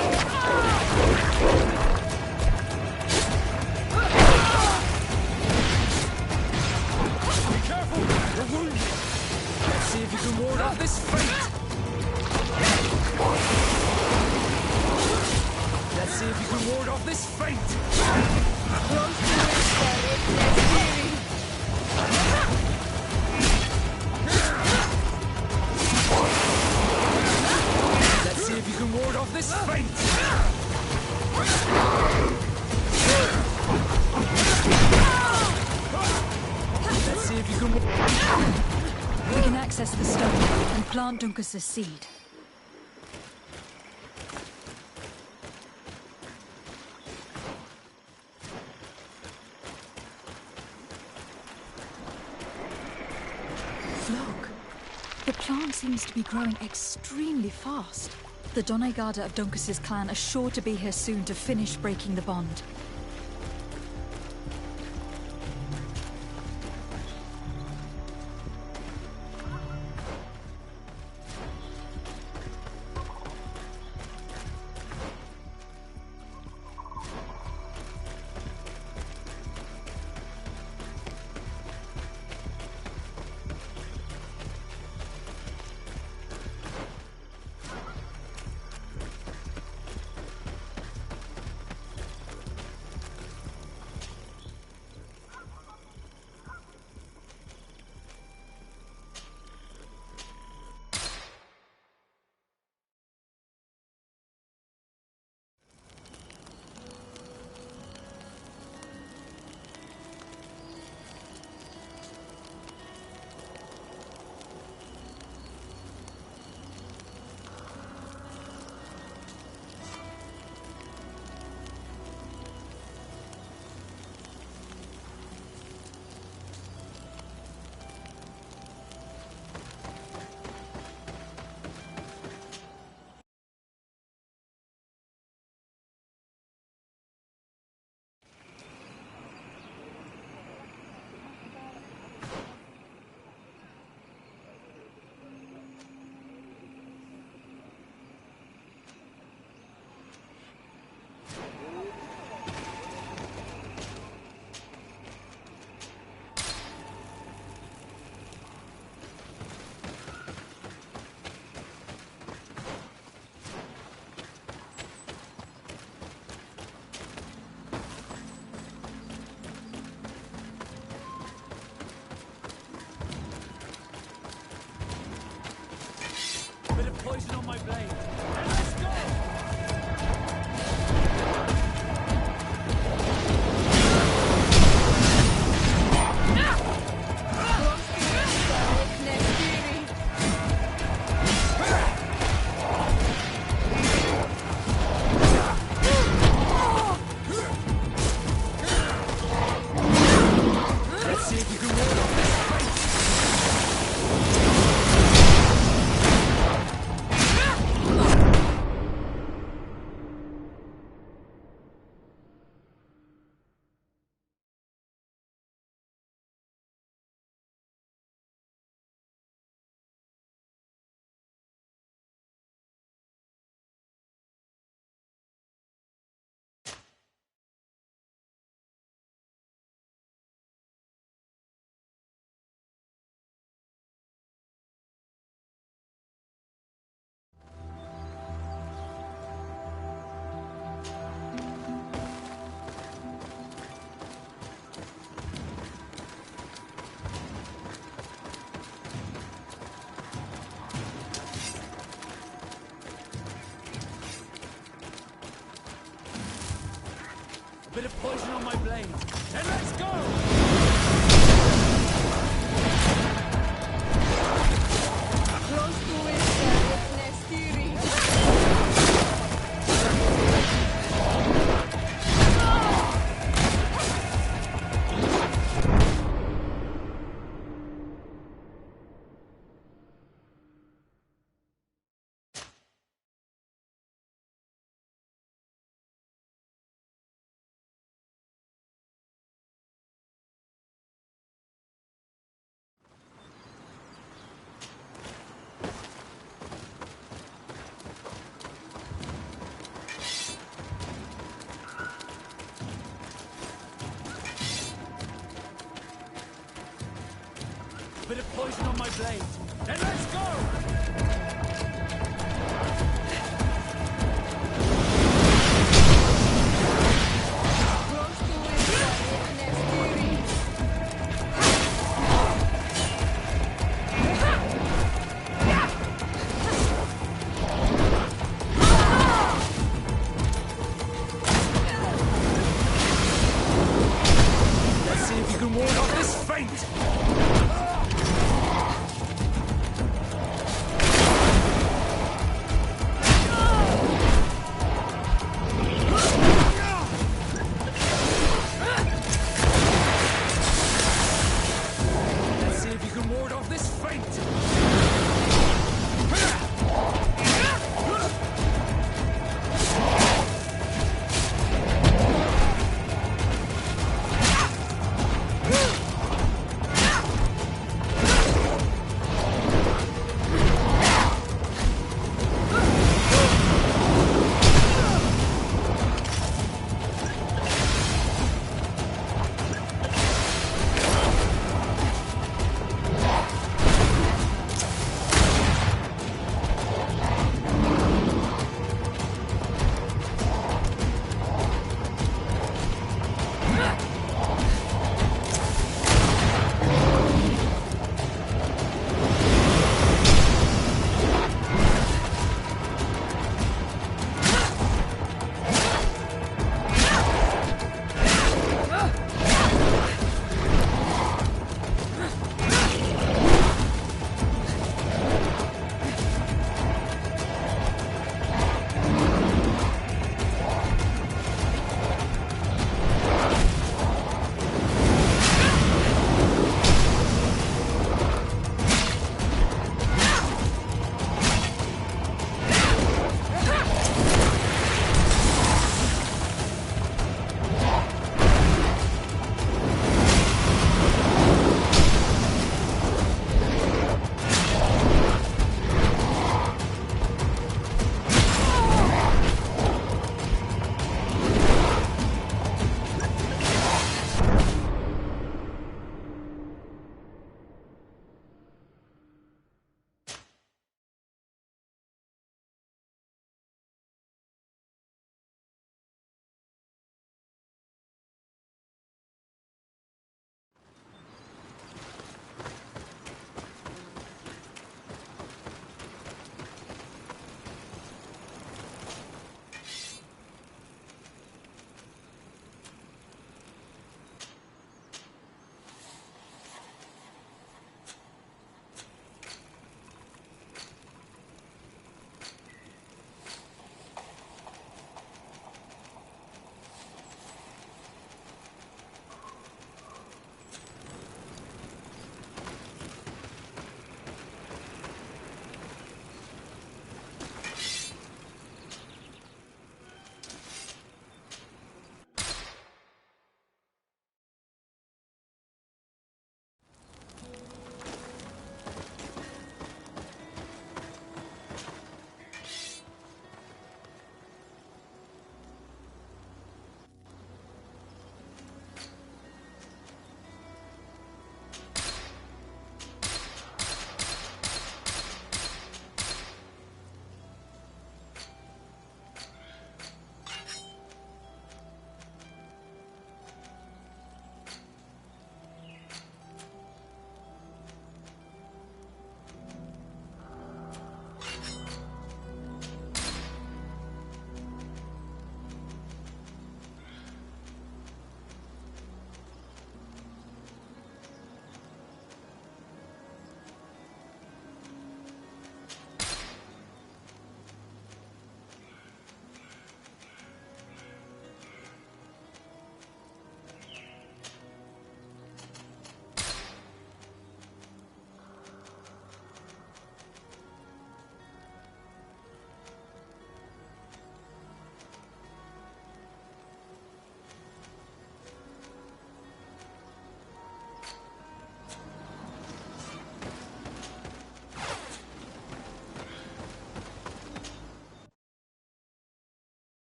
Be careful! You're wounded! Let's see if you can ward off this fate! Let's see if you can ward off this fate! Close to it, Nestiri. Let's see if you can ward off this fate! Let's see if you can... We can access the stone and plant Duncus's seed. Look, the plant seems to be growing extremely fast. The Doneigada of Duncus's clan are sure to be here soon to finish breaking the bond. Bit of poison on my blade. And let's go! Let's see if you can ward off this fight! Bit of poison on my blade. And let's go! Close to it, Nestiri. bit of poison on my blade. Then let's go! Let's see if you can ward off this feint!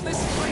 of this fate!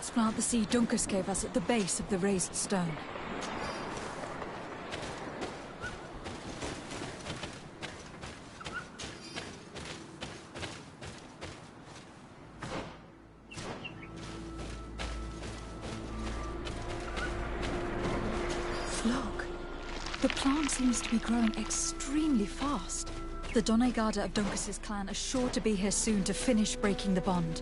Let's plant the seed Dunkus gave us at the base of the raised stone. Look, the plant seems to be growing extremely fast. The Doneigada of Dunkus's clan are sure to be here soon to finish breaking the bond.